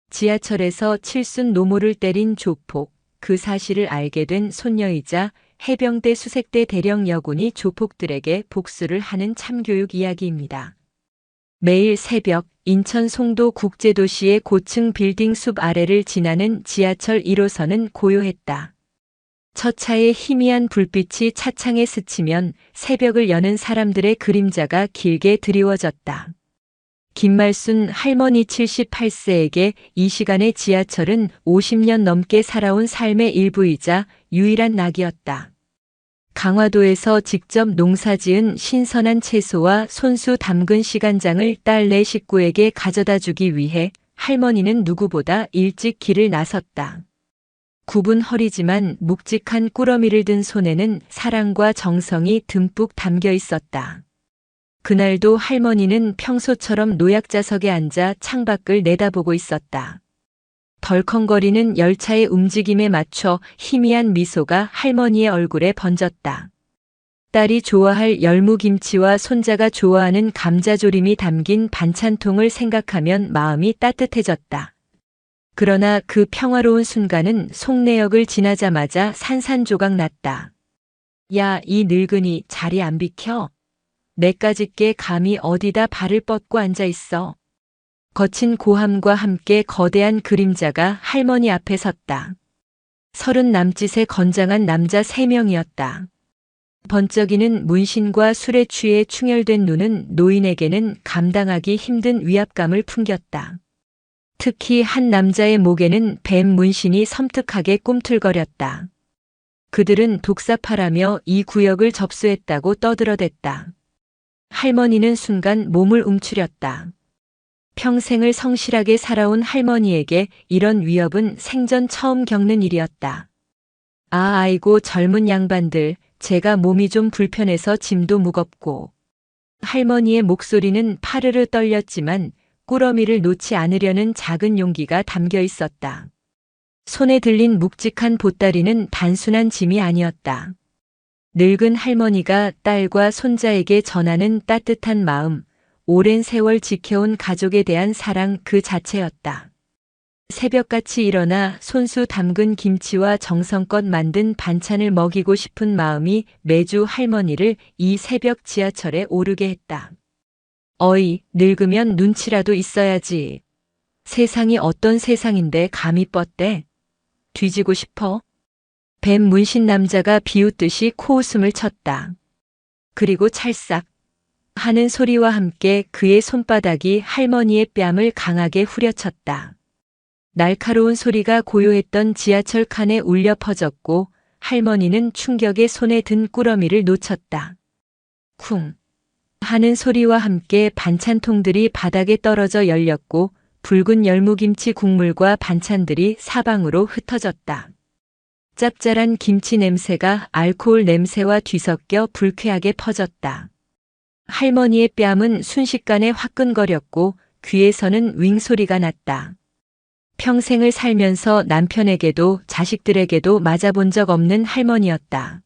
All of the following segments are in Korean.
지하철에서 칠순 노모를 때린 조폭, 그 사실을 알게 된 손녀이자 해병대 수색대 대령 여군이 조폭들에게 복수를 하는 참교육 이야기입니다. 매일 새벽 인천 송도 국제도시의 고층 빌딩 숲 아래를 지나는 지하철 1호선은 고요했다. 첫 차의 희미한 불빛이 차창에 스치면 새벽을 여는 사람들의 그림자가 길게 드리워졌다. 김말순 할머니 78세에게 이 시간의 지하철은 50년 넘게 살아온 삶의 일부이자 유일한 낙이었다. 강화도에서 직접 농사지은 신선한 채소와 손수 담근 시간장을 딸 네 식구에게 가져다 주기 위해 할머니는 누구보다 일찍 길을 나섰다. 굽은 허리지만 묵직한 꾸러미를 든 손에는 사랑과 정성이 듬뿍 담겨 있었다. 그날도 할머니는 평소처럼 노약자석에 앉아 창밖을 내다보고 있었다. 덜컹거리는 열차의 움직임에 맞춰 희미한 미소가 할머니의 얼굴에 번졌다. 딸이 좋아할 열무김치와 손자가 좋아하는 감자조림이 담긴 반찬통을 생각하면 마음이 따뜻해졌다. 그러나 그 평화로운 순간은 송내역을 지나자마자 산산조각 났다. 야, 이 늙은이 자리 안 비켜? 내까짓게 감히 어디다 발을 뻗고 앉아 있어. 거친 고함과 함께 거대한 그림자가 할머니 앞에 섰다. 30 남짓의 건장한 남자 3명이었다. 번쩍이는 문신과 술에 취해 충혈된 눈은 노인에게는 감당하기 힘든 위압감을 풍겼다. 특히 한 남자의 목에는 뱀 문신이 섬뜩하게 꿈틀거렸다. 그들은 독사파라며 이 구역을 접수했다고 떠들어댔다. 할머니는 순간 몸을 움츠렸다. 평생을 성실하게 살아온 할머니에게 이런 위협은 생전 처음 겪는 일이었다. 아이고 젊은 양반들, 제가 몸이 좀 불편해서 짐도 무겁고. 할머니의 목소리는 파르르 떨렸지만 꾸러미를 놓지 않으려는 작은 용기가 담겨 있었다. 손에 들린 묵직한 보따리는 단순한 짐이 아니었다. 늙은 할머니가 딸과 손자에게 전하는 따뜻한 마음, 오랜 세월 지켜온 가족에 대한 사랑 그 자체였다. 새벽같이 일어나 손수 담근 김치와 정성껏 만든 반찬을 먹이고 싶은 마음이 매주 할머니를 이 새벽 지하철에 오르게 했다. 어이, 늙으면 눈치라도 있어야지. 세상이 어떤 세상인데 감히 뻗대? 뒤지고 싶어? 뱀 문신 남자가 비웃듯이 코웃음을 쳤다. 그리고 찰싹 하는 소리와 함께 그의 손바닥이 할머니의 뺨을 강하게 후려쳤다. 날카로운 소리가 고요했던 지하철 칸에 울려 퍼졌고 할머니는 충격에 손에 든 꾸러미를 놓쳤다. 쿵 하는 소리와 함께 반찬통들이 바닥에 떨어져 열렸고 붉은 열무김치 국물과 반찬들이 사방으로 흩어졌다. 짭짤한 김치 냄새가 알코올 냄새와 뒤섞여 불쾌하게 퍼졌다. 할머니의 뺨은 순식간에 화끈거렸고 귀에서는 윙 소리가 났다. 평생을 살면서 남편에게도 자식들에게도 맞아본 적 없는 할머니였다.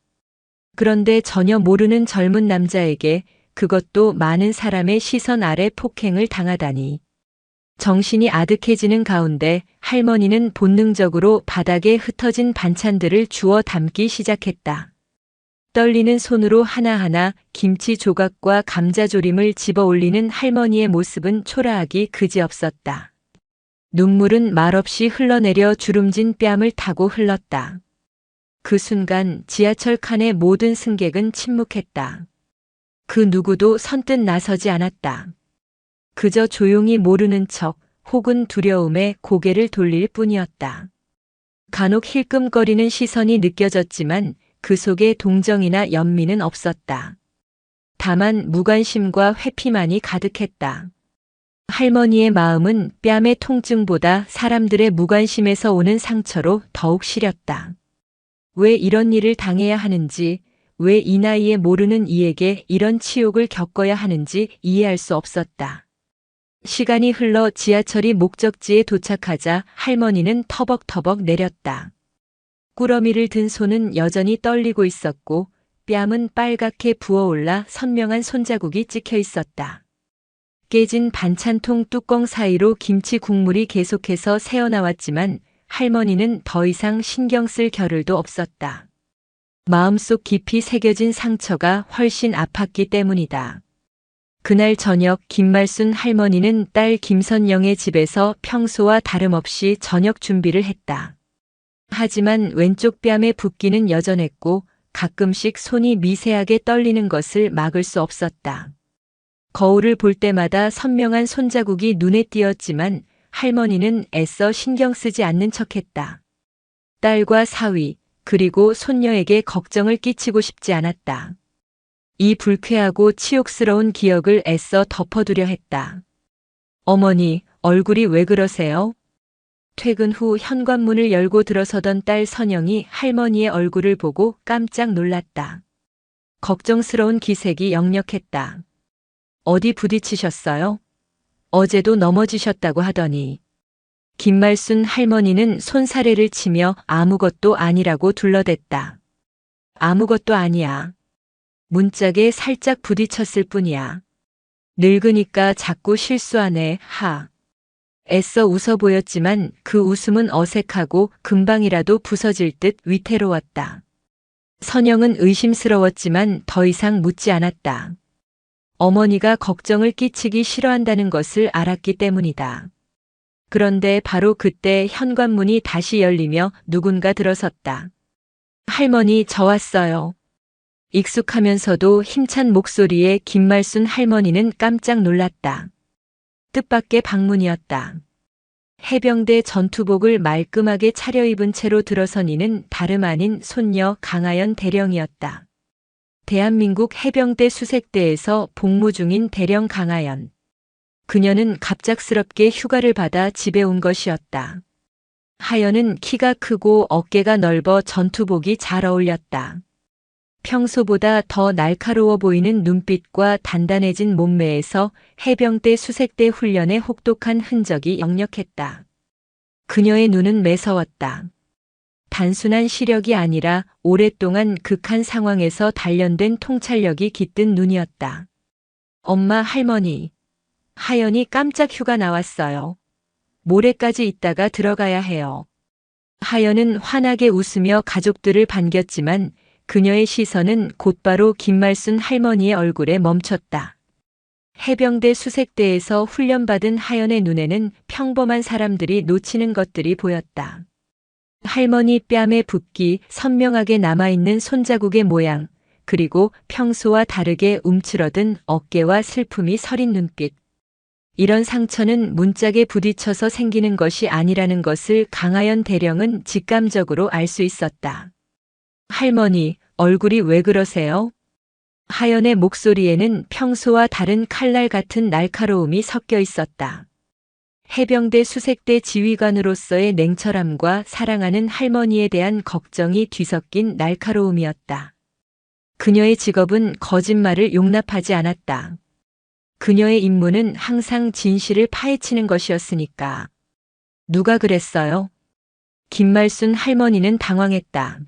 그런데 전혀 모르는 젊은 남자에게 그것도 많은 사람의 시선 아래 폭행을 당하다니. 정신이 아득해지는 가운데 할머니는 본능적으로 바닥에 흩어진 반찬들을 주워 담기 시작했다. 떨리는 손으로 하나하나 김치 조각과 감자조림을 집어 올리는 할머니의 모습은 초라하기 그지없었다. 눈물은 말없이 흘러내려 주름진 뺨을 타고 흘렀다. 그 순간 지하철 칸의 모든 승객은 침묵했다. 그 누구도 선뜻 나서지 않았다. 그저 조용히 모르는 척 혹은 두려움에 고개를 돌릴 뿐이었다. 간혹 힐끔거리는 시선이 느껴졌지만 그 속에 동정이나 연민은 없었다. 다만 무관심과 회피만이 가득했다. 할머니의 마음은 뺨의 통증보다 사람들의 무관심에서 오는 상처로 더욱 시렸다. 왜 이런 일을 당해야 하는지, 왜 이 나이에 모르는 이에게 이런 치욕을 겪어야 하는지 이해할 수 없었다. 시간이 흘러 지하철이 목적지에 도착하자 할머니는 터벅터벅 내렸다. 꾸러미를 든 손은 여전히 떨리고 있었고 뺨은 빨갛게 부어올라 선명한 손자국이 찍혀 있었다. 깨진 반찬통 뚜껑 사이로 김치 국물이 계속해서 새어나왔지만 할머니는 더 이상 신경 쓸 겨를도 없었다. 마음속 깊이 새겨진 상처가 훨씬 아팠기 때문이다. 그날 저녁 김말순 할머니는 딸 김선영의 집에서 평소와 다름없이 저녁 준비를 했다. 하지만 왼쪽 뺨의 붓기는 여전했고 가끔씩 손이 미세하게 떨리는 것을 막을 수 없었다. 거울을 볼 때마다 선명한 손자국이 눈에 띄었지만 할머니는 애써 신경 쓰지 않는 척했다. 딸과 사위, 그리고 손녀에게 걱정을 끼치고 싶지 않았다. 이 불쾌하고 치욕스러운 기억을 애써 덮어두려 했다. 어머니, 얼굴이 왜 그러세요? 퇴근 후 현관문을 열고 들어서던 딸 선영이 할머니의 얼굴을 보고 깜짝 놀랐다. 걱정스러운 기색이 역력했다. 어디 부딪히셨어요? 어제도 넘어지셨다고 하더니. 김말순 할머니는 손사래를 치며 아무것도 아니라고 둘러댔다. 아무것도 아니야. 문짝에 살짝 부딪혔을 뿐이야. 늙으니까 자꾸 실수하네, 하. 애써 웃어 보였지만 그 웃음은 어색하고 금방이라도 부서질 듯 위태로웠다. 선영은 의심스러웠지만 더 이상 묻지 않았다. 어머니가 걱정을 끼치기 싫어한다는 것을 알았기 때문이다. 그런데 바로 그때 현관문이 다시 열리며 누군가 들어섰다. 할머니, 저 왔어요. 익숙하면서도 힘찬 목소리에 김말순 할머니는 깜짝 놀랐다. 뜻밖의 방문이었다. 해병대 전투복을 말끔하게 차려입은 채로 들어선 이는 다름 아닌 손녀 강하연 대령이었다. 대한민국 해병대 수색대에서 복무 중인 대령 강하연. 그녀는 갑작스럽게 휴가를 받아 집에 온 것이었다. 하연은 키가 크고 어깨가 넓어 전투복이 잘 어울렸다. 평소보다 더 날카로워 보이는 눈빛과 단단해진 몸매에서 해병대 수색대 훈련의 혹독한 흔적이 역력했다. 그녀의 눈은 매서웠다. 단순한 시력이 아니라 오랫동안 극한 상황에서 단련된 통찰력이 깃든 눈이었다. 엄마, 할머니. 하연이 깜짝 휴가 나왔어요. 모레까지 있다가 들어가야 해요. 하연은 환하게 웃으며 가족들을 반겼지만 그녀의 시선은 곧바로 김말순 할머니의 얼굴에 멈췄다. 해병대 수색대에서 훈련받은 하연의 눈에는 평범한 사람들이 놓치는 것들이 보였다. 할머니 뺨의 붓기, 선명하게 남아있는 손자국의 모양, 그리고 평소와 다르게 움츠러든 어깨와 슬픔이 서린 눈빛. 이런 상처는 문짝에 부딪혀서 생기는 것이 아니라는 것을 강하연 대령은 직감적으로 알 수 있었다. 할머니, 얼굴이 왜 그러세요? 하연의 목소리에는 평소와 다른 칼날 같은 날카로움이 섞여 있었다. 해병대 수색대 지휘관으로서의 냉철함과 사랑하는 할머니에 대한 걱정이 뒤섞인 날카로움이었다. 그녀의 직업은 거짓말을 용납하지 않았다. 그녀의 임무는 항상 진실을 파헤치는 것이었으니까. 누가 그랬어요? 김말순 할머니는 당황했다.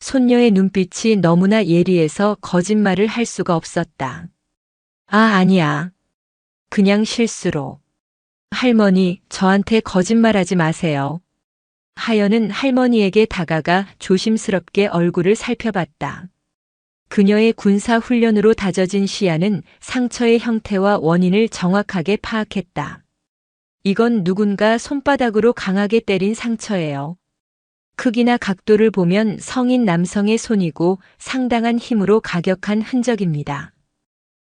손녀의 눈빛이 너무나 예리해서 거짓말을 할 수가 없었다. 아, 아니야. 그냥 실수로. 할머니, 저한테 거짓말하지 마세요. 하연은 할머니에게 다가가 조심스럽게 얼굴을 살펴봤다. 그녀의 군사 훈련으로 다져진 시야는 상처의 형태와 원인을 정확하게 파악했다. 이건 누군가 손바닥으로 강하게 때린 상처예요. 크기나 각도를 보면 성인 남성의 손이고 상당한 힘으로 가격한 흔적입니다.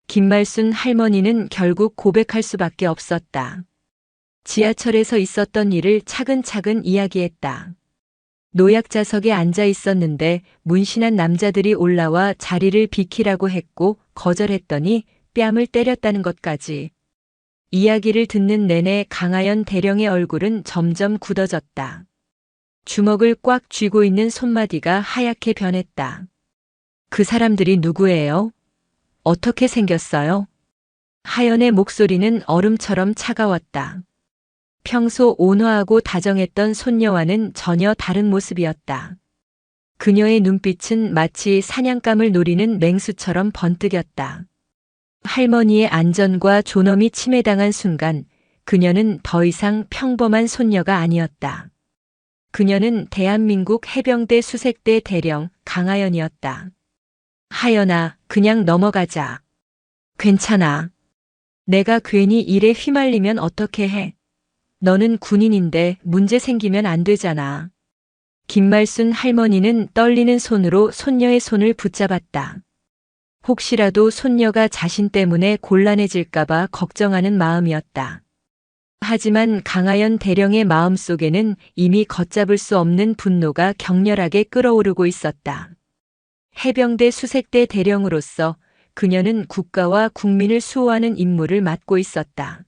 김말순 할머니는 결국 고백할 수밖에 없었다. 지하철에서 있었던 일을 차근차근 이야기했다. 노약자석에 앉아 있었는데 문신한 남자들이 올라와 자리를 비키라고 했고 거절했더니 뺨을 때렸다는 것까지. 이야기를 듣는 내내 강하연 대령의 얼굴은 점점 굳어졌다. 주먹을 꽉 쥐고 있는 손마디가 하얗게 변했다. 그 사람들이 누구예요? 어떻게 생겼어요? 하연의 목소리는 얼음처럼 차가웠다. 평소 온화하고 다정했던 손녀와는 전혀 다른 모습이었다. 그녀의 눈빛은 마치 사냥감을 노리는 맹수처럼 번뜩였다. 할머니의 안전과 존엄이 침해당한 순간 그녀는 더 이상 평범한 손녀가 아니었다. 그녀는 대한민국 해병대 수색대 대령 강하연이었다. 하연아, 그냥 넘어가자. 괜찮아. 내가 괜히 일에 휘말리면 어떻게 해? 너는 군인인데 문제 생기면 안 되잖아. 김말순 할머니는 떨리는 손으로 손녀의 손을 붙잡았다. 혹시라도 손녀가 자신 때문에 곤란해질까봐 걱정하는 마음이었다. 하지만 강하연 대령의 마음속에는 이미 걷잡을 수 없는 분노가 격렬하게 끓어오르고 있었다. 해병대 수색대 대령으로서 그녀는 국가와 국민을 수호하는 임무를 맡고 있었다.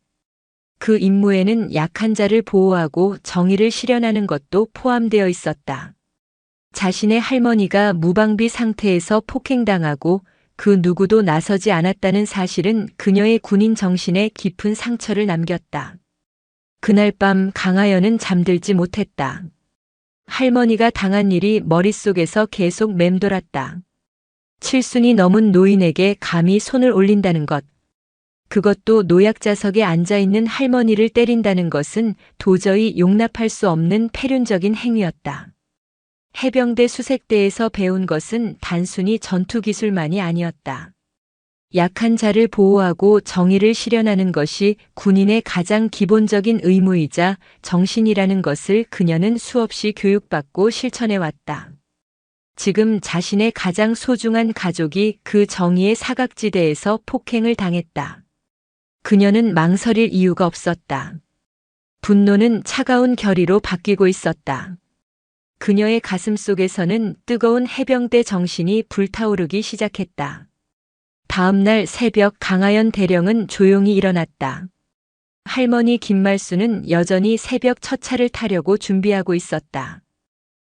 그 임무에는 약한 자를 보호하고 정의를 실현하는 것도 포함되어 있었다. 자신의 할머니가 무방비 상태에서 폭행당하고 그 누구도 나서지 않았다는 사실은 그녀의 군인 정신에 깊은 상처를 남겼다. 그날 밤 강하연은 잠들지 못했다. 할머니가 당한 일이 머릿속에서 계속 맴돌았다. 칠순이 넘은 노인에게 감히 손을 올린다는 것. 그것도 노약자석에 앉아있는 할머니를 때린다는 것은 도저히 용납할 수 없는 패륜적인 행위였다. 해병대 수색대에서 배운 것은 단순히 전투 기술만이 아니었다. 약한 자를 보호하고 정의를 실현하는 것이 군인의 가장 기본적인 의무이자 정신이라는 것을 그녀는 수없이 교육받고 실천해왔다. 지금 자신의 가장 소중한 가족이 그 정의의 사각지대에서 폭행을 당했다. 그녀는 망설일 이유가 없었다. 분노는 차가운 결의로 바뀌고 있었다. 그녀의 가슴 속에서는 뜨거운 해병대 정신이 불타오르기 시작했다. 다음 날 새벽 강하연 대령은 조용히 일어났다. 할머니 김말수는 여전히 새벽 첫 차를 타려고 준비하고 있었다.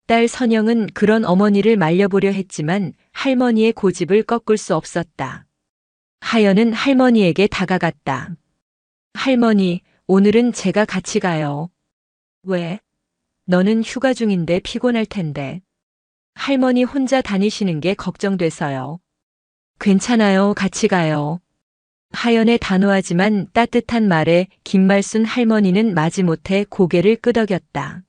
딸 선영은 그런 어머니를 말려보려 했지만 할머니의 고집을 꺾을 수 없었다. 하연은 할머니에게 다가갔다. 할머니, 오늘은 제가 같이 가요. 왜? 너는 휴가 중인데 피곤할 텐데. 할머니 혼자 다니시는 게 걱정돼서요. 괜찮아요, 같이 가요. 하연의 단호하지만 따뜻한 말에 김말순 할머니는 마지못해 고개를 끄덕였다.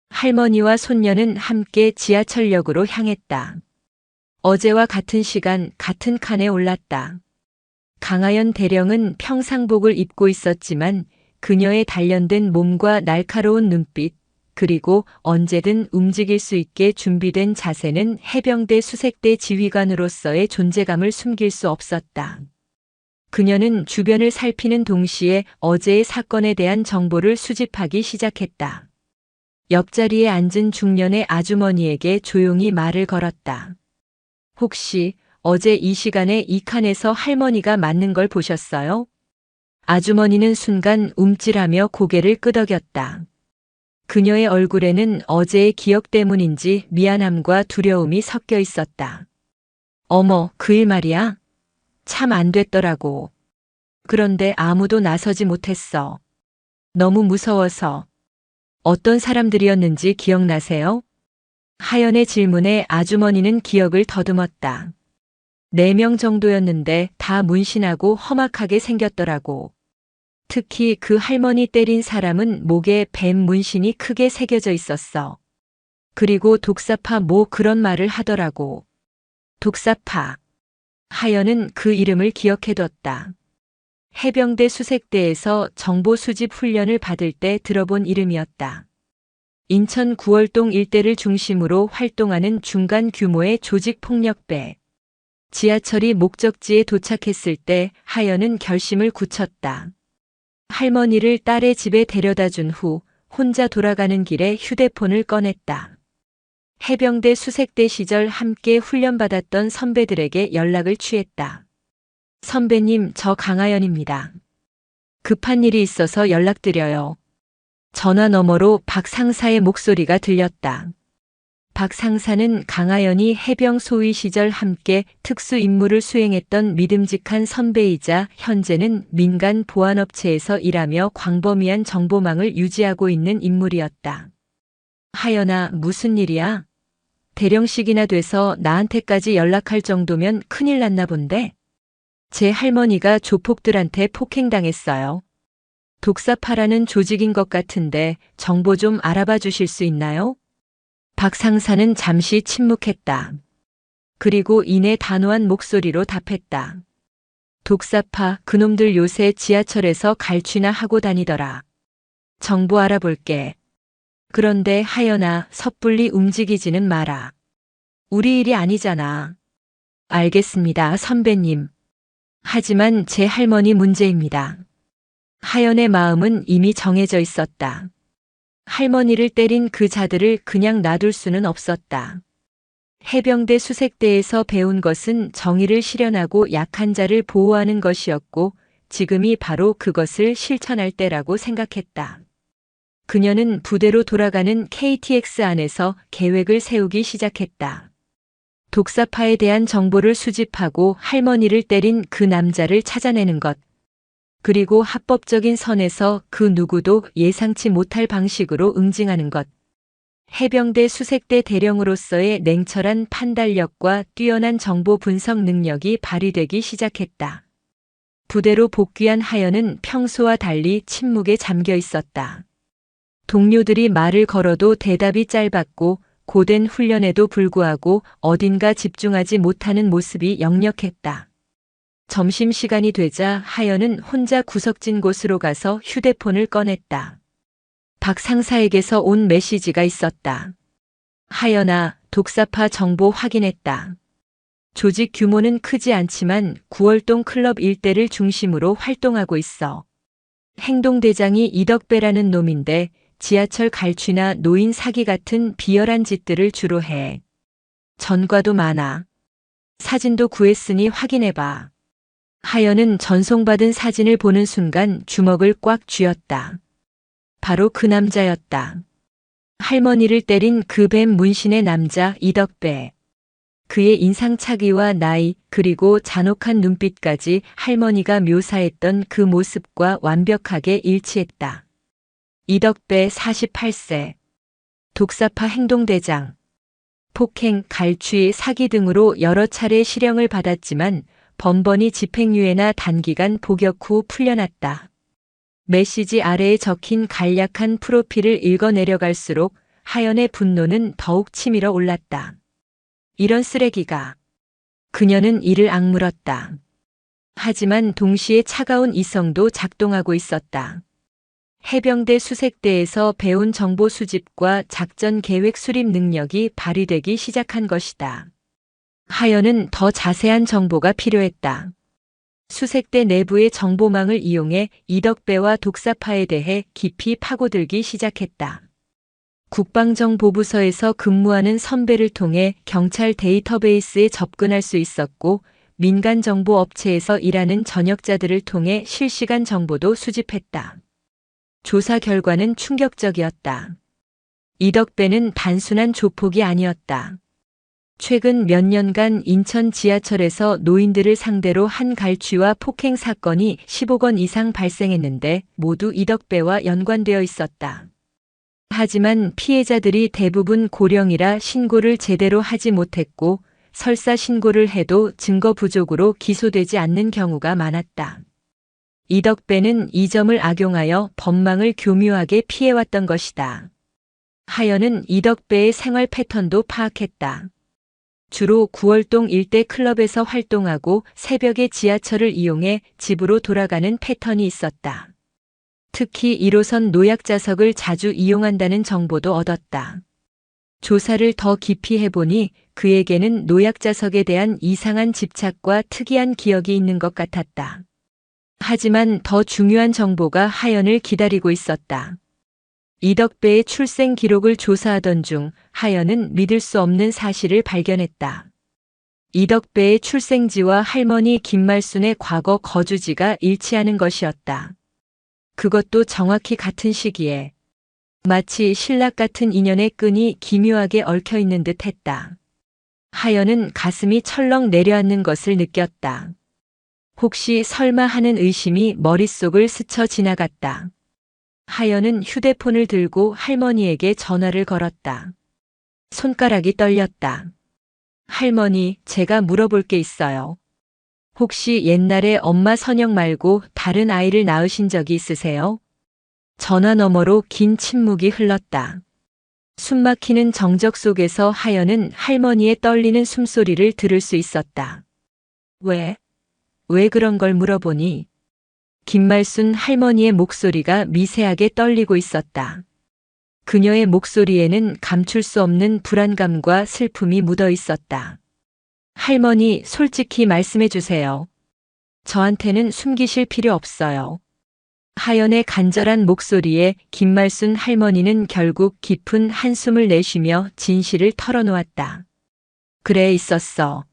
할머니와 손녀는 함께 지하철역으로 향했다. 어제와 같은 시간 같은 칸에 올랐다. 강하연 대령은 평상복을 입고 있었지만 그녀의 단련된 몸과 날카로운 눈빛, 그리고 언제든 움직일 수 있게 준비된 자세는 해병대 수색대 지휘관으로서의 존재감을 숨길 수 없었다. 그녀는 주변을 살피는 동시에 어제의 사건에 대한 정보를 수집하기 시작했다. 옆자리에 앉은 중년의 아주머니에게 조용히 말을 걸었다. 혹시 어제 이 시간에 이 칸에서 할머니가 맞는 걸 보셨어요? 아주머니는 순간 움찔하며 고개를 끄덕였다. 그녀의 얼굴에는 어제의 기억 때문인지 미안함과 두려움이 섞여 있었다. 어머, 그 일 말이야? 참 안 됐더라고. 그런데 아무도 나서지 못했어. 너무 무서워서. 어떤 사람들이었는지 기억나세요? 하연의 질문에 아주머니는 기억을 더듬었다. 4명 정도였는데 다 문신하고 험악하게 생겼더라고. 특히 그 할머니 때린 사람은 목에 뱀 문신이 크게 새겨져 있었어. 그리고 독사파 뭐 그런 말을 하더라고. 독사파. 하연은 그 이름을 기억해뒀다. 해병대 수색대에서 정보 수집 훈련을 받을 때 들어본 이름이었다. 인천 구월동 일대를 중심으로 활동하는 중간 규모의 조직폭력배. 지하철이 목적지에 도착했을 때 하연은 결심을 굳혔다. 할머니를 딸의 집에 데려다 준 후 혼자 돌아가는 길에 휴대폰을 꺼냈다. 해병대 수색대 시절 함께 훈련받았던 선배들에게 연락을 취했다. 선배님, 저 강하연입니다. 급한 일이 있어서 연락드려요. 전화 너머로 박 상사의 목소리가 들렸다. 박 상사는 강하연이 해병 소위 시절 함께 특수 임무를 수행했던 믿음직한 선배이자 현재는 민간 보안업체에서 일하며 광범위한 정보망을 유지하고 있는 인물이었다. 하연아, 무슨 일이야? 대령식이나 돼서 나한테까지 연락할 정도면 큰일 났나 본데? 제 할머니가 조폭들한테 폭행당했어요. 독사파라는 조직인 것 같은데 정보 좀 알아봐 주실 수 있나요? 박 상사는 잠시 침묵했다. 그리고 이내 단호한 목소리로 답했다. 독사파, 그놈들 요새 지하철에서 갈취나 하고 다니더라. 정보 알아볼게. 그런데 하연아, 섣불리 움직이지는 마라. 우리 일이 아니잖아. 알겠습니다, 선배님. 하지만 제 할머니 문제입니다. 하연의 마음은 이미 정해져 있었다. 할머니를 때린 그 자들을 그냥 놔둘 수는 없었다. 해병대 수색대에서 배운 것은 정의를 실현하고 약한 자를 보호하는 것이었고 지금이 바로 그것을 실천할 때라고 생각했다. 그녀는 부대로 돌아가는 KTX 안에서 계획을 세우기 시작했다. 독사파에 대한 정보를 수집하고 할머니를 때린 그 남자를 찾아내는 것. 그리고 합법적인 선에서 그 누구도 예상치 못할 방식으로 응징하는 것. 해병대 수색대 대령으로서의 냉철한 판단력과 뛰어난 정보 분석 능력이 발휘되기 시작했다. 부대로 복귀한 하연은 평소와 달리 침묵에 잠겨 있었다. 동료들이 말을 걸어도 대답이 짧았고 고된 훈련에도 불구하고 어딘가 집중하지 못하는 모습이 역력했다. 점심시간이 되자 하연은 혼자 구석진 곳으로 가서 휴대폰을 꺼냈다. 박 상사에게서 온 메시지가 있었다. 하연아, 독사파 정보 확인했다. 조직 규모는 크지 않지만 9월동 클럽 일대를 중심으로 활동하고 있어. 행동대장이 이덕배라는 놈인데 지하철 갈취나 노인 사기 같은 비열한 짓들을 주로 해. 전과도 많아. 사진도 구했으니 확인해봐. 하연은 전송받은 사진을 보는 순간 주먹을 꽉 쥐었다. 바로 그 남자였다. 할머니를 때린 그 뱀 문신의 남자 이덕배. 그의 인상착의와 나이 그리고 잔혹한 눈빛까지 할머니가 묘사했던 그 모습과 완벽하게 일치했다. 이덕배 48세. 독사파 행동대장. 폭행, 갈취, 사기 등으로 여러 차례 실형을 받았지만 번번이 집행유예나 단기간 복역 후 풀려났다. 메시지 아래에 적힌 간략한 프로필을 읽어 내려갈수록 하연의 분노는 더욱 치밀어 올랐다. 이런 쓰레기가. 그녀는 이를 악물었다. 하지만 동시에 차가운 이성도 작동하고 있었다. 해병대 수색대에서 배운 정보 수집과 작전 계획 수립 능력이 발휘되기 시작한 것이다. 하연은 더 자세한 정보가 필요했다. 수색대 내부의 정보망을 이용해 이덕배와 독사파에 대해 깊이 파고들기 시작했다. 국방정보부서에서 근무하는 선배를 통해 경찰 데이터베이스에 접근할 수 있었고 민간 정보 업체에서 일하는 전역자들을 통해 실시간 정보도 수집했다. 조사 결과는 충격적이었다. 이덕배는 단순한 조폭이 아니었다. 최근 몇 년간 인천 지하철에서 노인들을 상대로 한 갈취와 폭행 사건이 10억 원 이상 발생했는데 모두 이덕배와 연관되어 있었다. 하지만 피해자들이 대부분 고령이라 신고를 제대로 하지 못했고 설사 신고를 해도 증거 부족으로 기소되지 않는 경우가 많았다. 이덕배는 이 점을 악용하여 법망을 교묘하게 피해왔던 것이다. 하연은 이덕배의 생활 패턴도 파악했다. 주로 9월동 일대 클럽에서 활동하고 새벽에 지하철을 이용해 집으로 돌아가는 패턴이 있었다. 특히 1호선 노약자석을 자주 이용한다는 정보도 얻었다. 조사를 더 깊이 해보니 그에게는 노약자석에 대한 이상한 집착과 특이한 기억이 있는 것 같았다. 하지만 더 중요한 정보가 하연을 기다리고 있었다. 이덕배의 출생 기록을 조사하던 중 하연은 믿을 수 없는 사실을 발견했다. 이덕배의 출생지와 할머니 김말순의 과거 거주지가 일치하는 것이었다. 그것도 정확히 같은 시기에. 마치 신락 같은 인연의 끈이 기묘하게 얽혀 있는 듯 했다. 하연은 가슴이 철렁 내려앉는 것을 느꼈다. 혹시 설마 하는 의심이 머릿속을 스쳐 지나갔다. 하연은 휴대폰을 들고 할머니에게 전화를 걸었다. 손가락이 떨렸다. 할머니, 제가 물어볼 게 있어요. 혹시 옛날에 엄마 선영 말고 다른 아이를 낳으신 적이 있으세요? 전화 너머로 긴 침묵이 흘렀다. 숨막히는 정적 속에서 하연은 할머니의 떨리는 숨소리를 들을 수 있었다. 왜 그런 걸 물어보니? 김말순 할머니의 목소리가 미세하게 떨리고 있었다. 그녀의 목소리에는 감출 수 없는 불안감과 슬픔이 묻어 있었다. 할머니, 솔직히 말씀해 주세요. 저한테는 숨기실 필요 없어요. 하연의 간절한 목소리에 김말순 할머니는 결국 깊은 한숨을 내쉬며 진실을 털어놓았다. 그래, 있었어.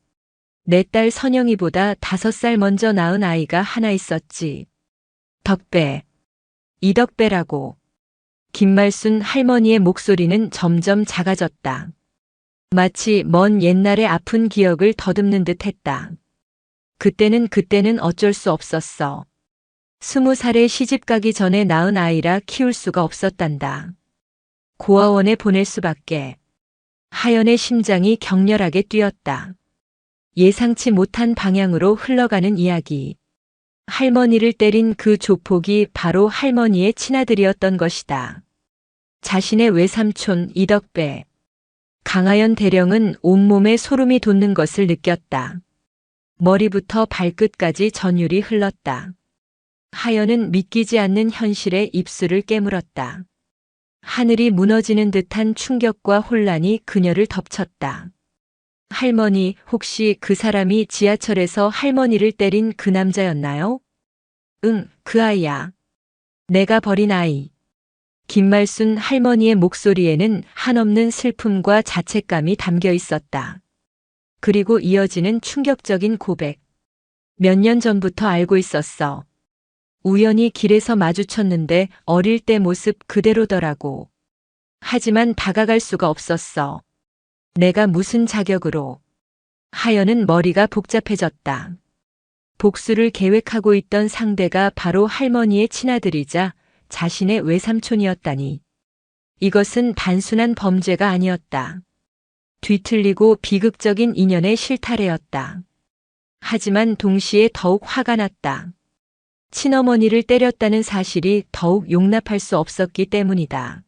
내 딸 선영이보다 5살 먼저 낳은 아이가 하나 있었지. 덕배. 이덕배라고. 김말순 할머니의 목소리는 점점 작아졌다. 마치 먼 옛날의 아픈 기억을 더듬는 듯 했다. 그때는 어쩔 수 없었어. 20살에 시집가기 전에 낳은 아이라 키울 수가 없었단다. 고아원에 보낼 수밖에. 하연의 심장이 격렬하게 뛰었다. 예상치 못한 방향으로 흘러가는 이야기. 할머니를 때린 그 조폭이 바로 할머니의 친아들이었던 것이다. 자신의 외삼촌 이덕배. 강하연 대령은 온몸에 소름이 돋는 것을 느꼈다. 머리부터 발끝까지 전율이 흘렀다. 하연은 믿기지 않는 현실에 입술을 깨물었다. 하늘이 무너지는 듯한 충격과 혼란이 그녀를 덮쳤다. 할머니, 혹시 그 사람이 지하철에서 할머니를 때린 그 남자였나요? 응, 그 아이야. 내가 버린 아이. 김말순 할머니의 목소리에는 한없는 슬픔과 자책감이 담겨 있었다. 그리고 이어지는 충격적인 고백. 몇 년 전부터 알고 있었어. 우연히 길에서 마주쳤는데 어릴 때 모습 그대로더라고. 하지만 다가갈 수가 없었어. 내가 무슨 자격으로. 하연은 머리가 복잡해졌다. 복수를 계획하고 있던 상대가 바로 할머니의 친아들이자 자신의 외삼촌이었다니. 이것은 단순한 범죄가 아니었다. 뒤틀리고 비극적인 인연의 실타래였다. 하지만 동시에 더욱 화가 났다. 친어머니를 때렸다는 사실이 더욱 용납할 수 없었기 때문이다.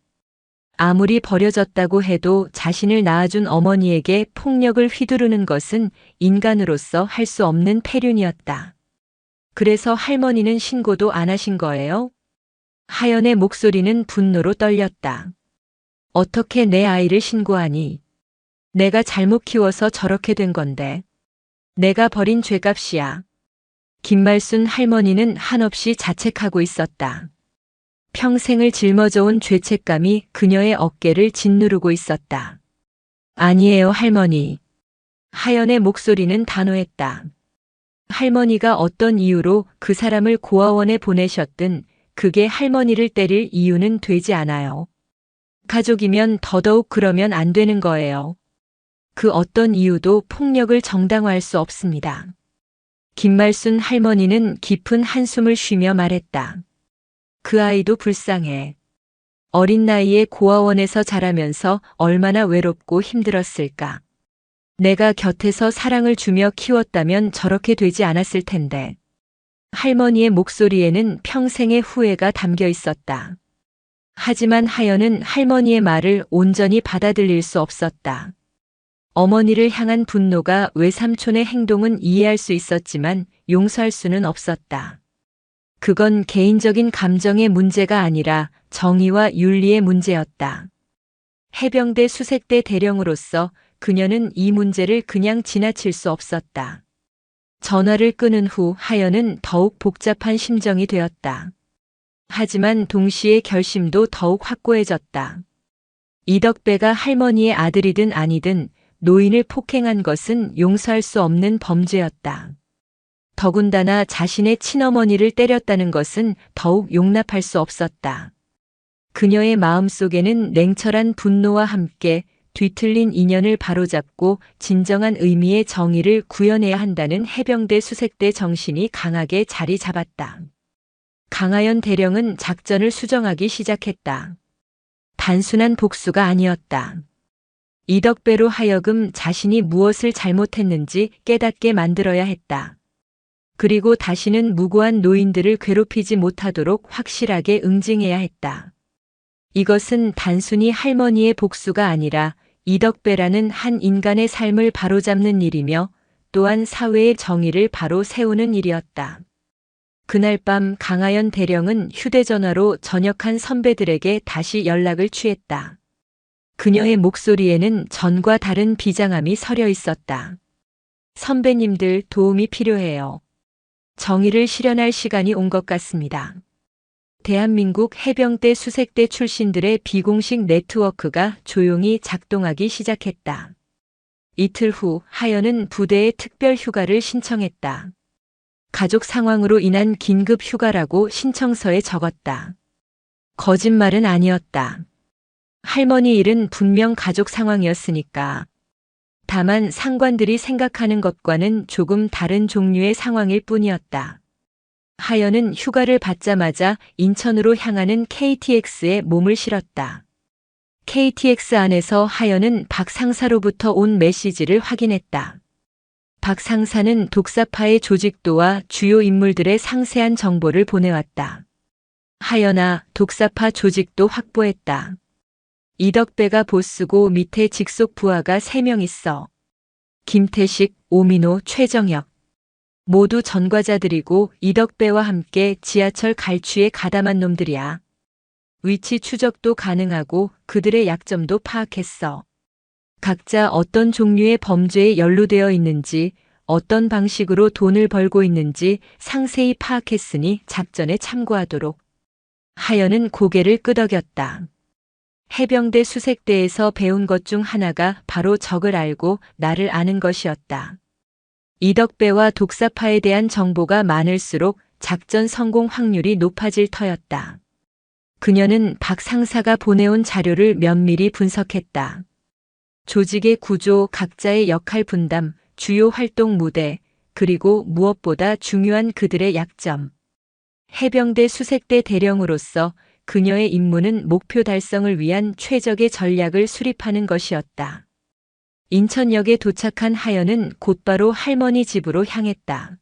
아무리 버려졌다고 해도 자신을 낳아준 어머니에게 폭력을 휘두르는 것은 인간으로서 할 수 없는 패륜이었다. 그래서 할머니는 신고도 안 하신 거예요? 하연의 목소리는 분노로 떨렸다. 어떻게 내 아이를 신고하니? 내가 잘못 키워서 저렇게 된 건데. 내가 벌인 죄값이야. 김말순 할머니는 한없이 자책하고 있었다. 평생을 짊어져온 죄책감이 그녀의 어깨를 짓누르고 있었다. 아니에요, 할머니. 하연의 목소리는 단호했다. 할머니가 어떤 이유로 그 사람을 고아원에 보내셨든 그게 할머니를 때릴 이유는 되지 않아요. 가족이면 더더욱 그러면 안 되는 거예요. 그 어떤 이유도 폭력을 정당화할 수 없습니다. 김말순 할머니는 깊은 한숨을 쉬며 말했다. 그 아이도 불쌍해. 어린 나이에 고아원에서 자라면서 얼마나 외롭고 힘들었을까. 내가 곁에서 사랑을 주며 키웠다면 저렇게 되지 않았을 텐데. 할머니의 목소리에는 평생의 후회가 담겨 있었다. 하지만 하연은 할머니의 말을 온전히 받아들일 수 없었다. 어머니를 향한 분노가 외삼촌의 행동은 이해할 수 있었지만 용서할 수는 없었다. 그건 개인적인 감정의 문제가 아니라 정의와 윤리의 문제였다. 해병대 수색대 대령으로서 그녀는 이 문제를 그냥 지나칠 수 없었다. 전화를 끊은 후 하연은 더욱 복잡한 심정이 되었다. 하지만 동시에 결심도 더욱 확고해졌다. 이덕배가 할머니의 아들이든 아니든 노인을 폭행한 것은 용서할 수 없는 범죄였다. 더군다나 자신의 친어머니를 때렸다는 것은 더욱 용납할 수 없었다. 그녀의 마음속에는 냉철한 분노와 함께 뒤틀린 인연을 바로잡고 진정한 의미의 정의를 구현해야 한다는 해병대 수색대 정신이 강하게 자리 잡았다. 강하연 대령은 작전을 수정하기 시작했다. 단순한 복수가 아니었다. 이덕배로 하여금 자신이 무엇을 잘못했는지 깨닫게 만들어야 했다. 그리고 다시는 무고한 노인들을 괴롭히지 못하도록 확실하게 응징해야 했다. 이것은 단순히 할머니의 복수가 아니라 이덕배라는 한 인간의 삶을 바로잡는 일이며 또한 사회의 정의를 바로 세우는 일이었다. 그날 밤 강하연 대령은 휴대전화로 전역한 선배들에게 다시 연락을 취했다. 그녀의 목소리에는 전과 다른 비장함이 서려 있었다. 선배님들 도움이 필요해요. 정의를 실현할 시간이 온 것 같습니다. 대한민국 해병대 수색대 출신들의 비공식 네트워크가 조용히 작동하기 시작했다. 이틀 후 하연은 부대에 특별 휴가를 신청했다. 가족 상황으로 인한 긴급 휴가라고 신청서에 적었다. 거짓말은 아니었다. 할머니 일은 분명 가족 상황이었으니까. 다만 상관들이 생각하는 것과는 조금 다른 종류의 상황일 뿐이었다. 하연은 휴가를 받자마자 인천으로 향하는 KTX에 몸을 실었다. KTX 안에서 하연은 박 상사로부터 온 메시지를 확인했다. 박 상사는 독사파의 조직도와 주요 인물들의 상세한 정보를 보내왔다. 하연아, 독사파 조직도 확보했다. 이덕배가 보스고 밑에 직속 부하가 3명 있어. 김태식, 오민호, 최정혁. 모두 전과자들이고 이덕배와 함께 지하철 갈취에 가담한 놈들이야. 위치 추적도 가능하고 그들의 약점도 파악했어. 각자 어떤 종류의 범죄에 연루되어 있는지, 어떤 방식으로 돈을 벌고 있는지 상세히 파악했으니 작전에 참고하도록. 하연은 고개를 끄덕였다. 해병대 수색대에서 배운 것 중 하나가 바로 적을 알고 나를 아는 것이었다. 이덕배와 독사파에 대한 정보가 많을수록 작전 성공 확률이 높아질 터였다. 그녀는 박 상사가 보내온 자료를 면밀히 분석했다. 조직의 구조, 각자의 역할 분담, 주요 활동 무대, 그리고 무엇보다 중요한 그들의 약점. 해병대 수색대 대령으로서 그녀의 임무는 목표 달성을 위한 최적의 전략을 수립하는 것이었다. 인천역에 도착한 하연은 곧바로 할머니 집으로 향했다.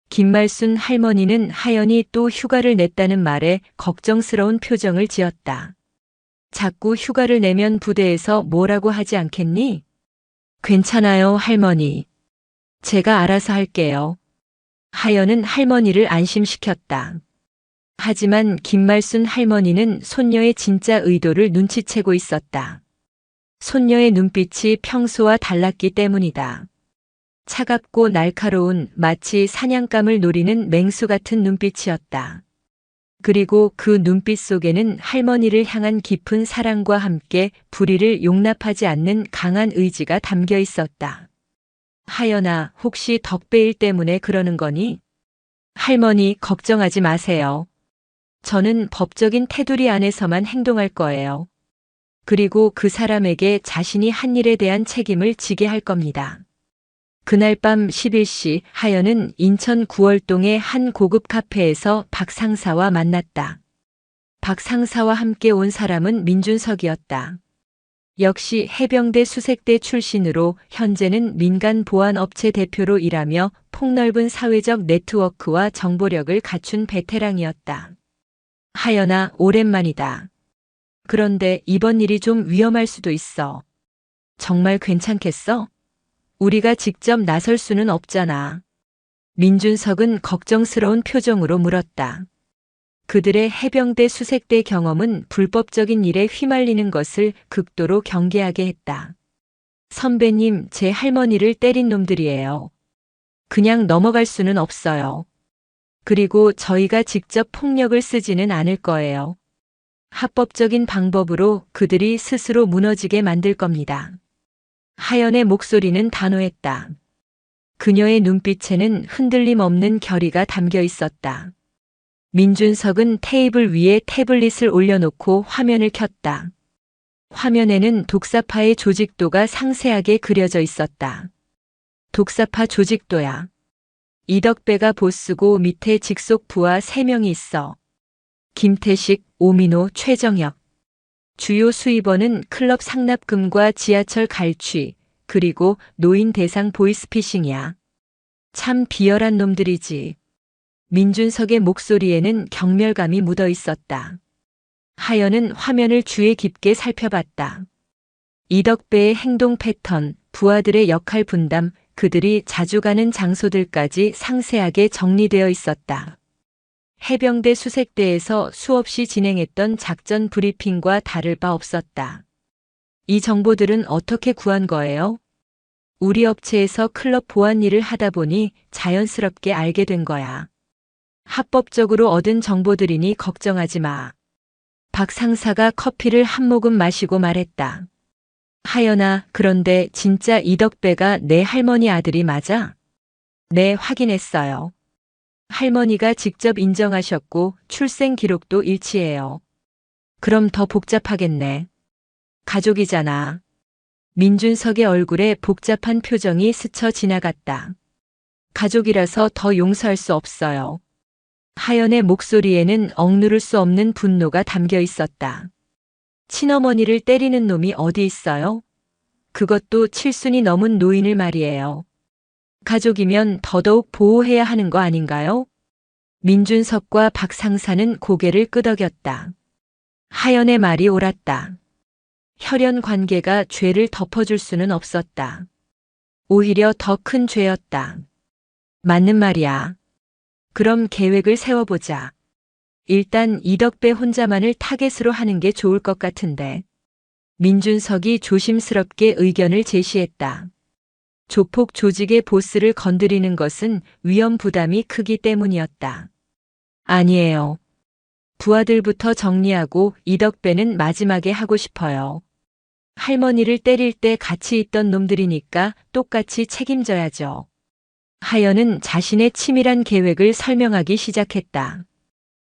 김말순 할머니는 하연이 또 휴가를 냈다는 말에 걱정스러운 표정을 지었다. 자꾸 휴가를 내면 부대에서 뭐라고 하지 않겠니? 괜찮아요, 할머니. 제가 알아서 할게요. 하연은 할머니를 안심시켰다. 하지만 김말순 할머니는 손녀의 진짜 의도를 눈치채고 있었다. 손녀의 눈빛이 평소와 달랐기 때문이다. 차갑고 날카로운 마치 사냥감을 노리는 맹수 같은 눈빛이었다. 그리고 그 눈빛 속에는 할머니를 향한 깊은 사랑과 함께 불의를 용납하지 않는 강한 의지가 담겨 있었다. 하연아, 혹시 덕배일 때문에 그러는 거니? 할머니, 걱정하지 마세요. 저는 법적인 테두리 안에서만 행동할 거예요. 그리고 그 사람에게 자신이 한 일에 대한 책임을 지게 할 겁니다. 그날 밤 11시 하연은 인천 구월동의 한 고급 카페에서 박 상사와 만났다. 박 상사와 함께 온 사람은 민준석이었다. 역시 해병대 수색대 출신으로 현재는 민간 보안업체 대표로 일하며 폭넓은 사회적 네트워크와 정보력을 갖춘 베테랑이었다. 하연아, 오랜만이다. 그런데 이번 일이 좀 위험할 수도 있어. 정말 괜찮겠어? 우리가 직접 나설 수는 없잖아. 민준석은 걱정스러운 표정으로 물었다. 그들의 해병대 수색대 경험은 불법적인 일에 휘말리는 것을 극도로 경계하게 했다. 선배님, 제 할머니를 때린 놈들이에요. 그냥 넘어갈 수는 없어요. 그리고 저희가 직접 폭력을 쓰지는 않을 거예요. 합법적인 방법으로 그들이 스스로 무너지게 만들 겁니다. 하연의 목소리는 단호했다. 그녀의 눈빛에는 흔들림 없는 결의가 담겨 있었다. 민준석은 테이블 위에 태블릿을 올려놓고 화면을 켰다. 화면에는 독사파의 조직도가 상세하게 그려져 있었다. 독사파 조직도야. 이덕배가 보스고 밑에 직속 부하 3명이 있어. 김태식, 오민호, 최정혁. 주요 수입원은 클럽 상납금과 지하철 갈취, 그리고 노인 대상 보이스피싱이야. 참 비열한 놈들이지. 민준석의 목소리에는 경멸감이 묻어 있었다. 하연은 화면을 주의 깊게 살펴봤다. 이덕배의 행동 패턴, 부하들의 역할 분담, 그들이 자주 가는 장소들까지 상세하게 정리되어 있었다. 해병대 수색대에서 수없이 진행했던 작전 브리핑과 다를 바 없었다. 이 정보들은 어떻게 구한 거예요? 우리 업체에서 클럽 보안 일을 하다 보니 자연스럽게 알게 된 거야. 합법적으로 얻은 정보들이니 걱정하지 마. 박 상사가 커피를 한 모금 마시고 말했다. 하연아, 그런데 진짜 이덕배가 내 할머니 아들이 맞아? 네, 확인했어요. 할머니가 직접 인정하셨고 출생 기록도 일치해요. 그럼 더 복잡하겠네. 가족이잖아. 민준석의 얼굴에 복잡한 표정이 스쳐 지나갔다. 가족이라서 더 용서할 수 없어요. 하연의 목소리에는 억누를 수 없는 분노가 담겨 있었다. 친어머니를 때리는 놈이 어디 있어요? 그것도 7순이 넘은 노인을 말이에요. 가족이면 더더욱 보호해야 하는 거 아닌가요? 민준석과 박 상사는 고개를 끄덕였다. 하연의 말이 옳았다. 혈연 관계가 죄를 덮어줄 수는 없었다. 오히려 더 큰 죄였다. 맞는 말이야. 그럼 계획을 세워보자. 일단 이덕배 혼자만을 타겟으로 하는 게 좋을 것 같은데. 민준석이 조심스럽게 의견을 제시했다. 조폭 조직의 보스를 건드리는 것은 위험 부담이 크기 때문이었다. 아니에요. 부하들부터 정리하고 이덕배는 마지막에 하고 싶어요. 할머니를 때릴 때 같이 있던 놈들이니까 똑같이 책임져야죠. 하연은 자신의 치밀한 계획을 설명하기 시작했다.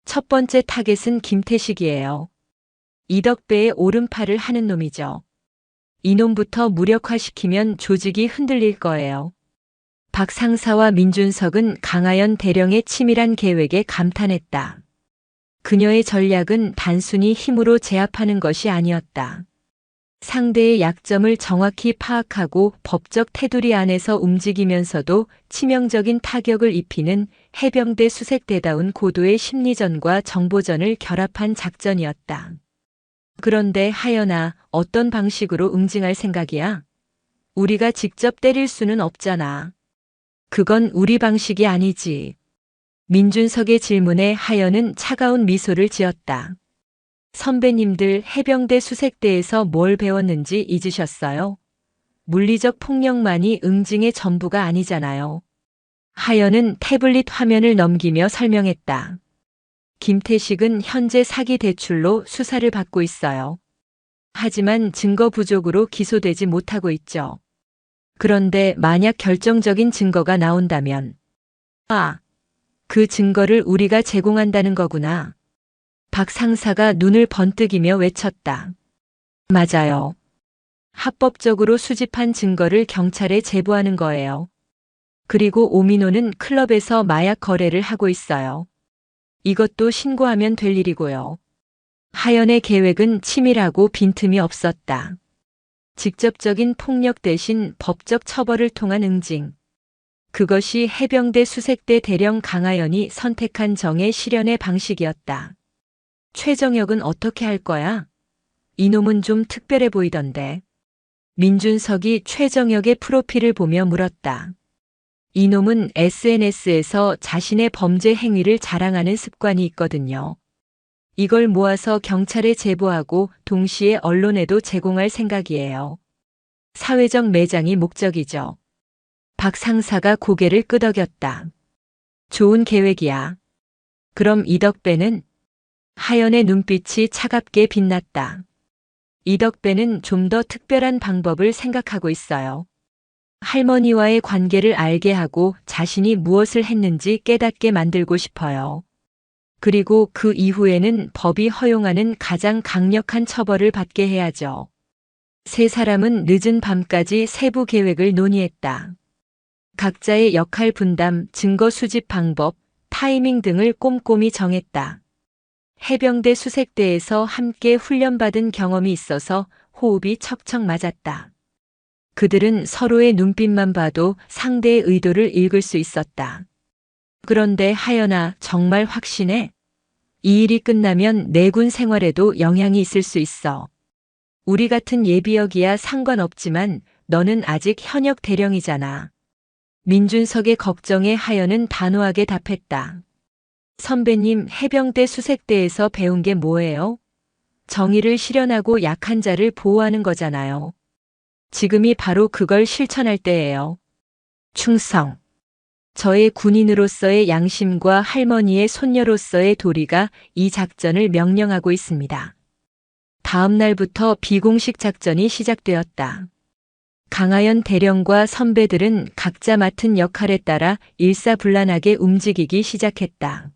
첫 번째 타겟은 김태식이에요. 이덕배의 오른팔을 하는 놈이죠. 이놈부터 무력화시키면 조직이 흔들릴 거예요. 박 상사와 민준석은 강하연 대령의 치밀한 계획에 감탄했다. 그녀의 전략은 단순히 힘으로 제압하는 것이 아니었다. 상대의 약점을 정확히 파악하고 법적 테두리 안에서 움직이면서도 치명적인 타격을 입히는 해병대 수색대다운 고도의 심리전과 정보전을 결합한 작전이었다. 그런데 하연아, 어떤 방식으로 응징할 생각이야? 우리가 직접 때릴 수는 없잖아. 그건 우리 방식이 아니지. 민준석의 질문에 하연은 차가운 미소를 지었다. 선배님들 해병대 수색대에서 뭘 배웠는지 잊으셨어요? 물리적 폭력만이 응징의 전부가 아니잖아요. 하연은 태블릿 화면을 넘기며 설명했다. 김태식은 현재 사기 대출로 수사를 받고 있어요. 하지만 증거 부족으로 기소되지 못하고 있죠. 그런데 만약 결정적인 증거가 나온다면, 그 증거를 우리가 제공한다는 거구나. 박 상사가 눈을 번뜩이며 외쳤다. 맞아요. 합법적으로 수집한 증거를 경찰에 제보하는 거예요. 그리고 오민호는 클럽에서 마약 거래를 하고 있어요. 이것도 신고하면 될 일이고요. 하연의 계획은 치밀하고 빈틈이 없었다. 직접적인 폭력 대신 법적 처벌을 통한 응징. 그것이 해병대 수색대 대령 강하연이 선택한 정의 실현의 방식이었다. 최정혁은 어떻게 할 거야? 이놈은 좀 특별해 보이던데. 민준석이 최정혁의 프로필을 보며 물었다. 이놈은 SNS에서 자신의 범죄 행위를 자랑하는 습관이 있거든요. 이걸 모아서 경찰에 제보하고 동시에 언론에도 제공할 생각이에요. 사회적 매장이 목적이죠. 박 상사가 고개를 끄덕였다. 좋은 계획이야. 그럼 이덕배는? 하연의 눈빛이 차갑게 빛났다. 이덕배는 좀 더 특별한 방법을 생각하고 있어요. 할머니와의 관계를 알게 하고 자신이 무엇을 했는지 깨닫게 만들고 싶어요. 그리고 그 이후에는 법이 허용하는 가장 강력한 처벌을 받게 해야죠. 세 사람은 늦은 밤까지 세부 계획을 논의했다. 각자의 역할 분담, 증거 수집 방법, 타이밍 등을 꼼꼼히 정했다. 해병대 수색대에서 함께 훈련받은 경험이 있어서 호흡이 척척 맞았다. 그들은 서로의 눈빛만 봐도 상대의 의도를 읽을 수 있었다. 그런데 하연아, 정말 확신해? 이 일이 끝나면 내 군 생활에도 영향이 있을 수 있어. 우리 같은 예비역이야 상관없지만 너는 아직 현역 대령이잖아. 민준석의 걱정에 하연은 단호하게 답했다. 선배님, 해병대 수색대에서 배운 게 뭐예요? 정의를 실현하고 약한 자를 보호하는 거잖아요. 지금이 바로 그걸 실천할 때예요. 충성. 저의 군인으로서의 양심과 할머니의 손녀로서의 도리가 이 작전을 명령하고 있습니다. 다음 날부터 비공식 작전이 시작되었다. 강하연 대령과 선배들은 각자 맡은 역할에 따라 일사불란하게 움직이기 시작했다.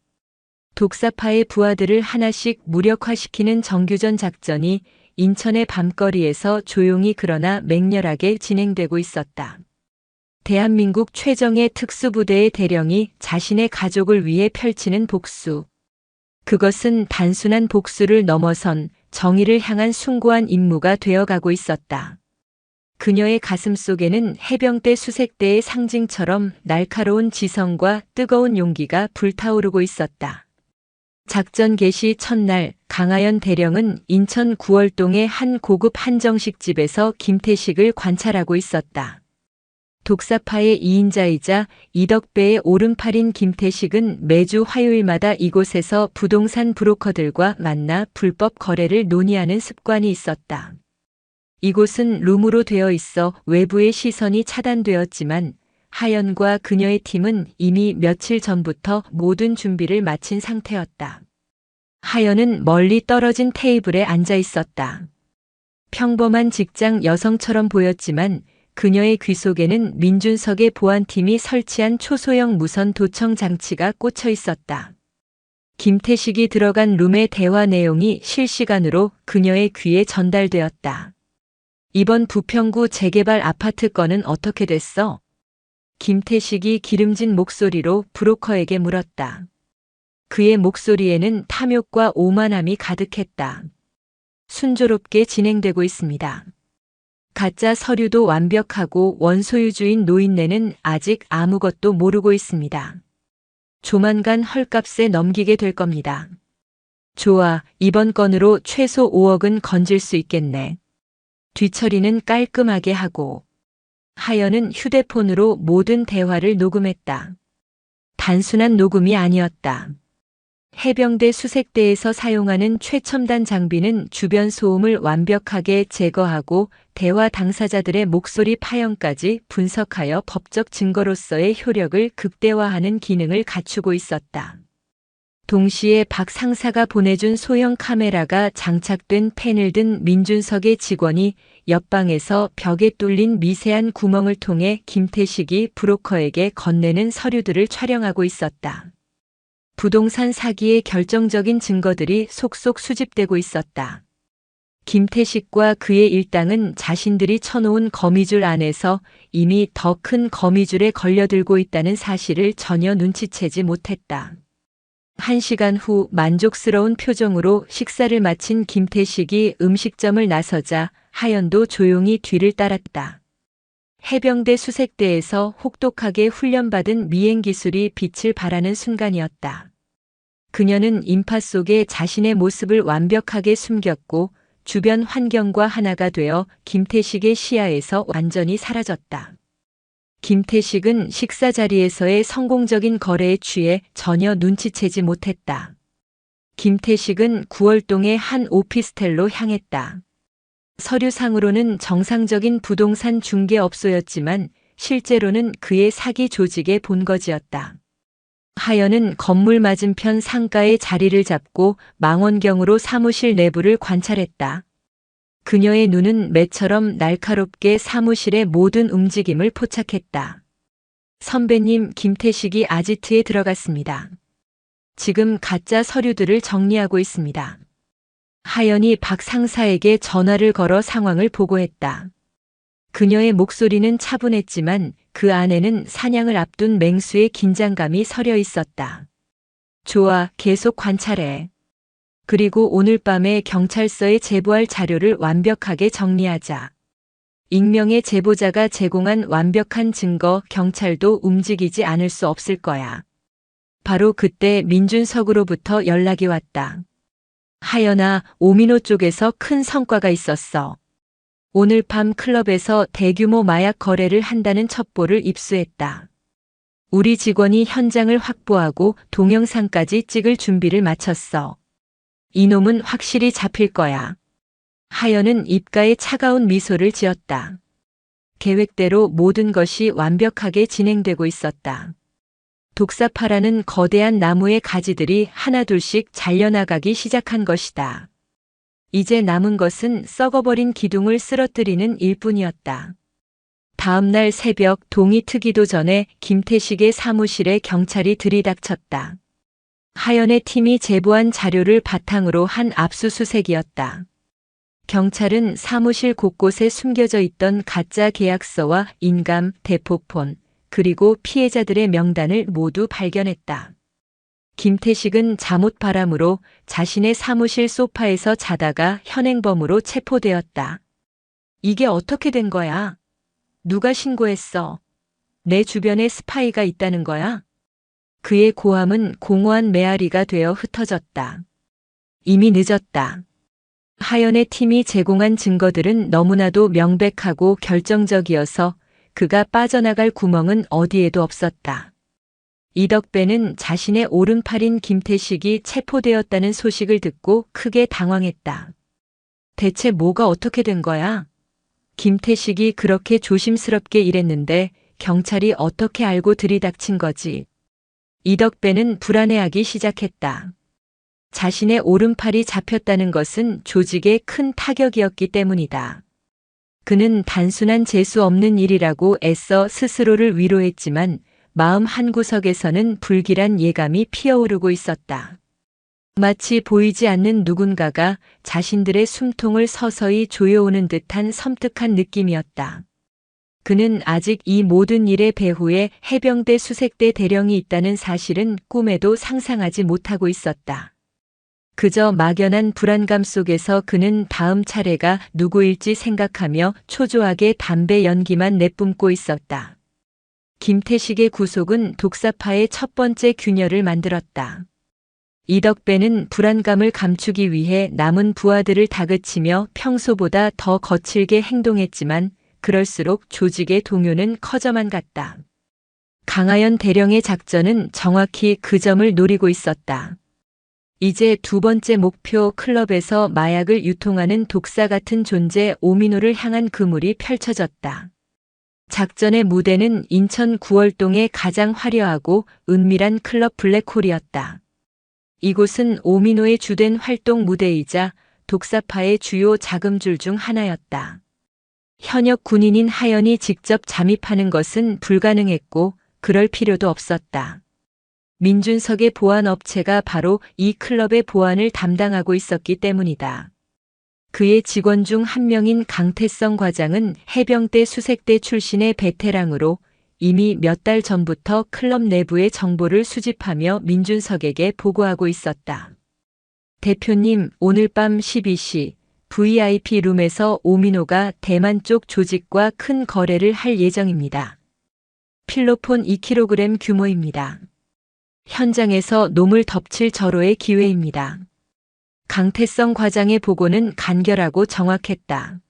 독사파의 부하들을 하나씩 무력화시키는 정규전 작전이 인천의 밤거리에서 조용히 그러나 맹렬하게 진행되고 있었다. 대한민국 최정예 특수부대의 대령이 자신의 가족을 위해 펼치는 복수. 그것은 단순한 복수를 넘어선 정의를 향한 숭고한 임무가 되어가고 있었다. 그녀의 가슴 속에는 해병대 수색대의 상징처럼 날카로운 지성과 뜨거운 용기가 불타오르고 있었다. 작전 개시 첫날 강하연 대령은 인천 구월동의 한 고급 한정식 집에서 김태식을 관찰하고 있었다. 독사파의 2인자이자 이덕배의 오른팔인 김태식은 매주 화요일마다 이곳에서 부동산 브로커들과 만나 불법 거래를 논의하는 습관이 있었다. 이곳은 룸으로 되어 있어 외부의 시선이 차단되었지만 하연과 그녀의 팀은 이미 며칠 전부터 모든 준비를 마친 상태였다. 하연은 멀리 떨어진 테이블에 앉아 있었다. 평범한 직장 여성처럼 보였지만 그녀의 귀 속에는 민준석의 보안팀이 설치한 초소형 무선 도청 장치가 꽂혀 있었다. 김태식이 들어간 룸의 대화 내용이 실시간으로 그녀의 귀에 전달되었다. 이번 부평구 재개발 아파트 건은 어떻게 됐어? 김태식이 기름진 목소리로 브로커에게 물었다. 그의 목소리에는 탐욕과 오만함이 가득했다. 순조롭게 진행되고 있습니다. 가짜 서류도 완벽하고 원소유주인 노인네는 아직 아무것도 모르고 있습니다. 조만간 헐값에 넘기게 될 겁니다. 좋아, 이번 건으로 최소 5억은 건질 수 있겠네. 뒤처리는 깔끔하게 하고. 하연은 휴대폰으로 모든 대화를 녹음했다. 단순한 녹음이 아니었다. 해병대 수색대에서 사용하는 최첨단 장비는 주변 소음을 완벽하게 제거하고 대화 당사자들의 목소리 파형까지 분석하여 법적 증거로서의 효력을 극대화하는 기능을 갖추고 있었다. 동시에 박 상사가 보내준 소형 카메라가 장착된 펜을 든 민준석의 직원이 옆방에서 벽에 뚫린 미세한 구멍을 통해 김태식이 브로커에게 건네는 서류들을 촬영하고 있었다. 부동산 사기의 결정적인 증거들이 속속 수집되고 있었다. 김태식과 그의 일당은 자신들이 쳐놓은 거미줄 안에서 이미 더 큰 거미줄에 걸려들고 있다는 사실을 전혀 눈치채지 못했다. 1시간 후 만족스러운 표정으로 식사를 마친 김태식이 음식점을 나서자 하연도 조용히 뒤를 따랐다. 해병대 수색대에서 혹독하게 훈련받은 미행 기술이 빛을 발하는 순간이었다. 그녀는 인파 속에 자신의 모습을 완벽하게 숨겼고 주변 환경과 하나가 되어 김태식의 시야에서 완전히 사라졌다. 김태식은 식사 자리에서의 성공적인 거래에 취해 전혀 눈치채지 못했다. 김태식은 구월동의 한 오피스텔로 향했다. 서류상으로는 정상적인 부동산 중개업소였지만 실제로는 그의 사기 조직의 본거지였다. 하연은 건물 맞은편 상가에 자리를 잡고 망원경으로 사무실 내부를 관찰했다. 그녀의 눈은 매처럼 날카롭게 사무실의 모든 움직임을 포착했다. 선배님, 김태식이 아지트에 들어갔습니다. 지금 가짜 서류들을 정리하고 있습니다. 하연이 박 상사에게 전화를 걸어 상황을 보고했다. 그녀의 목소리는 차분했지만 그 안에는 사냥을 앞둔 맹수의 긴장감이 서려 있었다. 좋아, 계속 관찰해. 그리고 오늘 밤에 경찰서에 제보할 자료를 완벽하게 정리하자. 익명의 제보자가 제공한 완벽한 증거, 경찰도 움직이지 않을 수 없을 거야. 바로 그때 민준석으로부터 연락이 왔다. 하연아, 오민호 쪽에서 큰 성과가 있었어. 오늘 밤 클럽에서 대규모 마약 거래를 한다는 첩보를 입수했다. 우리 직원이 현장을 확보하고 동영상까지 찍을 준비를 마쳤어. 이놈은 확실히 잡힐 거야. 하연은 입가에 차가운 미소를 지었다. 계획대로 모든 것이 완벽하게 진행되고 있었다. 독사파라는 거대한 나무의 가지들이 하나둘씩 잘려나가기 시작한 것이다. 이제 남은 것은 썩어버린 기둥을 쓰러뜨리는 일뿐이었다. 다음 날 새벽 동이 트기도 전에 김태식의 사무실에 경찰이 들이닥쳤다. 하연의 팀이 제보한 자료를 바탕으로 한 압수수색이었다. 경찰은 사무실 곳곳에 숨겨져 있던 가짜 계약서와 인감, 대포폰, 그리고 피해자들의 명단을 모두 발견했다. 김태식은 잠옷바람으로 자신의 사무실 소파에서 자다가 현행범으로 체포되었다. 이게 어떻게 된 거야? 누가 신고했어? 내 주변에 스파이가 있다는 거야? 그의 고함은 공허한 메아리가 되어 흩어졌다. 이미 늦었다. 하연의 팀이 제공한 증거들은 너무나도 명백하고 결정적이어서 그가 빠져나갈 구멍은 어디에도 없었다. 이덕배는 자신의 오른팔인 김태식이 체포되었다는 소식을 듣고 크게 당황했다. 대체 뭐가 어떻게 된 거야? 김태식이 그렇게 조심스럽게 일했는데 경찰이 어떻게 알고 들이닥친 거지? 이덕배는 불안해하기 시작했다. 자신의 오른팔이 잡혔다는 것은 조직에 큰 타격이었기 때문이다. 그는 단순한 재수 없는 일이라고 애써 스스로를 위로했지만 마음 한구석에서는 불길한 예감이 피어오르고 있었다. 마치 보이지 않는 누군가가 자신들의 숨통을 서서히 조여오는 듯한 섬뜩한 느낌이었다. 그는 아직 이 모든 일의 배후에 해병대 수색대 대령이 있다는 사실은 꿈에도 상상하지 못하고 있었다. 그저 막연한 불안감 속에서 그는 다음 차례가 누구일지 생각하며 초조하게 담배 연기만 내뿜고 있었다. 김태식의 구속은 독사파의 첫 번째 균열을 만들었다. 이덕배는 불안감을 감추기 위해 남은 부하들을 다그치며 평소보다 더 거칠게 행동했지만 그럴수록 조직의 동요는 커져만 갔다. 강하연 대령의 작전은 정확히 그 점을 노리고 있었다. 이제 두 번째 목표 클럽에서 마약을 유통하는 독사 같은 존재 오민호를 향한 그물이 펼쳐졌다. 작전의 무대는 인천 구월동의 가장 화려하고 은밀한 클럽 블랙홀이었다. 이곳은 오민호의 주된 활동 무대이자 독사파의 주요 자금줄 중 하나였다. 현역 군인인 하연이 직접 잠입하는 것은 불가능했고 그럴 필요도 없었다. 민준석의 보안업체가 바로 이 클럽의 보안을 담당하고 있었기 때문이다. 그의 직원 중 한 명인 강태성 과장은 해병대 수색대 출신의 베테랑으로 이미 몇 달 전부터 클럽 내부의 정보를 수집하며 민준석에게 보고하고 있었다. 대표님, 오늘 밤 12시 VIP 룸에서 오민호가 대만 쪽 조직과 큰 거래를 할 예정입니다. 필로폰 2kg 규모입니다. 현장에서 놈을 덮칠 절호의 기회입니다. 강태성 과장의 보고는 간결하고 정확했다.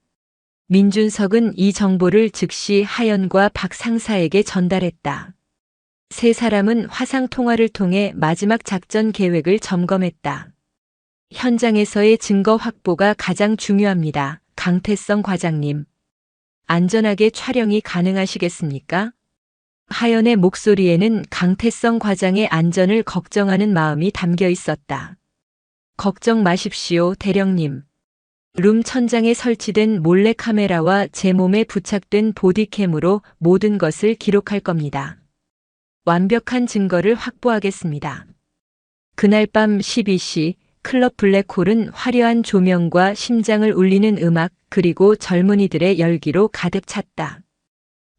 민준석은 이 정보를 즉시 하연과 박 상사에게 전달했다. 세 사람은 화상 통화를 통해 마지막 작전 계획을 점검했다. 현장에서의 증거 확보가 가장 중요합니다. 강태성 과장님. 안전하게 촬영이 가능하시겠습니까? 하연의 목소리에는 강태성 과장의 안전을 걱정하는 마음이 담겨 있었다. 걱정 마십시오, 대령님. 룸 천장에 설치된 몰래카메라와 제 몸에 부착된 보디캠으로 모든 것을 기록할 겁니다. 완벽한 증거를 확보하겠습니다. 그날 밤 12시 클럽 블랙홀은 화려한 조명과 심장을 울리는 음악 그리고 젊은이들의 열기로 가득 찼다.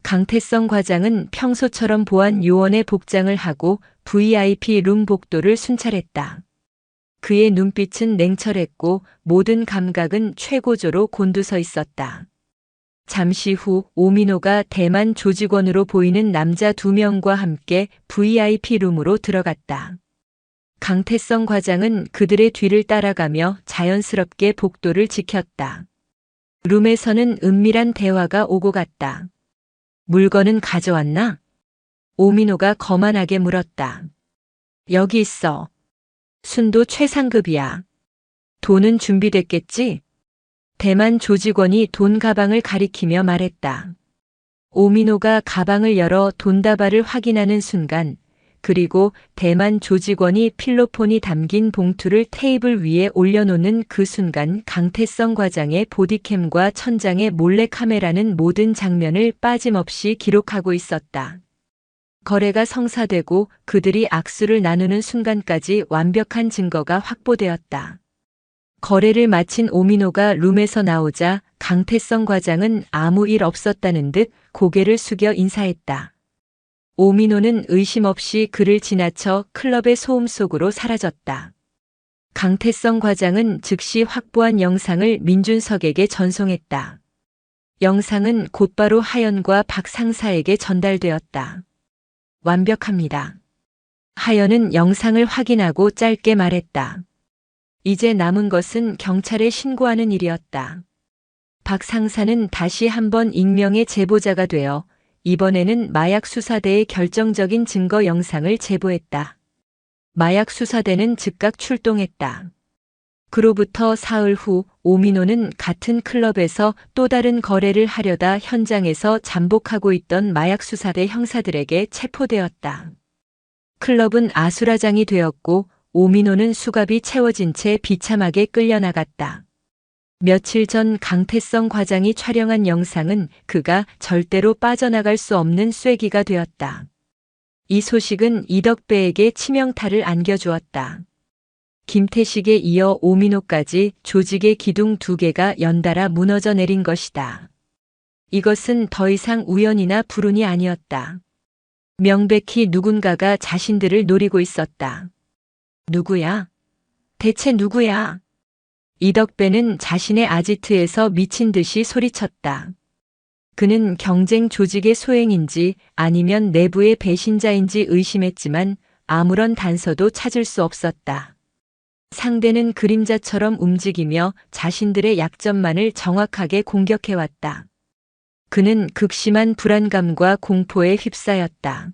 강태성 과장은 평소처럼 보안 요원의 복장을 하고 VIP 룸 복도를 순찰했다. 그의 눈빛은 냉철했고 모든 감각은 최고조로 곤두서 있었다. 잠시 후 오민호가 대만 조직원으로 보이는 남자 2명과 함께 VIP 룸으로 들어갔다. 강태성 과장은 그들의 뒤를 따라가며 자연스럽게 복도를 지켰다. 룸에서는 은밀한 대화가 오고 갔다. 물건은 가져왔나? 오민호가 거만하게 물었다. 여기 있어. 순도 최상급이야. 돈은 준비됐겠지? 대만 조직원이 돈 가방을 가리키며 말했다. 오민호가 가방을 열어 돈다발을 확인하는 순간, 그리고 대만 조직원이 필로폰이 담긴 봉투를 테이블 위에 올려놓는 그 순간 강태성 과장의 보디캠과 천장의 몰래카메라는 모든 장면을 빠짐없이 기록하고 있었다. 거래가 성사되고 그들이 악수를 나누는 순간까지 완벽한 증거가 확보되었다. 거래를 마친 오민호가 룸에서 나오자 강태성 과장은 아무 일 없었다는 듯 고개를 숙여 인사했다. 오민호는 의심 없이 그를 지나쳐 클럽의 소음 속으로 사라졌다. 강태성 과장은 즉시 확보한 영상을 민준석에게 전송했다. 영상은 곧바로 하연과 박 상사에게 전달되었다. 완벽합니다. 하연은 영상을 확인하고 짧게 말했다. 이제 남은 것은 경찰에 신고하는 일이었다. 박 상사는 다시 한번 익명의 제보자가 되어 이번에는 마약 수사대에 결정적인 증거 영상을 제보했다. 마약 수사대는 즉각 출동했다. 그로부터 사흘 후 오민호는 같은 클럽에서 또 다른 거래를 하려다 현장에서 잠복하고 있던 마약 수사대 형사들에게 체포되었다. 클럽은 아수라장이 되었고 오민호는 수갑이 채워진 채 비참하게 끌려나갔다. 며칠 전 강태성 과장이 촬영한 영상은 그가 절대로 빠져나갈 수 없는 쐐기가 되었다. 이 소식은 이덕배에게 치명타를 안겨주었다. 김태식에 이어 오민호까지 조직의 기둥 2개가 연달아 무너져 내린 것이다. 이것은 더 이상 우연이나 불운이 아니었다. 명백히 누군가가 자신들을 노리고 있었다. 누구야? 대체 누구야? 이덕배는 자신의 아지트에서 미친 듯이 소리쳤다. 그는 경쟁 조직의 소행인지 아니면 내부의 배신자인지 의심했지만 아무런 단서도 찾을 수 없었다. 상대는 그림자처럼 움직이며 자신들의 약점만을 정확하게 공격해왔다. 그는 극심한 불안감과 공포에 휩싸였다.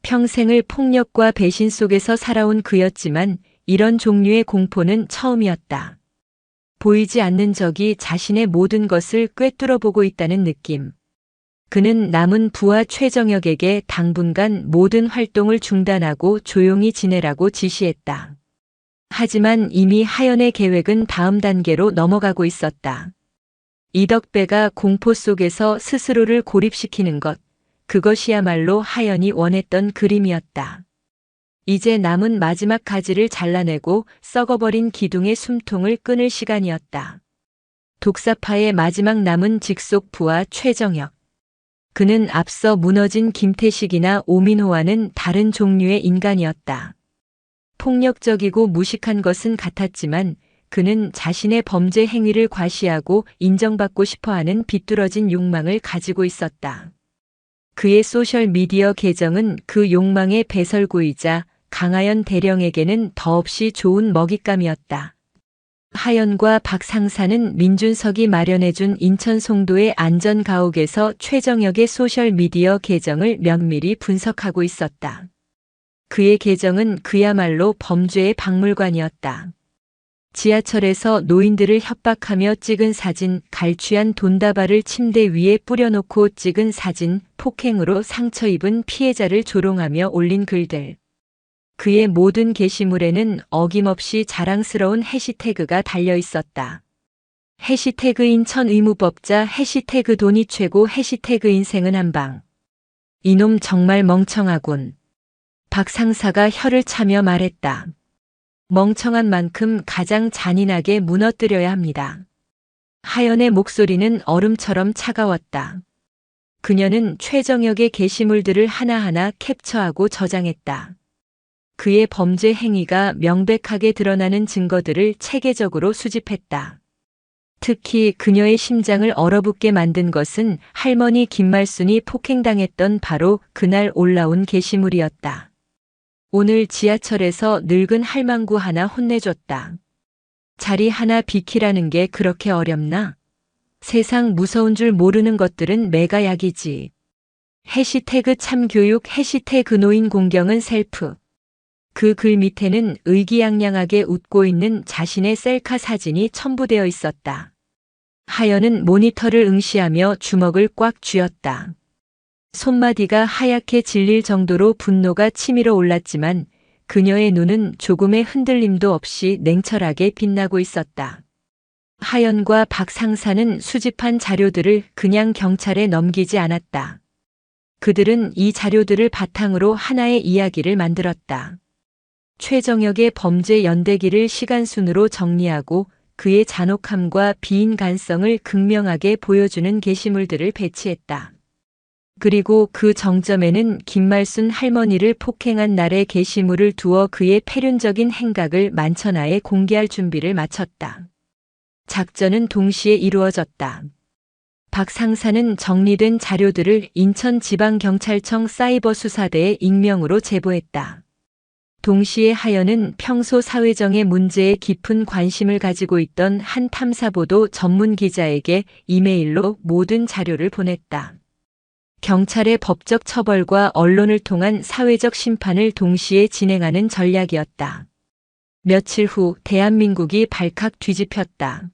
평생을 폭력과 배신 속에서 살아온 그였지만 이런 종류의 공포는 처음이었다. 보이지 않는 적이 자신의 모든 것을 꿰뚫어 보고 있다는 느낌. 그는 남은 부하 최정혁에게 당분간 모든 활동을 중단하고 조용히 지내라고 지시했다. 하지만 이미 하연의 계획은 다음 단계로 넘어가고 있었다. 이덕배가 공포 속에서 스스로를 고립시키는 것, 그것이야말로 하연이 원했던 그림이었다. 이제 남은 마지막 가지를 잘라내고 썩어버린 기둥의 숨통을 끊을 시간이었다. 독사파의 마지막 남은 직속 부하 최정혁. 그는 앞서 무너진 김태식이나 오민호와는 다른 종류의 인간이었다. 폭력적이고 무식한 것은 같았지만 그는 자신의 범죄 행위를 과시하고 인정받고 싶어하는 비뚤어진 욕망을 가지고 있었다. 그의 소셜미디어 계정은 그 욕망의 배설구이자 강하연 대령에게는 더없이 좋은 먹잇감이었다. 하연과 박 상사는 민준석이 마련해준 인천 송도의 안전가옥에서 최정혁의 소셜미디어 계정을 면밀히 분석하고 있었다. 그의 계정은 그야말로 범죄의 박물관이었다. 지하철에서 노인들을 협박하며 찍은 사진, 갈취한 돈다발을 침대 위에 뿌려놓고 찍은 사진, 폭행으로 상처 입은 피해자를 조롱하며 올린 글들. 그의 모든 게시물에는 어김없이 자랑스러운 해시태그가 달려 있었다. 해시태그 인천 의무법자, 해시태그 돈이 최고, 해시태그 인생은 한방. 이놈 정말 멍청하군. 박 상사가 혀를 차며 말했다. 멍청한 만큼 가장 잔인하게 무너뜨려야 합니다. 하연의 목소리는 얼음처럼 차가웠다. 그녀는 최정혁의 게시물들을 하나하나 캡처하고 저장했다. 그의 범죄 행위가 명백하게 드러나는 증거들을 체계적으로 수집했다. 특히 그녀의 심장을 얼어붙게 만든 것은 할머니 김말순이 폭행당했던 바로 그날 올라온 게시물이었다. 오늘 지하철에서 늙은 할망구 하나 혼내줬다. 자리 하나 비키라는 게 그렇게 어렵나? 세상 무서운 줄 모르는 것들은 매가약이지. 해시태그 참교육 해시태그 노인 공경은 셀프. 그 글 밑에는 의기양양하게 웃고 있는 자신의 셀카 사진이 첨부되어 있었다. 하연은 모니터를 응시하며 주먹을 꽉 쥐었다. 손마디가 하얗게 질릴 정도로 분노가 치밀어 올랐지만 그녀의 눈은 조금의 흔들림도 없이 냉철하게 빛나고 있었다. 하연과 박 상사는 수집한 자료들을 그냥 경찰에 넘기지 않았다. 그들은 이 자료들을 바탕으로 하나의 이야기를 만들었다. 최정역의 범죄 연대기를 시간순으로 정리하고 그의 잔혹함과 비인간성을 극명하게 보여주는 게시물들을 배치했다. 그리고 그 정점에는 김말순 할머니를 폭행한 날의 게시물을 두어 그의 패륜적인 행각을 만천하에 공개할 준비를 마쳤다. 작전은 동시에 이루어졌다. 박 상사는 정리된 자료들을 인천지방경찰청 사이버수사대에 익명으로 제보했다. 동시에 하연은 평소 사회정의 문제에 깊은 관심을 가지고 있던 한 탐사보도 전문 기자에게 이메일로 모든 자료를 보냈다. 경찰의 법적 처벌과 언론을 통한 사회적 심판을 동시에 진행하는 전략이었다. 며칠 후 대한민국이 발칵 뒤집혔다.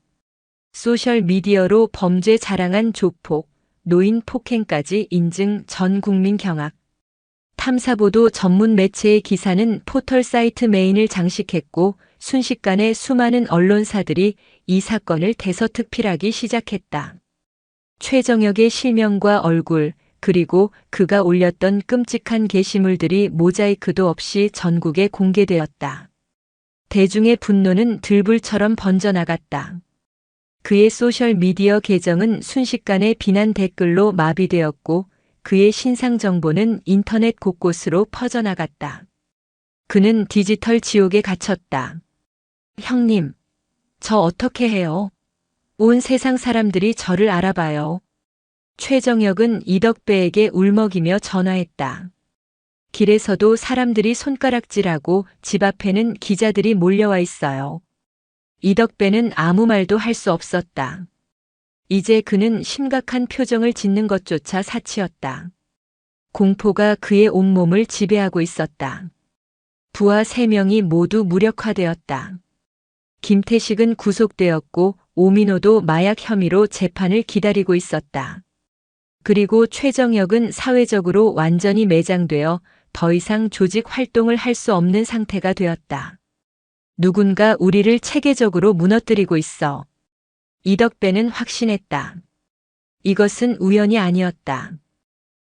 소셜미디어로 범죄 자랑한 조폭, 노인 폭행까지 인증 전 국민 경악. 탐사보도 전문 매체의 기사는 포털 사이트 메인을 장식했고 순식간에 수많은 언론사들이 이 사건을 대서특필하기 시작했다. 최정역의 실명과 얼굴, 그리고 그가 올렸던 끔찍한 게시물들이 모자이크도 없이 전국에 공개되었다. 대중의 분노는 들불처럼 번져나갔다. 그의 소셜미디어 계정은 순식간에 비난 댓글로 마비되었고 그의 신상 정보는 인터넷 곳곳으로 퍼져나갔다. 그는 디지털 지옥에 갇혔다. 형님, 저 어떻게 해요? 온 세상 사람들이 저를 알아봐요. 최정역은 이덕배에게 울먹이며 전화했다. 길에서도 사람들이 손가락질하고 집 앞에는 기자들이 몰려와 있어요. 이덕배는 아무 말도 할 수 없었다. 이제 그는 심각한 표정을 짓는 것조차 사치였다. 공포가 그의 온몸을 지배하고 있었다. 부하 3명이 모두 무력화되었다. 김태식은 구속되었고 오민호도 마약 혐의로 재판을 기다리고 있었다. 그리고 최정역은 사회적으로 완전히 매장되어 더 이상 조직 활동을 할 수 없는 상태가 되었다. 누군가 우리를 체계적으로 무너뜨리고 있어. 이덕배는 확신했다. 이것은 우연이 아니었다.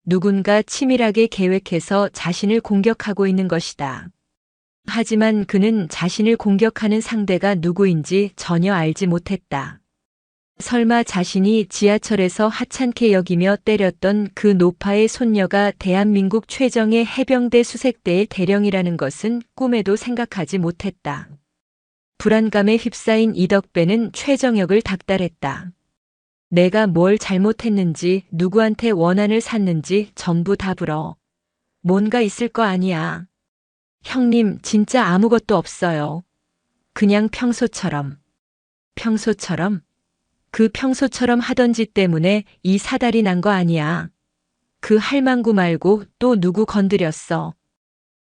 누군가 치밀하게 계획해서 자신을 공격하고 있는 것이다. 하지만 그는 자신을 공격하는 상대가 누구인지 전혀 알지 못했다. 설마 자신이 지하철에서 하찮게 여기며 때렸던 그 노파의 손녀가 대한민국 최정예 해병대 수색대의 대령이라는 것은 꿈에도 생각하지 못했다. 불안감에 휩싸인 이덕배는 최정역을 닥달했다. 내가 뭘 잘못했는지 누구한테 원한을 샀는지 전부 다 불어. 뭔가 있을 거 아니야. 형님, 진짜 아무것도 없어요. 그냥 평소처럼. 평소처럼? 그 평소처럼 하던 짓 때문에 이 사달이 난 거 아니야. 그 할망구 말고 또 누구 건드렸어.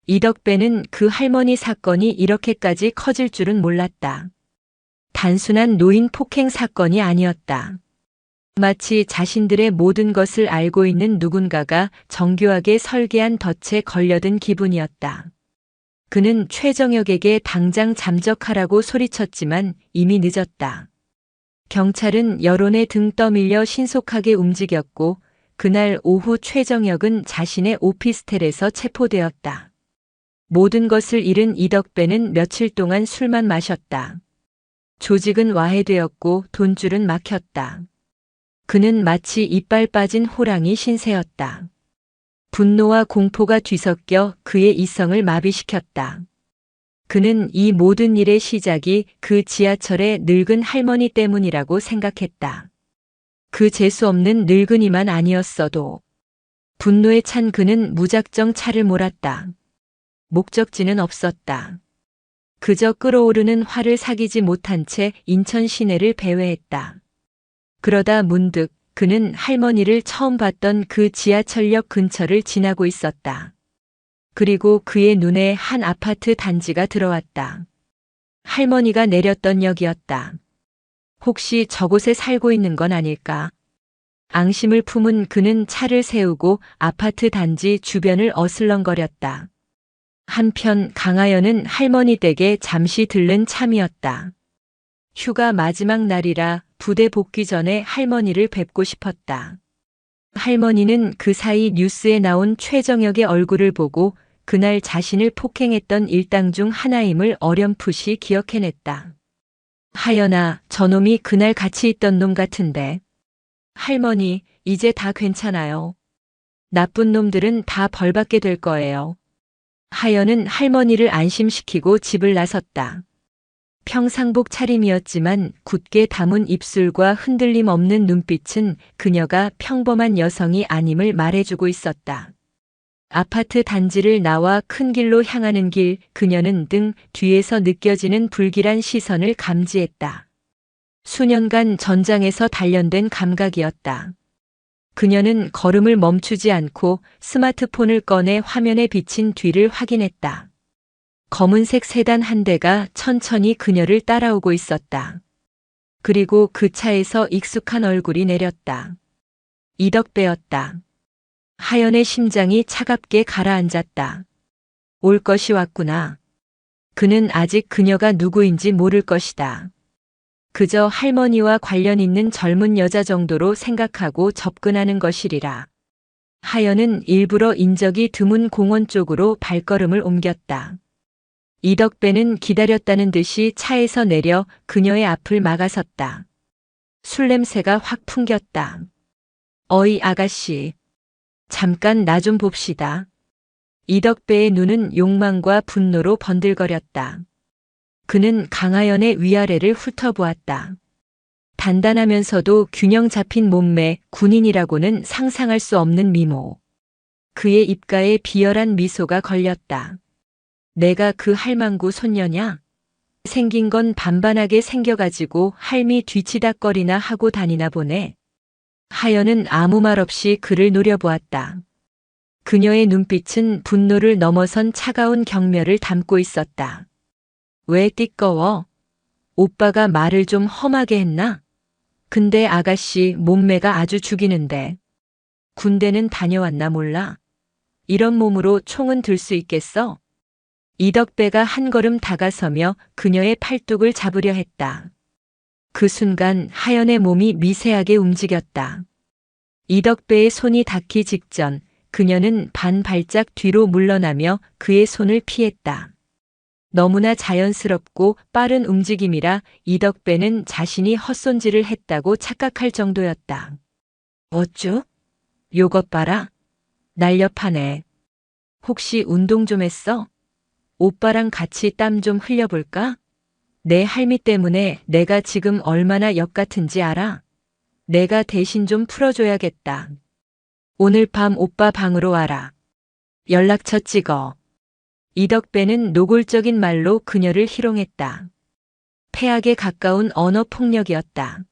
이덕배는 그 할머니 사건이 이렇게까지 커질 줄은 몰랐다. 단순한 노인 폭행 사건이 아니었다. 마치 자신들의 모든 것을 알고 있는 누군가가 정교하게 설계한 덫에 걸려든 기분이었다. 그는 최정역에게 당장 잠적하라고 소리쳤지만 이미 늦었다. 경찰은 여론에 등 떠밀려 신속하게 움직였고 그날 오후 최정역은 자신의 오피스텔에서 체포되었다. 모든 것을 잃은 이덕배는 며칠 동안 술만 마셨다. 조직은 와해되었고 돈줄은 막혔다. 그는 마치 이빨 빠진 호랑이 신세였다. 분노와 공포가 뒤섞여 그의 이성을 마비시켰다. 그는 이 모든 일의 시작이 그 지하철의 늙은 할머니 때문이라고 생각했다. 그 재수 없는 늙은이만 아니었어도. 분노에 찬 그는 무작정 차를 몰았다. 목적지는 없었다. 그저 끓어오르는 화를 사귀지 못한 채 인천 시내를 배회했다. 그러다 문득 그는 할머니를 처음 봤던 그 지하철역 근처를 지나고 있었다. 그리고 그의 눈에 한 아파트 단지가 들어왔다. 할머니가 내렸던 역이었다. 혹시 저곳에 살고 있는 건 아닐까? 앙심을 품은 그는 차를 세우고 아파트 단지 주변을 어슬렁거렸다. 한편 강하연은 할머니 댁에 잠시 들른 참이었다. 휴가 마지막 날이라 부대 복귀 전에 할머니를 뵙고 싶었다. 할머니는 그 사이 뉴스에 나온 최정역의 얼굴을 보고 그날 자신을 폭행했던 일당 중 하나임을 어렴풋이 기억해냈다. 하연아, 저놈이 그날 같이 있던 놈 같은데. 할머니, 이제 다 괜찮아요. 나쁜 놈들은 다 벌받게 될 거예요. 하연은 할머니를 안심시키고 집을 나섰다. 평상복 차림이었지만 굳게 담은 입술과 흔들림 없는 눈빛은 그녀가 평범한 여성이 아님을 말해주고 있었다. 아파트 단지를 나와 큰 길로 향하는 길, 그녀는 등 뒤에서 느껴지는 불길한 시선을 감지했다. 수년간 전장에서 단련된 감각이었다. 그녀는 걸음을 멈추지 않고 스마트폰을 꺼내 화면에 비친 뒤를 확인했다. 검은색 세단 한 대가 천천히 그녀를 따라오고 있었다. 그리고 그 차에서 익숙한 얼굴이 내렸다. 이덕배였다. 하연의 심장이 차갑게 가라앉았다. 올 것이 왔구나. 그는 아직 그녀가 누구인지 모를 것이다. 그저 할머니와 관련 있는 젊은 여자 정도로 생각하고 접근하는 것이리라. 하연은 일부러 인적이 드문 공원 쪽으로 발걸음을 옮겼다. 이덕배는 기다렸다는 듯이 차에서 내려 그녀의 앞을 막아섰다. 술 냄새가 확 풍겼다. 어이 아가씨. 잠깐 나 좀 봅시다. 이덕배의 눈은 욕망과 분노로 번들거렸다. 그는 강하연의 위아래를 훑어보았다. 단단하면서도 균형 잡힌 몸매, 군인이라고는 상상할 수 없는 미모. 그의 입가에 비열한 미소가 걸렸다. 내가 그 할망구 손녀냐? 생긴 건 반반하게 생겨가지고 할미 뒤치다거리나 하고 다니나 보네. 하연은 아무 말 없이 그를 노려보았다. 그녀의 눈빛은 분노를 넘어선 차가운 경멸을 담고 있었다. 왜 띠꺼워? 오빠가 말을 좀 험하게 했나? 근데 아가씨 몸매가 아주 죽이는데. 군대는 다녀왔나 몰라? 이런 몸으로 총은 들 수 있겠어? 이덕배가 한 걸음 다가서며 그녀의 팔뚝을 잡으려 했다. 그 순간 하연의 몸이 미세하게 움직였다. 이덕배의 손이 닿기 직전 그녀는 반 발짝 뒤로 물러나며 그의 손을 피했다. 너무나 자연스럽고 빠른 움직임이라 이덕배는 자신이 헛손질을 했다고 착각할 정도였다. 어쭈? 요것 봐라. 날렵하네. 혹시 운동 좀 했어? 오빠랑 같이 땀 좀 흘려볼까? 내 할미 때문에 내가 지금 얼마나 역 같은지 알아? 내가 대신 좀 풀어줘야겠다. 오늘 밤 오빠 방으로 와라. 연락처 찍어. 이덕배는 노골적인 말로 그녀를 희롱했다. 폐악에 가까운 언어 폭력이었다.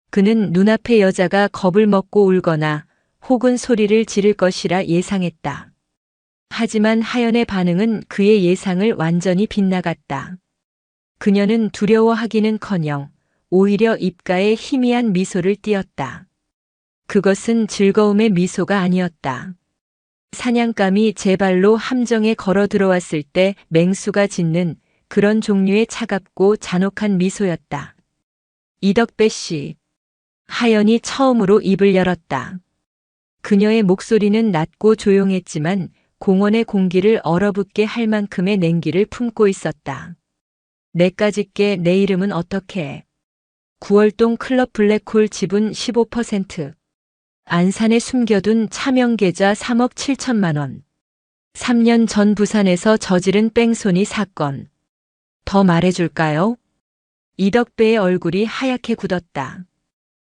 그는 눈앞의 여자가 겁을 먹고 울거나 혹은 소리를 지를 것이라 예상했다. 하지만 하연의 반응은 그의 예상을 완전히 빗나갔다. 그녀는 두려워하기는커녕 오히려 입가에 희미한 미소를 띄었다. 그것은 즐거움의 미소가 아니었다. 사냥감이 제 발로 함정에 걸어 들어왔을 때 맹수가 짖는 그런 종류의 차갑고 잔혹한 미소였다. 이덕배 씨. 하연이 처음으로 입을 열었다. 그녀의 목소리는 낮고 조용했지만 공원의 공기를 얼어붙게 할 만큼의 냉기를 품고 있었다. 내까짓게 내 이름은 어떻게? 9월동 클럽 블랙홀 지분 15%. 안산에 숨겨둔 차명 계좌 3억 7천만 원. 3년 전 부산에서 저지른 뺑소니 사건. 더 말해줄까요? 이덕배의 얼굴이 하얗게 굳었다.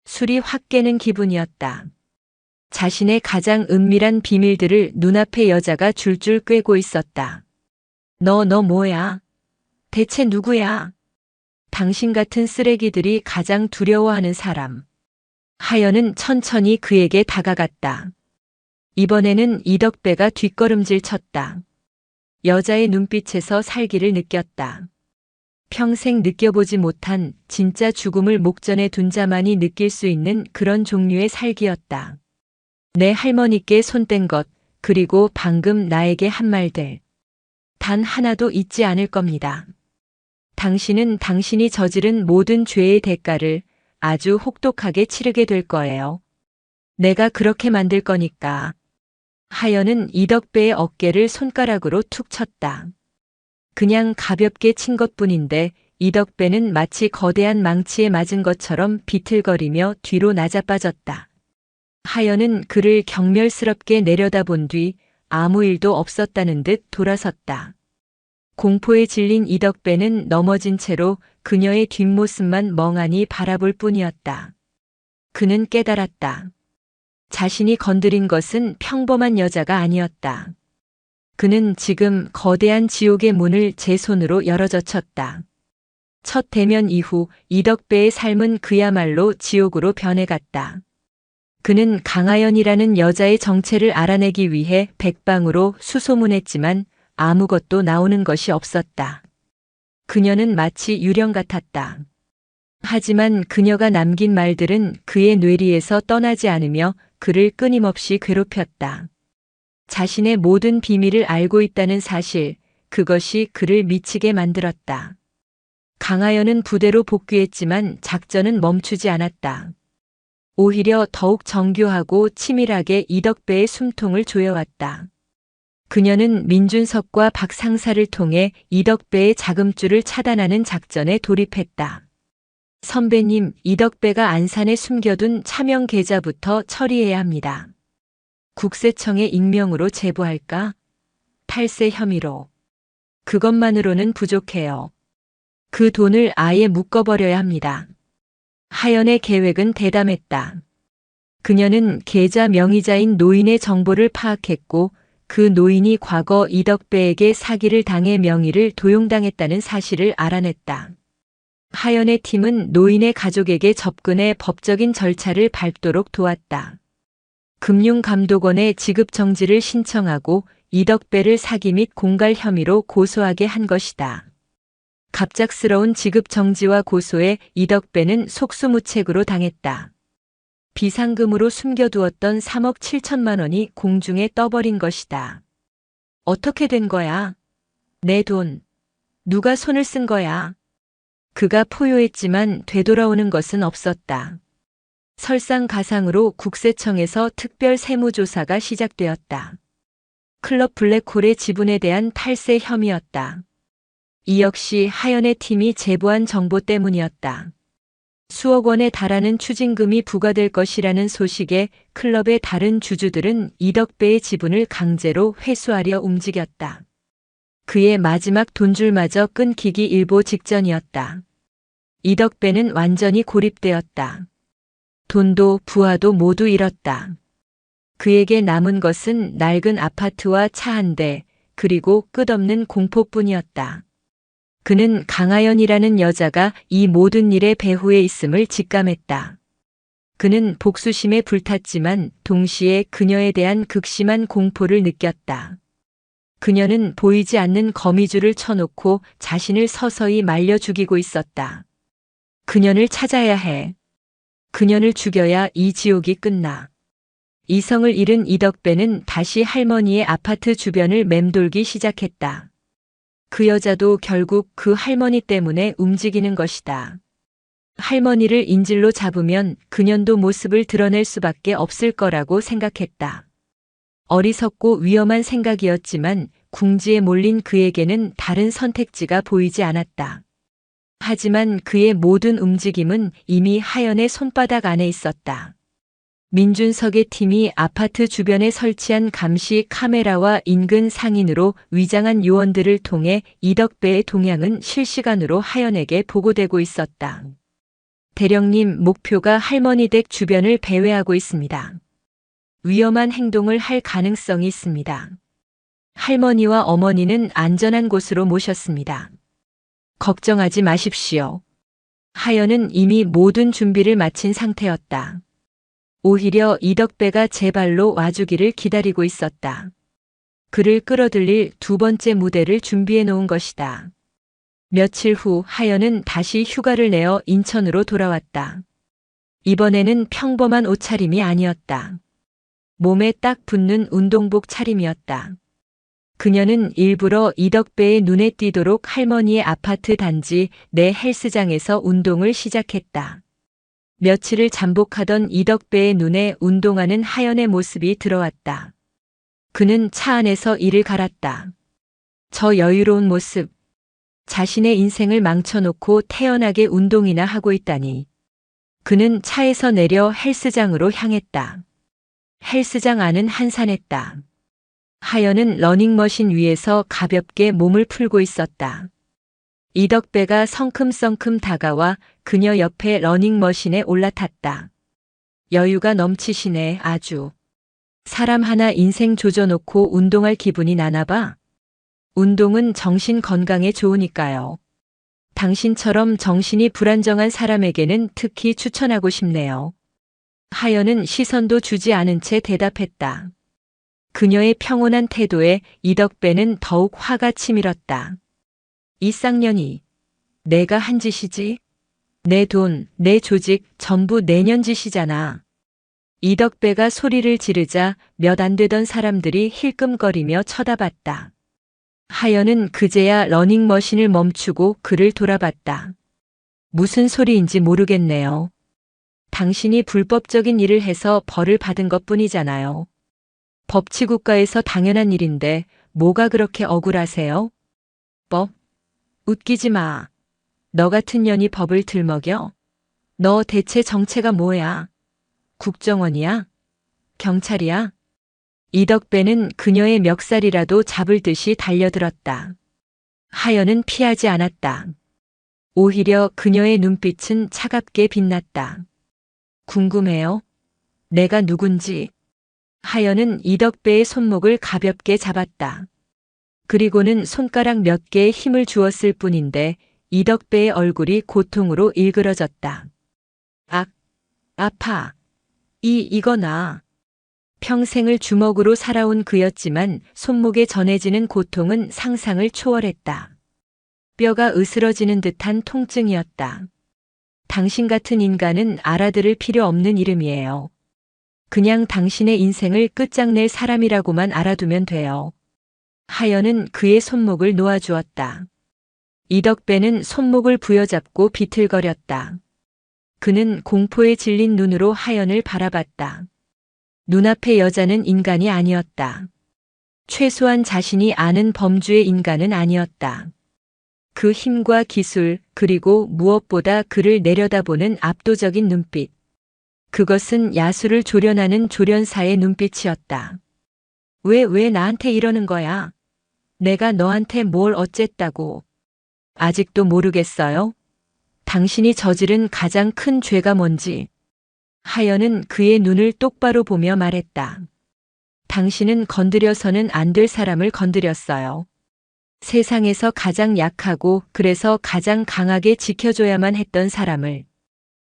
술이 확 깨는 기분이었다. 자신의 가장 은밀한 비밀들을 눈앞의 여자가 줄줄 꿰고 있었다. 너 뭐야? 대체 누구야? 당신 같은 쓰레기들이 가장 두려워하는 사람. 하연은 천천히 그에게 다가갔다. 이번에는 이덕배가 뒷걸음질 쳤다. 여자의 눈빛에서 살기를 느꼈다. 평생 느껴보지 못한 진짜 죽음을 목전에 둔 자만이 느낄 수 있는 그런 종류의 살기였다. 내 할머니께 손댄 것, 그리고 방금 나에게 한 말들. 단 하나도 잊지 않을 겁니다. 당신은 당신이 저지른 모든 죄의 대가를 아주 혹독하게 치르게 될 거예요. 내가 그렇게 만들 거니까. 하연은 이덕배의 어깨를 손가락으로 툭 쳤다. 그냥 가볍게 친 것뿐인데 이덕배는 마치 거대한 망치에 맞은 것처럼 비틀거리며 뒤로 나자빠졌다. 하연은 그를 경멸스럽게 내려다본 뒤 아무 일도 없었다는 듯 돌아섰다. 공포에 질린 이덕배는 넘어진 채로 그녀의 뒷모습만 멍하니 바라볼 뿐이었다. 그는 깨달았다. 자신이 건드린 것은 평범한 여자가 아니었다. 그는 지금 거대한 지옥의 문을 제 손으로 열어젖혔다. 첫 대면 이후 이덕배의 삶은 그야말로 지옥으로 변해갔다. 그는 강하연이라는 여자의 정체를 알아내기 위해 백방으로 수소문했지만 아무것도 나오는 것이 없었다. 그녀는 마치 유령 같았다. 하지만 그녀가 남긴 말들은 그의 뇌리에서 떠나지 않으며 그를 끊임없이 괴롭혔다. 자신의 모든 비밀을 알고 있다는 사실, 그것이 그를 미치게 만들었다. 강하연은 부대로 복귀했지만 작전은 멈추지 않았다. 오히려 더욱 정교하고 치밀하게 이덕배의 숨통을 조여왔다. 그녀는 민준석과 박 상사를 통해 이덕배의 자금줄을 차단하는 작전에 돌입했다. 선배님, 이덕배가 안산에 숨겨둔 차명 계좌부터 처리해야 합니다. 국세청에 익명으로 제보할까? 탈세 혐의로. 그것만으로는 부족해요. 그 돈을 아예 묶어버려야 합니다. 하연의 계획은 대담했다. 그녀는 계좌 명의자인 노인의 정보를 파악했고 그 노인이 과거 이덕배에게 사기를 당해 명의를 도용당했다는 사실을 알아냈다. 하연의 팀은 노인의 가족에게 접근해 법적인 절차를 밟도록 도왔다. 금융감독원에 지급정지를 신청하고 이덕배를 사기 및 공갈 혐의로 고소하게 한 것이다. 갑작스러운 지급정지와 고소에 이덕배는 속수무책으로 당했다. 비상금으로 숨겨두었던 3억 7천만 원이 공중에 떠버린 것이다. 어떻게 된 거야? 내 돈. 누가 손을 쓴 거야? 그가 포효했지만 되돌아오는 것은 없었다. 설상가상으로 국세청에서 특별 세무조사가 시작되었다. 클럽 블랙홀의 지분에 대한 탈세 혐의였다. 이 역시 하연의 팀이 제보한 정보 때문이었다. 수억 원에 달하는 추징금이 부과될 것이라는 소식에 클럽의 다른 주주들은 이덕배의 지분을 강제로 회수하려 움직였다. 그의 마지막 돈줄마저 끊기기 일보 직전이었다. 이덕배는 완전히 고립되었다. 돈도 부하도 모두 잃었다. 그에게 남은 것은 낡은 아파트와 차 한 대, 그리고 끝없는 공포뿐이었다. 그는 강하연이라는 여자가 이 모든 일의 배후에 있음을 직감했다. 그는 복수심에 불탔지만 동시에 그녀에 대한 극심한 공포를 느꼈다. 그녀는 보이지 않는 거미줄을 쳐놓고 자신을 서서히 말려 죽이고 있었다. 그녀를 찾아야 해. 그녀를 죽여야 이 지옥이 끝나. 이성을 잃은 이덕배는 다시 할머니의 아파트 주변을 맴돌기 시작했다. 그 여자도 결국 그 할머니 때문에 움직이는 것이다. 할머니를 인질로 잡으면 그년도 모습을 드러낼 수밖에 없을 거라고 생각했다. 어리석고 위험한 생각이었지만 궁지에 몰린 그에게는 다른 선택지가 보이지 않았다. 하지만 그의 모든 움직임은 이미 하연의 손바닥 안에 있었다. 민준석의 팀이 아파트 주변에 설치한 감시 카메라와 인근 상인으로 위장한 요원들을 통해 이덕배의 동향은 실시간으로 하연에게 보고되고 있었다. 대령님, 목표가 할머니 댁 주변을 배회하고 있습니다. 위험한 행동을 할 가능성이 있습니다. 할머니와 어머니는 안전한 곳으로 모셨습니다. 걱정하지 마십시오. 하연은 이미 모든 준비를 마친 상태였다. 오히려 이덕배가 제 발로 와주기를 기다리고 있었다. 그를 끌어들일 두 번째 무대를 준비해 놓은 것이다. 며칠 후 하연은 다시 휴가를 내어 인천으로 돌아왔다. 이번에는 평범한 옷차림이 아니었다. 몸에 딱 붙는 운동복 차림이었다. 그녀는 일부러 이덕배의 눈에 띄도록 할머니의 아파트 단지 내 헬스장에서 운동을 시작했다. 며칠을 잠복하던 이덕배의 눈에 운동하는 하연의 모습이 들어왔다. 그는 차 안에서 이를 갈았다. 저 여유로운 모습, 자신의 인생을 망쳐놓고 태연하게 운동이나 하고 있다니. 그는 차에서 내려 헬스장으로 향했다. 헬스장 안은 한산했다. 하연은 러닝머신 위에서 가볍게 몸을 풀고 있었다. 이덕배가 성큼성큼 다가와 그녀 옆에 러닝머신에 올라탔다. 여유가 넘치시네, 아주. 사람 하나 인생 조져놓고 운동할 기분이 나나봐. 운동은 정신 건강에 좋으니까요. 당신처럼 정신이 불안정한 사람에게는 특히 추천하고 싶네요. 하연은 시선도 주지 않은 채 대답했다. 그녀의 평온한 태도에 이덕배는 더욱 화가 치밀었다. 이 쌍년이 내가 한 짓이지? 내 돈, 내 조직 전부 내년 짓이잖아. 이덕배가 소리를 지르자 몇 안 되던 사람들이 힐끔거리며 쳐다봤다. 하연은 그제야 러닝머신을 멈추고 그를 돌아봤다. 무슨 소리인지 모르겠네요. 당신이 불법적인 일을 해서 벌을 받은 것뿐이잖아요. 법치국가에서 당연한 일인데 뭐가 그렇게 억울하세요? 법? 웃기지 마. 너 같은 년이 법을 들먹여? 너 대체 정체가 뭐야? 국정원이야? 경찰이야? 이덕배는 그녀의 멱살이라도 잡을 듯이 달려들었다. 하연은 피하지 않았다. 오히려 그녀의 눈빛은 차갑게 빛났다. 궁금해요? 내가 누군지. 하연은 이덕배의 손목을 가볍게 잡았다. 그리고는 손가락 몇 개에 힘을 주었을 뿐인데 이덕배의 얼굴이 고통으로 일그러졌다. 아파. 이거나. 평생을 주먹으로 살아온 그였지만 손목에 전해지는 고통은 상상을 초월했다. 뼈가 으스러지는 듯한 통증이었다. 당신 같은 인간은 알아들을 필요 없는 이름이에요. 그냥 당신의 인생을 끝장낼 사람이라고만 알아두면 돼요. 하연은 그의 손목을 놓아주었다. 이덕배는 손목을 부여잡고 비틀거렸다. 그는 공포에 질린 눈으로 하연을 바라봤다. 눈앞의 여자는 인간이 아니었다. 최소한 자신이 아는 범주의 인간은 아니었다. 그 힘과 기술, 그리고 무엇보다 그를 내려다보는 압도적인 눈빛. 그것은 야수를 조련하는 조련사의 눈빛이었다. 왜 나한테 이러는 거야? 내가 너한테 뭘 어쨌다고. 아직도 모르겠어요? 당신이 저지른 가장 큰 죄가 뭔지. 하연은 그의 눈을 똑바로 보며 말했다. 당신은 건드려서는 안 될 사람을 건드렸어요. 세상에서 가장 약하고 그래서 가장 강하게 지켜줘야만 했던 사람을.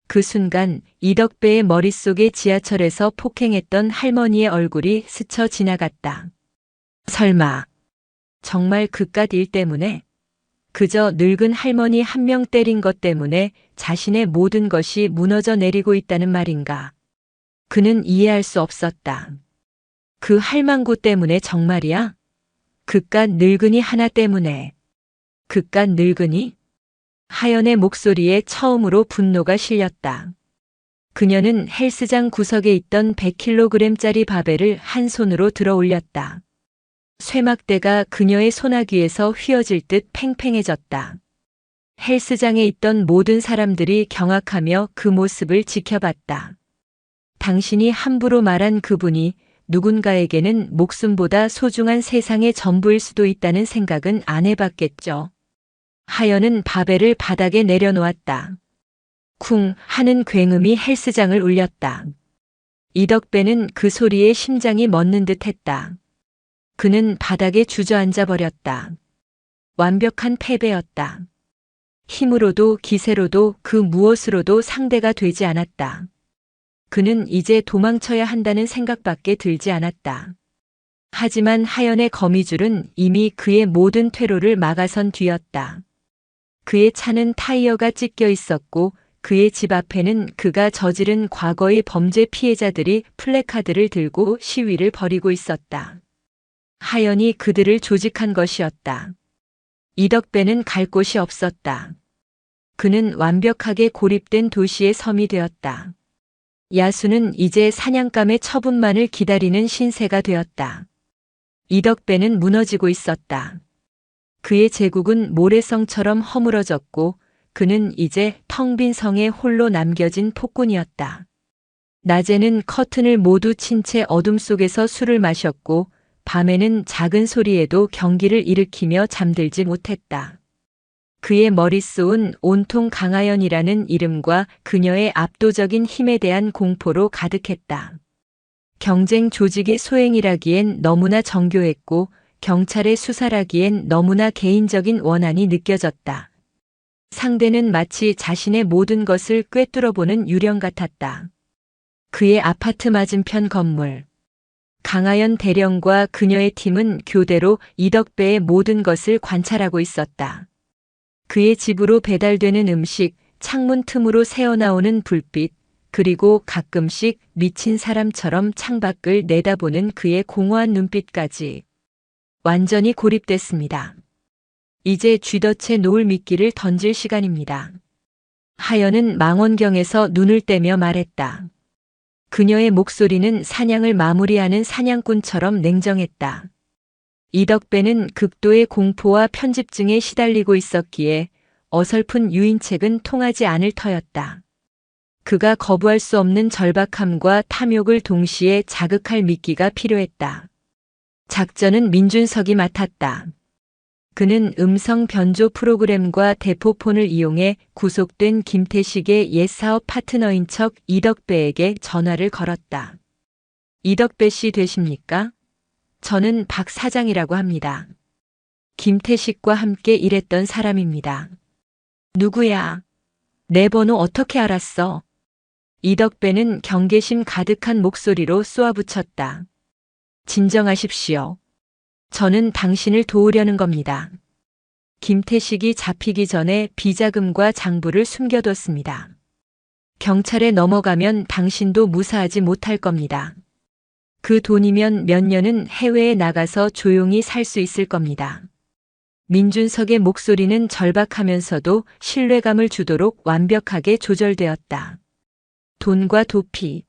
그 순간 이덕배의 머릿속에 지하철에서 폭행했던 할머니의 얼굴이 스쳐 지나갔다. 설마 정말 그깟 일 때문에? 그저 늙은 할머니 한 명 때린 것 때문에 자신의 모든 것이 무너져 내리고 있다는 말인가. 그는 이해할 수 없었다. 그 할망구 때문에 정말이야? 그깟 늙은이 하나 때문에. 그깟 늙은이? 하연의 목소리에 처음으로 분노가 실렸다. 그녀는 헬스장 구석에 있던 100kg짜리 바벨을 한 손으로 들어 올렸다. 쇠막대가 그녀의 소나귀에서 휘어질 듯 팽팽해졌다. 헬스장에 있던 모든 사람들이 경악하며 그 모습을 지켜봤다. 당신이 함부로 말한 그분이 누군가에게는 목숨보다 소중한 세상의 전부일 수도 있다는 생각은 안 해봤겠죠. 하연은 바벨을 바닥에 내려놓았다. 쿵 하는 굉음이 헬스장을 울렸다. 이덕배는 그 소리에 심장이 멎는 듯 했다. 그는 바닥에 주저앉아 버렸다. 완벽한 패배였다. 힘으로도 기세로도 그 무엇으로도 상대가 되지 않았다. 그는 이제 도망쳐야 한다는 생각밖에 들지 않았다. 하지만 하연의 거미줄은 이미 그의 모든 퇴로를 막아선 뒤였다. 그의 차는 타이어가 찢겨 있었고 그의 집 앞에는 그가 저지른 과거의 범죄 피해자들이 플래카드를 들고 시위를 벌이고 있었다. 하연이 그들을 조직한 것이었다. 이덕배는 갈 곳이 없었다. 그는 완벽하게 고립된 도시의 섬이 되었다. 야수는 이제 사냥감의 처분만을 기다리는 신세가 되었다. 이덕배는 무너지고 있었다. 그의 제국은 모래성처럼 허물어졌고 그는 이제 텅 빈 성에 홀로 남겨진 폭군이었다. 낮에는 커튼을 모두 친 채 어둠 속에서 술을 마셨고 밤에는 작은 소리에도 경기를 일으키며 잠들지 못했다. 그의 머릿속은 온통 강하연이라는 이름과 그녀의 압도적인 힘에 대한 공포로 가득했다. 경쟁 조직의 소행이라기엔 너무나 정교했고 경찰의 수사라기엔 너무나 개인적인 원한이 느껴졌다. 상대는 마치 자신의 모든 것을 꿰뚫어보는 유령 같았다. 그의 아파트 맞은편 건물. 강하연 대령과 그녀의 팀은 교대로 이덕배의 모든 것을 관찰하고 있었다. 그의 집으로 배달되는 음식, 창문 틈으로 새어나오는 불빛, 그리고 가끔씩 미친 사람처럼 창밖을 내다보는 그의 공허한 눈빛까지. 완전히 고립됐습니다. 이제 쥐덫에 놓을 미끼를 던질 시간입니다. 하연은 망원경에서 눈을 떼며 말했다. 그녀의 목소리는 사냥을 마무리하는 사냥꾼처럼 냉정했다. 이덕배는 극도의 공포와 편집증에 시달리고 있었기에 어설픈 유인책은 통하지 않을 터였다. 그가 거부할 수 없는 절박함과 탐욕을 동시에 자극할 미끼가 필요했다. 작전은 민준석이 맡았다. 그는 음성 변조 프로그램과 대포폰을 이용해 구속된 김태식의 옛 사업 파트너인 척 이덕배에게 전화를 걸었다. 이덕배 씨 되십니까? 저는 박 사장이라고 합니다. 김태식과 함께 일했던 사람입니다. 누구야? 내 번호 어떻게 알았어? 이덕배는 경계심 가득한 목소리로 쏘아붙였다. 진정하십시오. 저는 당신을 도우려는 겁니다. 김태식이 잡히기 전에 비자금과 장부를 숨겨뒀습니다. 경찰에 넘어가면 당신도 무사하지 못할 겁니다. 그 돈이면 몇 년은 해외에 나가서 조용히 살 수 있을 겁니다. 민준석의 목소리는 절박하면서도 신뢰감을 주도록 완벽하게 조절되었다. 돈과 도피.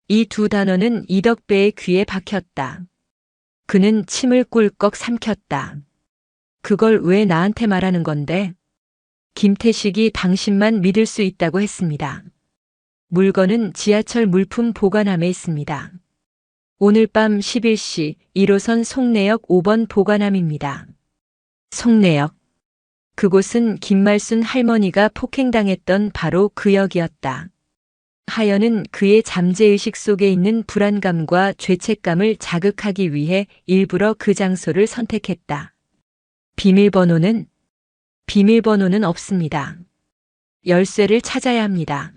이 두 단어는 이덕배의 귀에 박혔다. 그는 침을 꿀꺽 삼켰다. 그걸 왜 나한테 말하는 건데? 김태식이 당신만 믿을 수 있다고 했습니다. 물건은 지하철 물품 보관함에 있습니다. 오늘 밤 11시 1호선 송내역 5번 보관함입니다. 송내역. 그곳은 김말순 할머니가 폭행당했던 바로 그 역이었다. 하연은 그의 잠재의식 속에 있는 불안감과 죄책감을 자극하기 위해 일부러 그 장소를 선택했다. 비밀번호는 없습니다. 열쇠를 찾아야 합니다.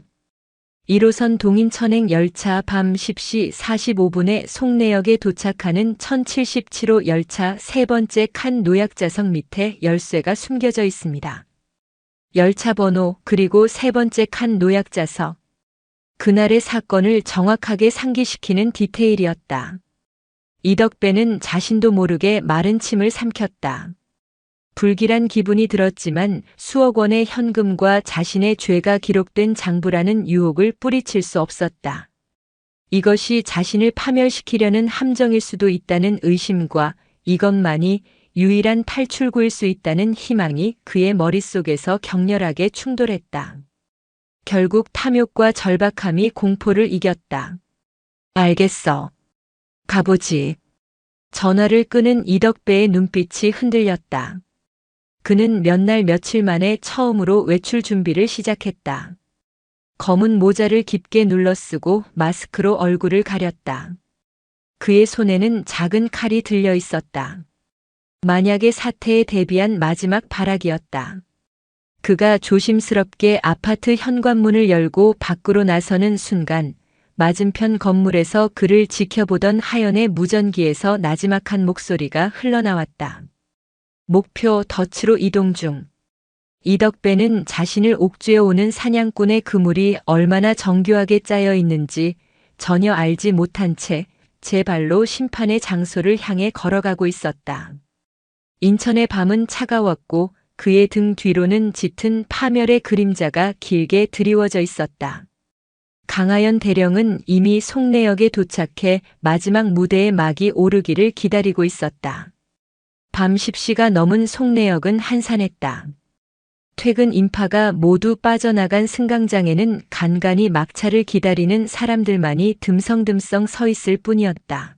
1호선 동인천행 열차 밤 10시 45분에 송내역에 도착하는 1077호 열차 세 번째 칸 노약자석 밑에 열쇠가 숨겨져 있습니다. 열차 번호 그리고 세 번째 칸 노약자석. 그날의 사건을 정확하게 상기시키는 디테일이었다. 이덕배는 자신도 모르게 마른 침을 삼켰다. 불길한 기분이 들었지만 수억 원의 현금과 자신의 죄가 기록된 장부라는 유혹을 뿌리칠 수 없었다. 이것이 자신을 파멸시키려는 함정일 수도 있다는 의심과 이것만이 유일한 탈출구일 수 있다는 희망이 그의 머릿속에서 격렬하게 충돌했다. 결국 탐욕과 절박함이 공포를 이겼다. 알겠어. 가보지. 전화를 끄는 이덕배의 눈빛이 흔들렸다. 그는 몇 날 며칠 만에 처음으로 외출 준비를 시작했다. 검은 모자를 깊게 눌러쓰고 마스크로 얼굴을 가렸다. 그의 손에는 작은 칼이 들려 있었다. 만약의 사태에 대비한 마지막 발악이었다. 그가 조심스럽게 아파트 현관문을 열고 밖으로 나서는 순간 맞은편 건물에서 그를 지켜보던 하연의 무전기에서 나지막한 목소리가 흘러나왔다. 목표 덫으로 이동 중. 이덕배는 자신을 옥죄어 오는 사냥꾼의 그물이 얼마나 정교하게 짜여 있는지 전혀 알지 못한 채 제 발로 심판의 장소를 향해 걸어가고 있었다. 인천의 밤은 차가웠고 그의 등 뒤로는 짙은 파멸의 그림자가 길게 드리워져 있었다. 강하연 대령은 이미 송내역에 도착해 마지막 무대의 막이 오르기를 기다리고 있었다. 밤 10시가 넘은 송내역은 한산했다. 퇴근 인파가 모두 빠져나간 승강장에는 간간히 막차를 기다리는 사람들만이 듬성듬성 서 있을 뿐이었다.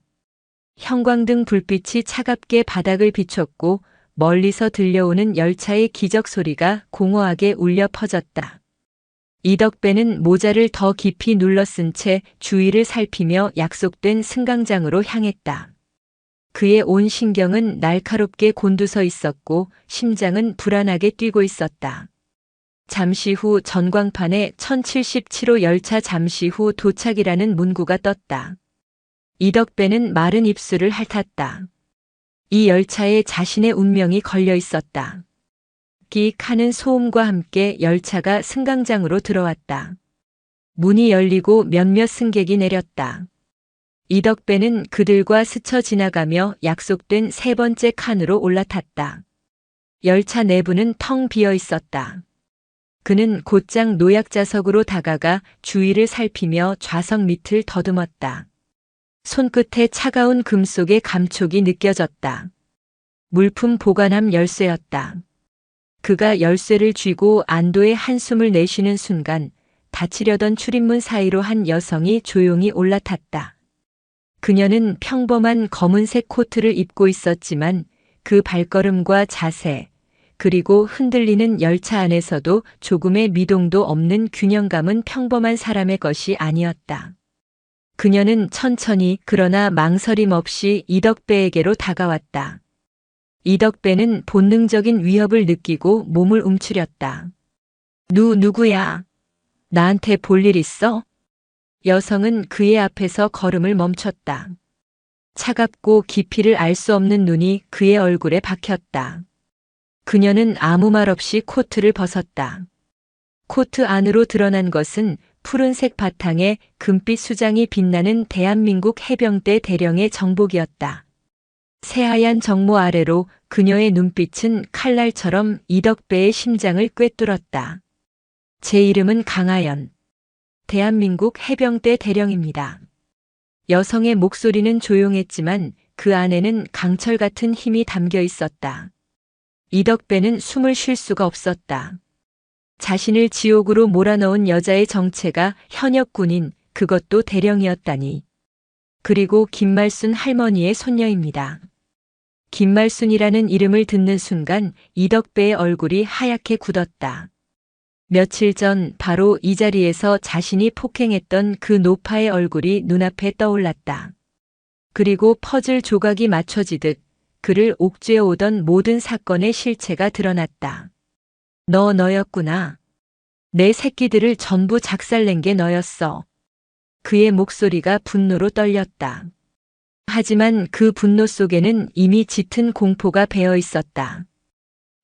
형광등 불빛이 차갑게 바닥을 비췄고 멀리서 들려오는 열차의 기적 소리가 공허하게 울려 퍼졌다. 이덕배는 모자를 더 깊이 눌러쓴 채 주위를 살피며 약속된 승강장으로 향했다. 그의 온 신경은 날카롭게 곤두서 있었고 심장은 불안하게 뛰고 있었다. 잠시 후 전광판에 1077호 열차 잠시 후 도착이라는 문구가 떴다. 이덕배는 마른 입술을 핥았다. 이 열차에 자신의 운명이 걸려 있었다. 끼익 하는 소음과 함께 열차가 승강장으로 들어왔다. 문이 열리고 몇몇 승객이 내렸다. 이덕배는 그들과 스쳐 지나가며 약속된 세 번째 칸으로 올라탔다. 열차 내부는 텅 비어 있었다. 그는 곧장 노약자석으로 다가가 주위를 살피며 좌석 밑을 더듬었다. 손끝에 차가운 금속의 감촉이 느껴졌다. 물품 보관함 열쇠였다. 그가 열쇠를 쥐고 안도의 한숨을 내쉬는 순간 닫히려던 출입문 사이로 한 여성이 조용히 올라탔다. 그녀는 평범한 검은색 코트를 입고 있었지만 그 발걸음과 자세, 그리고 흔들리는 열차 안에서도 조금의 미동도 없는 균형감은 평범한 사람의 것이 아니었다. 그녀는 천천히 그러나 망설임 없이 이덕배에게로 다가왔다. 이덕배는 본능적인 위협을 느끼고 몸을 움츠렸다. 누구야? 나한테 볼 일 있어? 여성은 그의 앞에서 걸음을 멈췄다. 차갑고 깊이를 알 수 없는 눈이 그의 얼굴에 박혔다. 그녀는 아무 말 없이 코트를 벗었다. 코트 안으로 드러난 것은 푸른색 바탕에 금빛 수장이 빛나는 대한민국 해병대 대령의 정복이었다. 새하얀 정모 아래로 그녀의 눈빛은 칼날처럼 이덕배의 심장을 꿰뚫었다. 제 이름은 강하연. 대한민국 해병대 대령입니다. 여성의 목소리는 조용했지만 그 안에는 강철 같은 힘이 담겨 있었다. 이덕배는 숨을 쉴 수가 없었다. 자신을 지옥으로 몰아넣은 여자의 정체가 현역 군인, 그것도 대령이었다니. 그리고 김말순 할머니의 손녀입니다. 김말순이라는 이름을 듣는 순간 이덕배의 얼굴이 하얗게 굳었다. 며칠 전 바로 이 자리에서 자신이 폭행했던 그 노파의 얼굴이 눈앞에 떠올랐다. 그리고 퍼즐 조각이 맞춰지듯 그를 옥죄어 오던 모든 사건의 실체가 드러났다. 너였구나. 내 새끼들을 전부 작살낸 게 너였어. 그의 목소리가 분노로 떨렸다. 하지만 그 분노 속에는 이미 짙은 공포가 배어 있었다.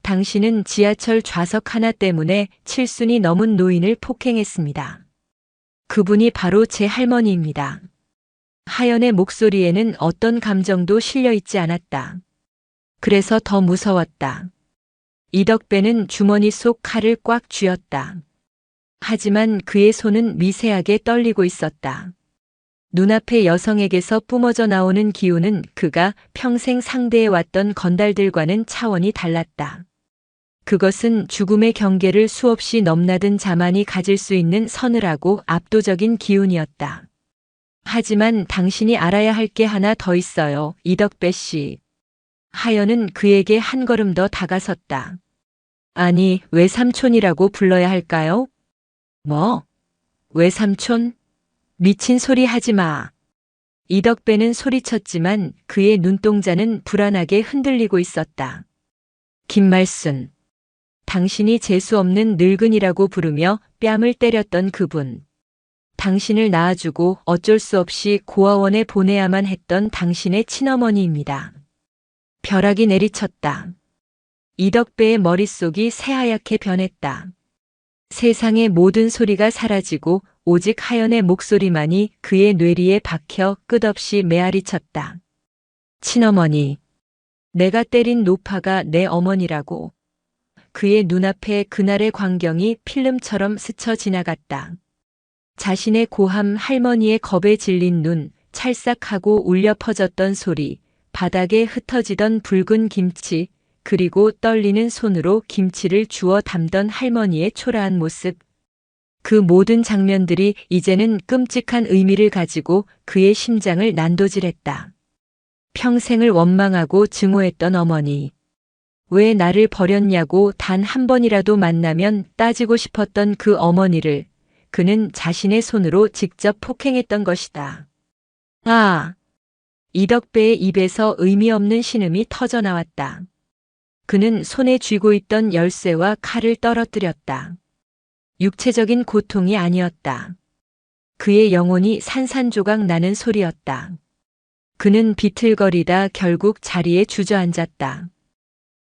당신은 지하철 좌석 하나 때문에 7순이 넘은 노인을 폭행했습니다. 그분이 바로 제 할머니입니다. 하연의 목소리에는 어떤 감정도 실려 있지 않았다. 그래서 더 무서웠다. 이덕배는 주머니 속 칼을 꽉 쥐었다. 하지만 그의 손은 미세하게 떨리고 있었다. 눈앞의 여성에게서 뿜어져 나오는 기운은 그가 평생 상대해왔던 건달들과는 차원이 달랐다. 그것은 죽음의 경계를 수없이 넘나든 자만이 가질 수 있는 서늘하고 압도적인 기운이었다. 하지만 당신이 알아야 할 게 하나 더 있어요, 이덕배 씨. 하연은 그에게 한 걸음 더 다가섰다. 아니, 외삼촌이라고 불러야 할까요? 뭐? 외삼촌? 미친 소리 하지 마. 이덕배는 소리쳤지만 그의 눈동자는 불안하게 흔들리고 있었다. 김말순. 당신이 재수 없는 늙은이라고 부르며 뺨을 때렸던 그분. 당신을 낳아주고 어쩔 수 없이 고아원에 보내야만 했던 당신의 친어머니입니다. 벼락이 내리쳤다. 이덕배의 머릿속이 새하얗게 변했다. 세상의 모든 소리가 사라지고 오직 하연의 목소리만이 그의 뇌리에 박혀 끝없이 메아리쳤다. 친어머니. 내가 때린 노파가 내 어머니라고. 그의 눈앞에 그날의 광경이 필름처럼 스쳐 지나갔다. 자신의 고함, 할머니의 겁에 질린 눈, 찰싹하고 울려 퍼졌던 소리, 바닥에 흩어지던 붉은 김치, 그리고 떨리는 손으로 김치를 주워 담던 할머니의 초라한 모습. 그 모든 장면들이 이제는 끔찍한 의미를 가지고 그의 심장을 난도질했다. 평생을 원망하고 증오했던 어머니. 왜 나를 버렸냐고 단 한 번이라도 만나면 따지고 싶었던 그 어머니를 그는 자신의 손으로 직접 폭행했던 것이다. 아! 이덕배의 입에서 의미 없는 신음이 터져 나왔다. 그는 손에 쥐고 있던 열쇠와 칼을 떨어뜨렸다. 육체적인 고통이 아니었다. 그의 영혼이 산산조각 나는 소리였다. 그는 비틀거리다 결국 자리에 주저앉았다.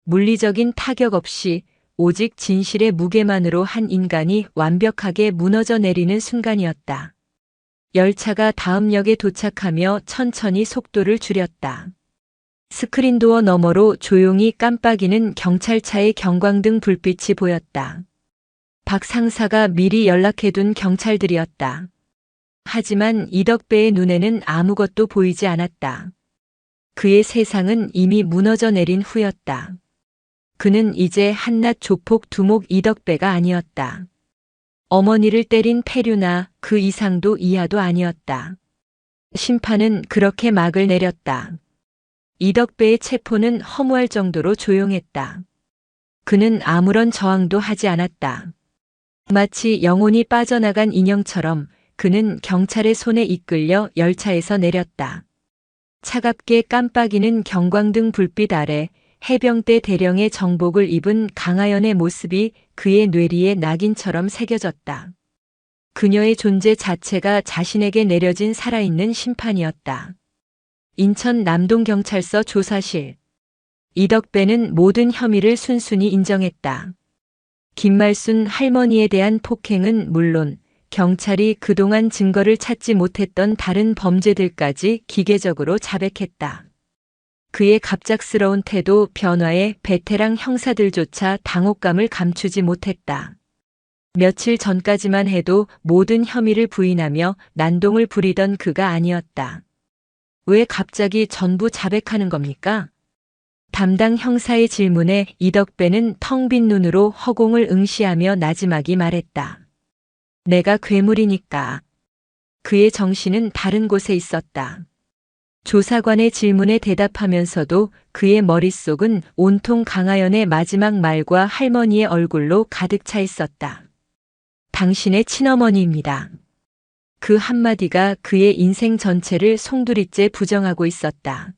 물리적인 타격 없이 오직 진실의 무게만으로 한 인간이 완벽하게 무너져 내리는 순간이었다. 열차가 다음 역에 도착하며 천천히 속도를 줄였다. 스크린도어 너머로 조용히 깜빡이는 경찰차의 경광등 불빛이 보였다. 박 상사가 미리 연락해둔 경찰들이었다. 하지만 이덕배의 눈에는 아무것도 보이지 않았다. 그의 세상은 이미 무너져 내린 후였다. 그는 이제 한낱 조폭 두목 이덕배가 아니었다. 어머니를 때린 패류나 그 이상도 이하도 아니었다. 심판은 그렇게 막을 내렸다. 이덕배의 체포는 허무할 정도로 조용했다. 그는 아무런 저항도 하지 않았다. 마치 영혼이 빠져나간 인형처럼 그는 경찰의 손에 이끌려 열차에서 내렸다. 차갑게 깜빡이는 경광등 불빛 아래 해병대 대령의 정복을 입은 강하연의 모습이 그의 뇌리에 낙인처럼 새겨졌다. 그녀의 존재 자체가 자신에게 내려진 살아있는 심판이었다. 인천 남동경찰서 조사실. 이덕배는 모든 혐의를 순순히 인정했다. 김말순 할머니에 대한 폭행은 물론 경찰이 그동안 증거를 찾지 못했던 다른 범죄들까지 기계적으로 자백했다. 그의 갑작스러운 태도 변화에 베테랑 형사들조차 당혹감을 감추지 못했다. 며칠 전까지만 해도 모든 혐의를 부인하며 난동을 부리던 그가 아니었다. 왜 갑자기 전부 자백하는 겁니까? 담당 형사의 질문에 이덕배는 텅 빈 눈으로 허공을 응시하며 나지막이 말했다. 내가 괴물이니까. 그의 정신은 다른 곳에 있었다. 조사관의 질문에 대답하면서도 그의 머릿속은 온통 강하연의 마지막 말과 할머니의 얼굴로 가득 차 있었다. 당신의 친어머니입니다. 그 한마디가 그의 인생 전체를 송두리째 부정하고 있었다.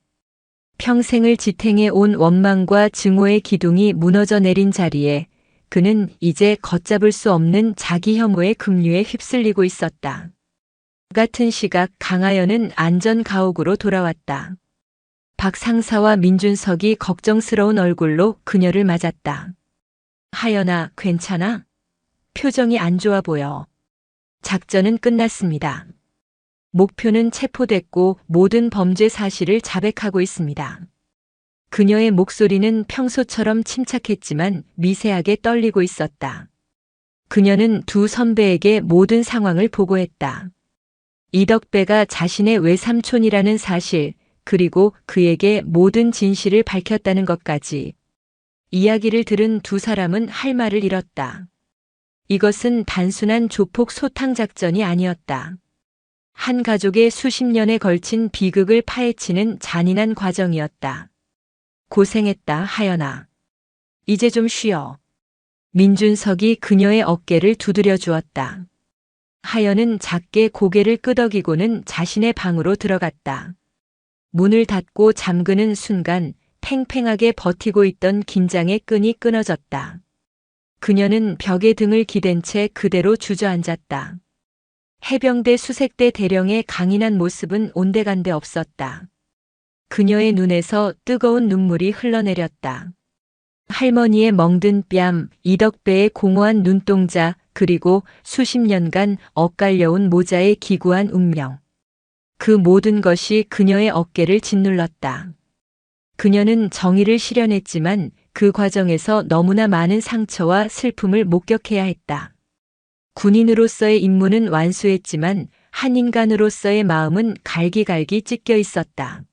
평생을 지탱해 온 원망과 증오의 기둥이 무너져 내린 자리에 그는 이제 걷잡을 수 없는 자기 혐오의 급류에 휩쓸리고 있었다. 같은 시각 강하연은 안전 가옥으로 돌아왔다. 박 상사와 민준석이 걱정스러운 얼굴로 그녀를 맞았다. 하연아, 괜찮아? 표정이 안 좋아 보여. 작전은 끝났습니다. 목표는 체포됐고 모든 범죄 사실을 자백하고 있습니다. 그녀의 목소리는 평소처럼 침착했지만 미세하게 떨리고 있었다. 그녀는 두 선배에게 모든 상황을 보고했다. 이덕배가 자신의 외삼촌이라는 사실, 그리고 그에게 모든 진실을 밝혔다는 것까지. 이야기를 들은 두 사람은 할 말을 잃었다. 이것은 단순한 조폭 소탕 작전이 아니었다. 한 가족의 수십 년에 걸친 비극을 파헤치는 잔인한 과정이었다. 고생했다, 하연아. 이제 좀 쉬어. 민준석이 그녀의 어깨를 두드려 주었다. 하연은 작게 고개를 끄덕이고는 자신의 방으로 들어갔다. 문을 닫고 잠그는 순간 팽팽하게 버티고 있던 긴장의 끈이 끊어졌다. 그녀는 벽에 등을 기댄 채 그대로 주저앉았다. 해병대 수색대 대령의 강인한 모습은 온데간데 없었다. 그녀의 눈에서 뜨거운 눈물이 흘러내렸다. 할머니의 멍든 뺨, 이덕배의 공허한 눈동자, 그리고 수십 년간 엇갈려온 모자의 기구한 운명. 그 모든 것이 그녀의 어깨를 짓눌렀다. 그녀는 정의를 실현했지만 그 과정에서 너무나 많은 상처와 슬픔을 목격해야 했다. 군인으로서의 임무는 완수했지만 한 인간으로서의 마음은 갈기갈기 찢겨 있었다.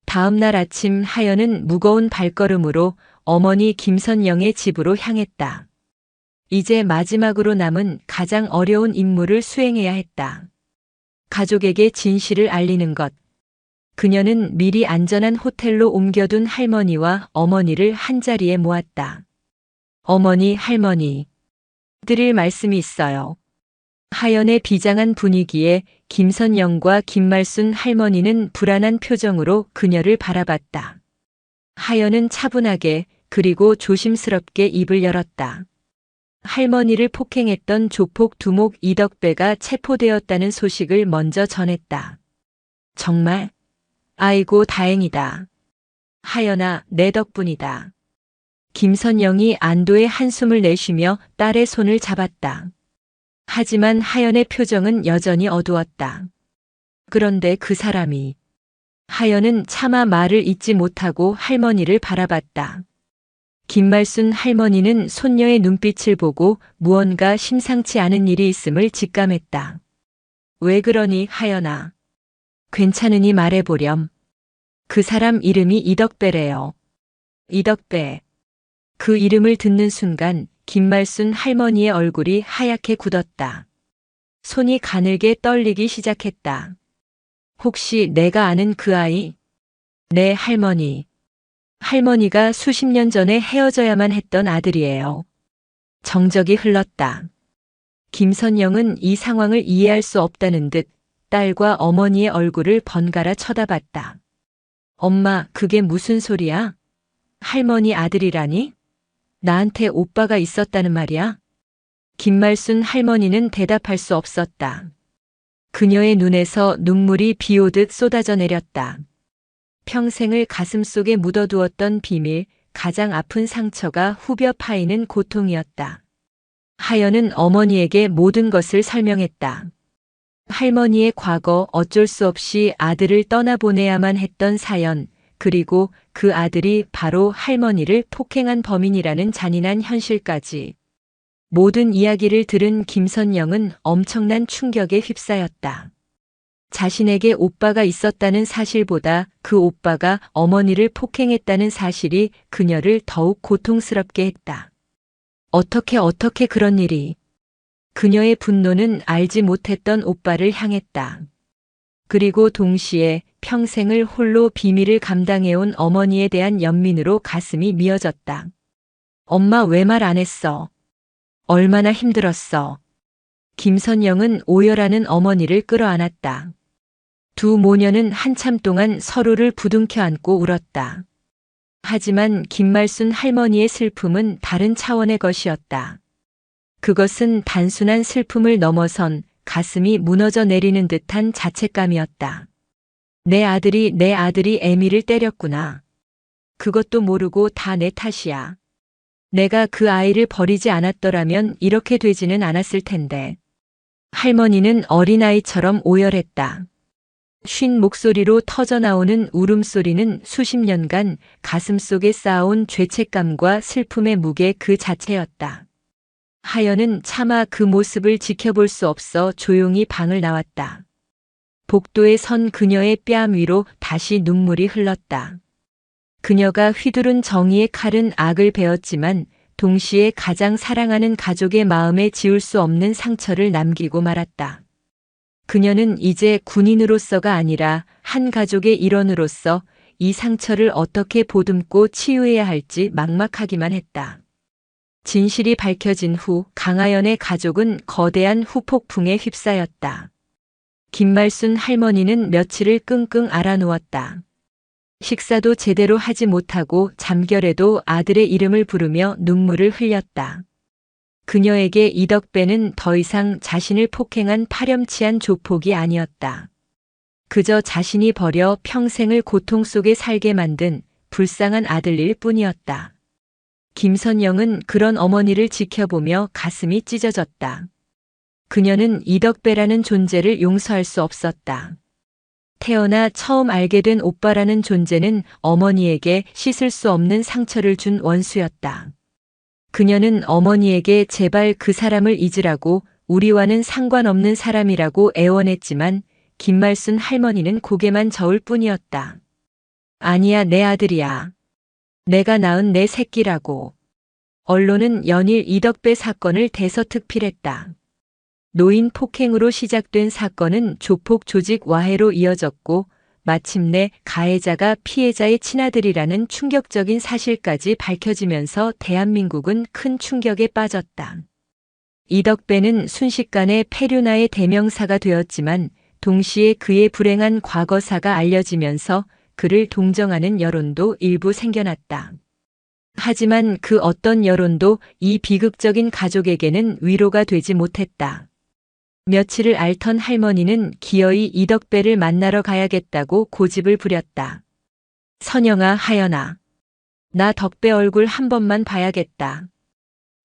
다음 날 아침 하연은 무거운 발걸음으로 어머니 김선영의 집으로 향했다. 이제 마지막으로 남은 가장 어려운 임무를 수행해야 했다. 가족에게 진실을 알리는 것. 그녀는 미리 안전한 호텔로 옮겨둔 할머니와 어머니를 한자리에 모았다. 어머니, 할머니. 드릴 말씀이 있어요. 하연의 비장한 분위기에 김선영과 김말순 할머니는 불안한 표정으로 그녀를 바라봤다. 하연은 차분하게 그리고 조심스럽게 입을 열었다. 할머니를 폭행했던 조폭 두목 이덕배가 체포되었다는 소식을 먼저 전했다. 정말? 아이고 다행이다. 하연아, 내 덕분이다. 김선영이 안도의 한숨을 내쉬며 딸의 손을 잡았다. 하지만 하연의 표정은 여전히 어두웠다. 그런데 그 사람이. 하연은 차마 말을 잇지 못하고 할머니를 바라봤다. 김말순 할머니는 손녀의 눈빛을 보고 무언가 심상치 않은 일이 있음을 직감했다. 왜 그러니, 하연아? 괜찮으니 말해보렴. 그 사람 이름이 이덕배래요. 이덕배. 그 이름을 듣는 순간 김말순 할머니의 얼굴이 하얗게 굳었다. 손이 가늘게 떨리기 시작했다. 혹시 내가 아는 그 아이? 네, 할머니. 할머니가 수십 년 전에 헤어져야만 했던 아들이에요. 정적이 흘렀다. 김선영은 이 상황을 이해할 수 없다는 듯 딸과 어머니의 얼굴을 번갈아 쳐다봤다. 엄마, 그게 무슨 소리야? 할머니 아들이라니? 나한테 오빠가 있었다는 말이야? 김말순 할머니는 대답할 수 없었다. 그녀의 눈에서 눈물이 비오듯 쏟아져 내렸다. 평생을 가슴속에 묻어두었던 비밀, 가장 아픈 상처가 후벼 파이는 고통이었다. 하연은 어머니에게 모든 것을 설명했다. 할머니의 과거, 어쩔 수 없이 아들을 떠나보내야만 했던 사연, 그리고 그 아들이 바로 할머니를 폭행한 범인이라는 잔인한 현실까지. 모든 이야기를 들은 김선영은 엄청난 충격에 휩싸였다. 자신에게 오빠가 있었다는 사실보다 그 오빠가 어머니를 폭행했다는 사실이 그녀를 더욱 고통스럽게 했다. 어떻게 그런 일이. 그녀의 분노는 알지 못했던 오빠를 향했다. 그리고 동시에 평생을 홀로 비밀을 감당해온 어머니에 대한 연민으로 가슴이 미어졌다. 엄마 왜 말 안 했어? 얼마나 힘들었어? 김선영은 오열하는 어머니를 끌어안았다. 두 모녀는 한참 동안 서로를 부둥켜 안고 울었다. 하지만 김말순 할머니의 슬픔은 다른 차원의 것이었다. 그것은 단순한 슬픔을 넘어선 가슴이 무너져 내리는 듯한 자책감이었다. 내 아들이 애미를 때렸구나. 그것도 모르고 다 내 탓이야. 내가 그 아이를 버리지 않았더라면 이렇게 되지는 않았을 텐데. 할머니는 어린아이처럼 오열했다. 쉰 목소리로 터져나오는 울음소리는 수십 년간 가슴속에 쌓아온 죄책감과 슬픔의 무게 그 자체였다. 하연은 차마 그 모습을 지켜볼 수 없어 조용히 방을 나왔다. 복도에 선 그녀의 뺨 위로 다시 눈물이 흘렀다. 그녀가 휘두른 정의의 칼은 악을 베었지만 동시에 가장 사랑하는 가족의 마음에 지울 수 없는 상처를 남기고 말았다. 그녀는 이제 군인으로서가 아니라 한 가족의 일원으로서 이 상처를 어떻게 보듬고 치유해야 할지 막막하기만 했다. 진실이 밝혀진 후 강하연의 가족은 거대한 후폭풍에 휩싸였다. 김말순 할머니는 며칠을 끙끙 앓아누웠다. 식사도 제대로 하지 못하고 잠결에도 아들의 이름을 부르며 눈물을 흘렸다. 그녀에게 이덕배는 더 이상 자신을 폭행한 파렴치한 조폭이 아니었다. 그저 자신이 버려 평생을 고통 속에 살게 만든 불쌍한 아들일 뿐이었다. 김선영은 그런 어머니를 지켜보며 가슴이 찢어졌다. 그녀는 이덕배라는 존재를 용서할 수 없었다. 태어나 처음 알게 된 오빠라는 존재는 어머니에게 씻을 수 없는 상처를 준 원수였다. 그녀는 어머니에게 제발 그 사람을 잊으라고, 우리와는 상관없는 사람이라고 애원했지만 김말순 할머니는 고개만 저을 뿐이었다. 아니야, 내 아들이야. 내가 낳은 내 새끼라고. 언론은 연일 이덕배 사건을 대서특필했다. 노인 폭행으로 시작된 사건은 조폭 조직 와해로 이어졌고 마침내 가해자가 피해자의 친아들이라는 충격적인 사실까지 밝혀지면서 대한민국은 큰 충격에 빠졌다. 이덕배는 순식간에 폐륜아의 대명사가 되었지만 동시에 그의 불행한 과거사가 알려지면서 그를 동정하는 여론도 일부 생겨났다. 하지만 그 어떤 여론도 이 비극적인 가족에게는 위로가 되지 못했다. 며칠을 앓던 할머니는 기어이 이덕배를 만나러 가야겠다고 고집을 부렸다. 선영아, 하연아. 나 덕배 얼굴 한 번만 봐야겠다.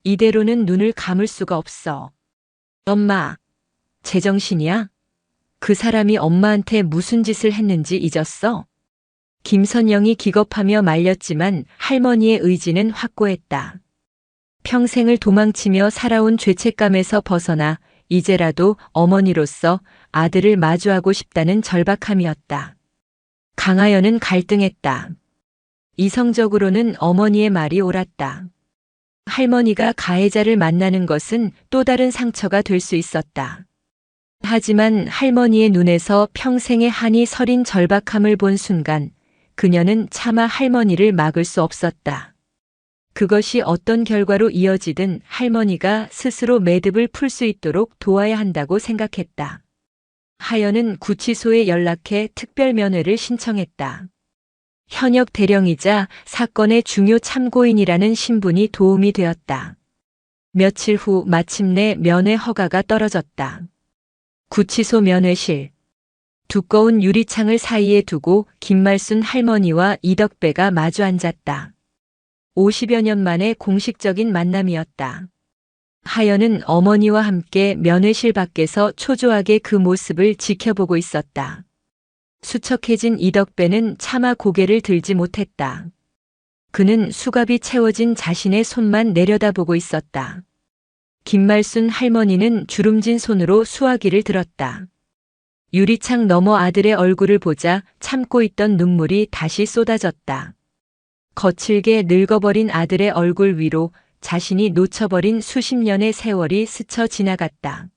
이대로는 눈을 감을 수가 없어. 엄마, 제정신이야? 그 사람이 엄마한테 무슨 짓을 했는지 잊었어? 김선영이 기겁하며 말렸지만 할머니의 의지는 확고했다. 평생을 도망치며 살아온 죄책감에서 벗어나 이제라도 어머니로서 아들을 마주하고 싶다는 절박함이었다. 강하연은 갈등했다. 이성적으로는 어머니의 말이 옳았다. 할머니가 가해자를 만나는 것은 또 다른 상처가 될 수 있었다. 하지만 할머니의 눈에서 평생의 한이 서린 절박함을 본 순간 그녀는 차마 할머니를 막을 수 없었다. 그것이 어떤 결과로 이어지든 할머니가 스스로 매듭을 풀 수 있도록 도와야 한다고 생각했다. 하연은 구치소에 연락해 특별면회를 신청했다. 현역 대령이자 사건의 중요 참고인이라는 신분이 도움이 되었다. 며칠 후 마침내 면회 허가가 떨어졌다. 구치소 면회실. 두꺼운 유리창을 사이에 두고 김말순 할머니와 이덕배가 마주 앉았다. 50여 년 만에 공식적인 만남이었다. 하연은 어머니와 함께 면회실 밖에서 초조하게 그 모습을 지켜보고 있었다. 수척해진 이덕배는 차마 고개를 들지 못했다. 그는 수갑이 채워진 자신의 손만 내려다보고 있었다. 김말순 할머니는 주름진 손으로 수화기를 들었다. 유리창 너머 아들의 얼굴을 보자 참고 있던 눈물이 다시 쏟아졌다. 거칠게 늙어버린 아들의 얼굴 위로 자신이 놓쳐버린 수십 년의 세월이 스쳐 지나갔다.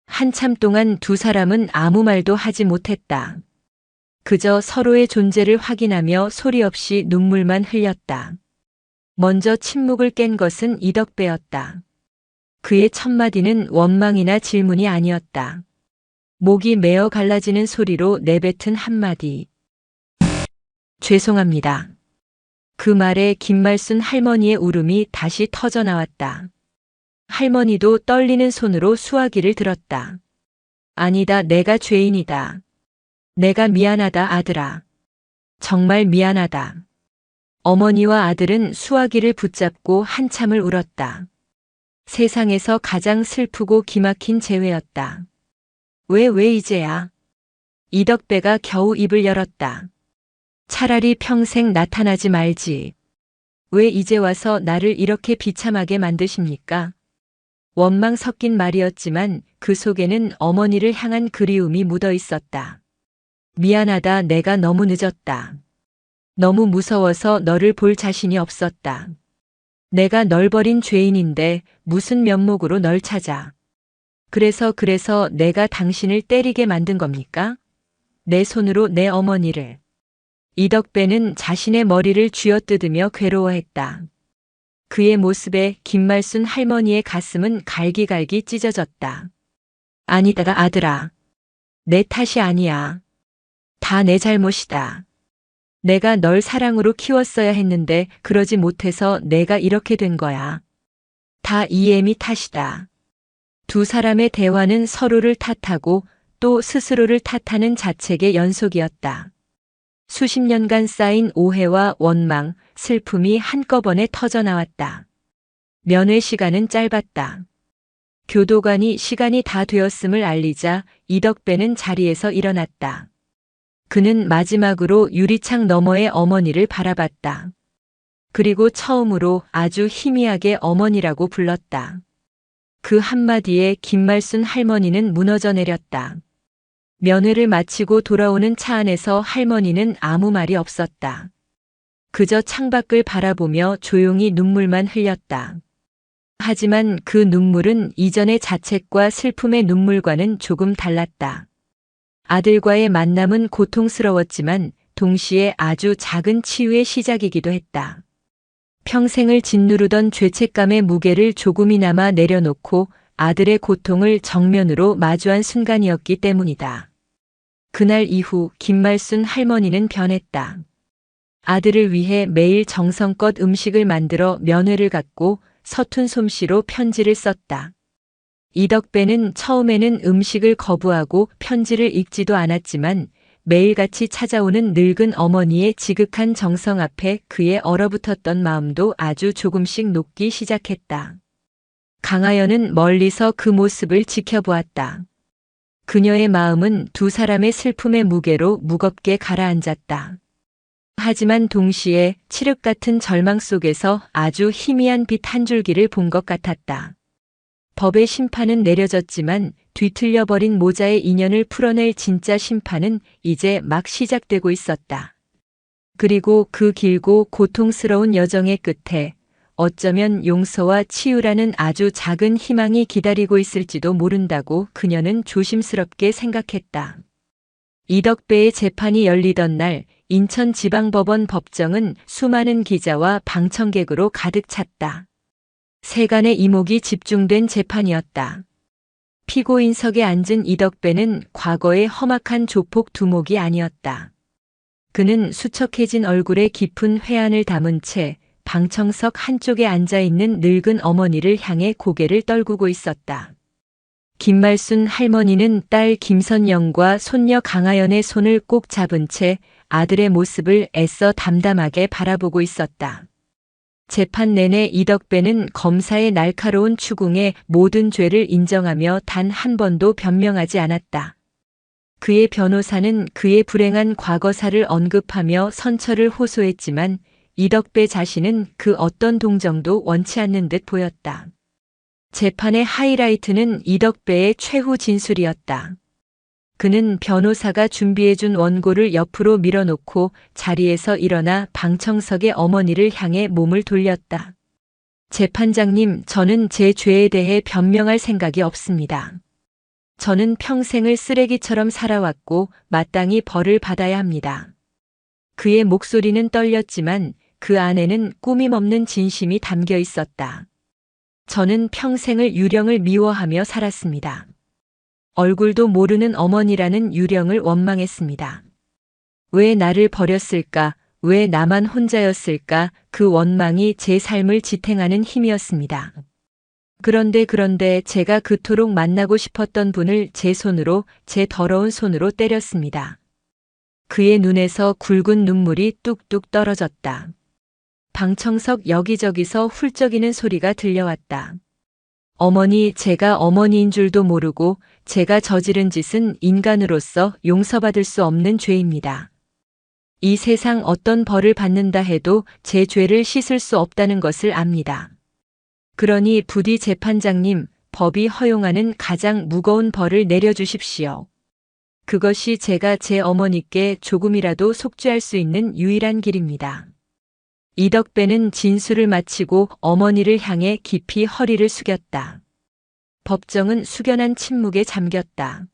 한참 동안 두 사람은 아무 말도 하지 못했다. 그저 서로의 존재를 확인하며 소리 없이 눈물만 흘렸다. 먼저 침묵을 깬 것은 이덕배였다. 그의 첫마디는 원망이나 질문이 아니었다. 목이 메어 갈라지는 소리로 내뱉은 한마디. 죄송합니다. 그 말에 김말순 할머니의 울음이 다시 터져 나왔다. 할머니도 떨리는 손으로 수화기를 들었다. 아니다, 내가 죄인이다. 내가 미안하다, 아들아. 정말 미안하다. 어머니와 아들은 수화기를 붙잡고 한참을 울었다. 세상에서 가장 슬프고 기막힌 재회였다. 왜 이제야? 이덕배가 겨우 입을 열었다. 차라리 평생 나타나지 말지. 왜 이제 와서 나를 이렇게 비참하게 만드십니까? 원망 섞인 말이었지만 그 속에는 어머니를 향한 그리움이 묻어 있었다. 미안하다, 내가 너무 늦었다. 너무 무서워서 너를 볼 자신이 없었다. 내가 널 버린 죄인인데 무슨 면목으로 널 찾아. 그래서 내가 당신을 때리게 만든 겁니까? 내 손으로 내 어머니를. 이덕배는 자신의 머리를 쥐어뜯으며 괴로워했다. 그의 모습에 김말순 할머니의 가슴은 갈기갈기 찢어졌다. 아니다, 아들아. 내 탓이 아니야. 다 내 잘못이다. 내가 널 사랑으로 키웠어야 했는데 그러지 못해서 내가 이렇게 된 거야. 다 이애미 탓이다. 두 사람의 대화는 서로를 탓하고 또 스스로를 탓하는 자책의 연속이었다. 수십 년간 쌓인 오해와 원망, 슬픔이 한꺼번에 터져나왔다. 면회 시간은 짧았다. 교도관이 시간이 다 되었음을 알리자 이덕배는 자리에서 일어났다. 그는 마지막으로 유리창 너머의 어머니를 바라봤다. 그리고 처음으로 아주 희미하게 어머니라고 불렀다. 그 한마디에 김말순 할머니는 무너져 내렸다. 면회를 마치고 돌아오는 차 안에서 할머니는 아무 말이 없었다. 그저 창밖을 바라보며 조용히 눈물만 흘렸다. 하지만 그 눈물은 이전의 자책과 슬픔의 눈물과는 조금 달랐다. 아들과의 만남은 고통스러웠지만 동시에 아주 작은 치유의 시작이기도 했다. 평생을 짓누르던 죄책감의 무게를 조금이나마 내려놓고 아들의 고통을 정면으로 마주한 순간이었기 때문이다. 그날 이후 김말순 할머니는 변했다. 아들을 위해 매일 정성껏 음식을 만들어 면회를 갔고 서툰 솜씨로 편지를 썼다. 이덕배는 처음에는 음식을 거부하고 편지를 읽지도 않았지만 매일같이 찾아오는 늙은 어머니의 지극한 정성 앞에 그의 얼어붙었던 마음도 아주 조금씩 녹기 시작했다. 강하연은 멀리서 그 모습을 지켜보았다. 그녀의 마음은 두 사람의 슬픔의 무게로 무겁게 가라앉았다. 하지만 동시에 칠흑 같은 절망 속에서 아주 희미한 빛 한 줄기를 본 것 같았다. 법의 심판은 내려졌지만 뒤틀려버린 모자의 인연을 풀어낼 진짜 심판은 이제 막 시작되고 있었다. 그리고 그 길고 고통스러운 여정의 끝에 어쩌면 용서와 치유라는 아주 작은 희망이 기다리고 있을지도 모른다고 그녀는 조심스럽게 생각했다. 이덕배의 재판이 열리던 날 인천지방법원 법정은 수많은 기자와 방청객으로 가득 찼다. 세간의 이목이 집중된 재판이었다. 피고인석에 앉은 이덕배는 과거의 험악한 조폭 두목이 아니었다. 그는 수척해진 얼굴에 깊은 회한을 담은 채 방청석 한쪽에 앉아있는 늙은 어머니를 향해 고개를 떨구고 있었다. 김말순 할머니는 딸 김선영과 손녀 강하연의 손을 꼭 잡은 채 아들의 모습을 애써 담담하게 바라보고 있었다. 재판 내내 이덕배는 검사의 날카로운 추궁에 모든 죄를 인정하며 단 한 번도 변명하지 않았다. 그의 변호사는 그의 불행한 과거사를 언급하며 선처를 호소했지만 이덕배 자신은 그 어떤 동정도 원치 않는 듯 보였다. 재판의 하이라이트는 이덕배의 최후 진술이었다. 그는 변호사가 준비해준 원고를 옆으로 밀어놓고 자리에서 일어나 방청석의 어머니를 향해 몸을 돌렸다. 재판장님, 저는 제 죄에 대해 변명할 생각이 없습니다. 저는 평생을 쓰레기처럼 살아왔고 마땅히 벌을 받아야 합니다. 그의 목소리는 떨렸지만 그 안에는 꾸밈없는 진심이 담겨 있었다. 저는 평생을 유령을 미워하며 살았습니다. 얼굴도 모르는 어머니라는 유령을 원망했습니다. 왜 나를 버렸을까? 왜 나만 혼자였을까? 그 원망이 제 삶을 지탱하는 힘이었습니다. 그런데 제가 그토록 만나고 싶었던 분을 제 손으로, 제 더러운 손으로 때렸습니다. 그의 눈에서 굵은 눈물이 뚝뚝 떨어졌다. 방청석 여기저기서 훌쩍이는 소리가 들려왔다. 어머니, 제가 어머니인 줄도 모르고 제가 저지른 짓은 인간으로서 용서받을 수 없는 죄입니다. 이 세상 어떤 벌을 받는다 해도 제 죄를 씻을 수 없다는 것을 압니다. 그러니 부디 재판장님, 법이 허용하는 가장 무거운 벌을 내려주십시오. 그것이 제가 제 어머니께 조금이라도 속죄할 수 있는 유일한 길입니다. 이덕배는 진술을 마치고 어머니를 향해 깊이 허리를 숙였다. 법정은 숙연한 침묵에 잠겼다.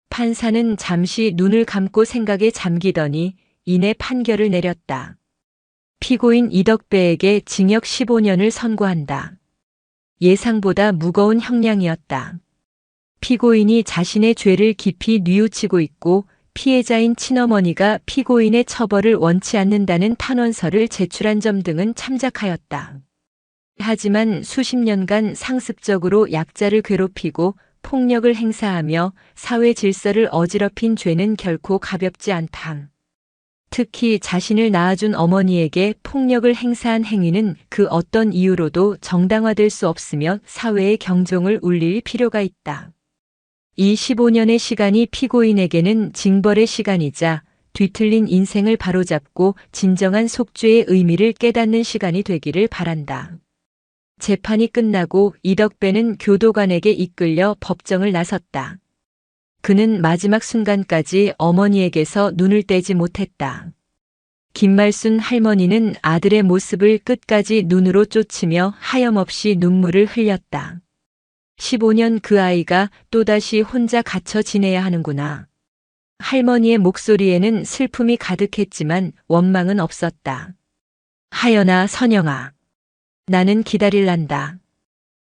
판사는 잠시 눈을 감고 생각에 잠기더니 이내 판결을 내렸다. 피고인 이덕배에게 징역 15년을 선고한다. 예상보다 무거운 형량이었다. 피고인이 자신의 죄를 깊이 뉘우치고 있고 피해자인 친어머니가 피고인의 처벌을 원치 않는다는 탄원서를 제출한 점 등은 참작하였다. 하지만 수십 년간 상습적으로 약자를 괴롭히고 폭력을 행사하며 사회 질서를 어지럽힌 죄는 결코 가볍지 않다. 특히 자신을 낳아준 어머니에게 폭력을 행사한 행위는 그 어떤 이유로도 정당화될 수 없으며 사회의 경종을 울릴 필요가 있다. 이 15년의 시간이 피고인에게는 징벌의 시간이자 뒤틀린 인생을 바로잡고 진정한 속죄의 의미를 깨닫는 시간이 되기를 바란다. 재판이 끝나고 이덕배는 교도관에게 이끌려 법정을 나섰다. 그는 마지막 순간까지 어머니에게서 눈을 떼지 못했다. 김말순 할머니는 아들의 모습을 끝까지 눈으로 쫓으며 하염없이 눈물을 흘렸다. 15년 그 아이가 또다시 혼자 갇혀 지내야 하는구나. 할머니의 목소리에는 슬픔이 가득했지만 원망은 없었다. 하연아, 선영아. 나는 기다릴란다.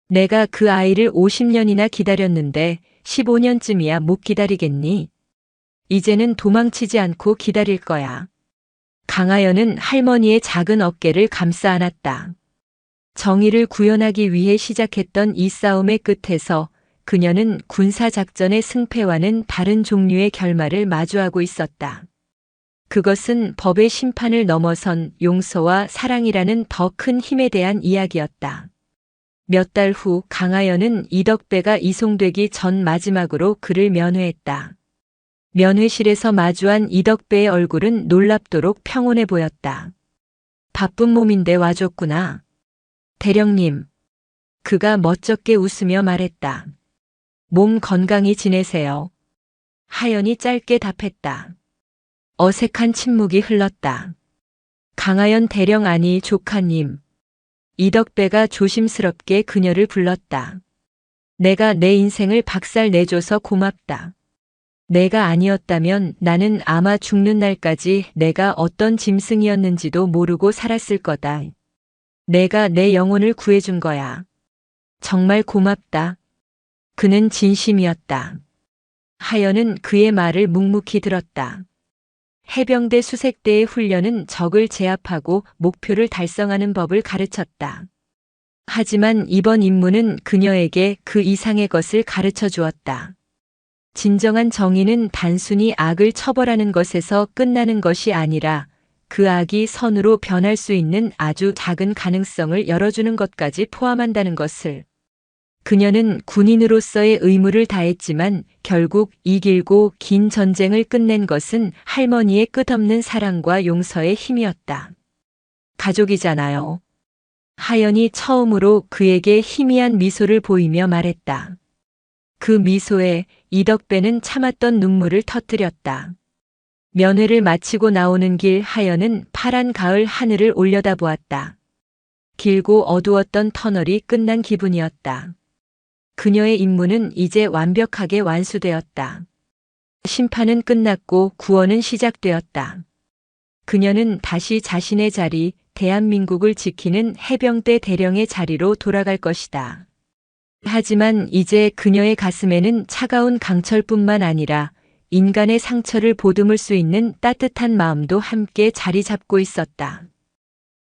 내가 그 아이를 50년이나 기다렸는데 15년쯤이야 못 기다리겠니? 이제는 도망치지 않고 기다릴 거야. 강하연은 할머니의 작은 어깨를 감싸 안았다. 정의를 구현하기 위해 시작했던 이 싸움의 끝에서 그녀는 군사작전의 승패와는 다른 종류의 결말을 마주하고 있었다. 그것은 법의 심판을 넘어선 용서와 사랑이라는 더 큰 힘에 대한 이야기였다. 몇 달 후 강하연은 이덕배가 이송되기 전 마지막으로 그를 면회했다. 면회실에서 마주한 이덕배의 얼굴은 놀랍도록 평온해 보였다. 바쁜 몸인데 와줬구나. 대령님. 그가 멋쩍게 웃으며 말했다. 몸 건강히 지내세요. 하연이 짧게 답했다. 어색한 침묵이 흘렀다. 강하연 대령 아니 조카님. 이덕배가 조심스럽게 그녀를 불렀다. 내가 내 인생을 박살 내줘서 고맙다. 내가 아니었다면 나는 아마 죽는 날까지 내가 어떤 짐승이었는지도 모르고 살았을 거다. 내가 내 영혼을 구해준 거야. 정말 고맙다. 그는 진심이었다. 하연은 그의 말을 묵묵히 들었다. 해병대 수색대의 훈련은 적을 제압하고 목표를 달성하는 법을 가르쳤다. 하지만 이번 임무는 그녀에게 그 이상의 것을 가르쳐 주었다. 진정한 정의는 단순히 악을 처벌하는 것에서 끝나는 것이 아니라 그 악이 선으로 변할 수 있는 아주 작은 가능성을 열어주는 것까지 포함한다는 것을. 그녀는 군인으로서의 의무를 다했지만 결국 이 길고 긴 전쟁을 끝낸 것은 할머니의 끝없는 사랑과 용서의 힘이었다. 가족이잖아요. 하연이 처음으로 그에게 희미한 미소를 보이며 말했다. 그 미소에 이덕배는 참았던 눈물을 터뜨렸다. 면회를 마치고 나오는 길 하연은 파란 가을 하늘을 올려다보았다. 길고 어두웠던 터널이 끝난 기분이었다. 그녀의 임무는 이제 완벽하게 완수되었다. 심판은 끝났고 구원은 시작되었다. 그녀는 다시 자신의 자리, 대한민국을 지키는 해병대 대령의 자리로 돌아갈 것이다. 하지만 이제 그녀의 가슴에는 차가운 강철뿐만 아니라 인간의 상처를 보듬을 수 있는 따뜻한 마음도 함께 자리 잡고 있었다.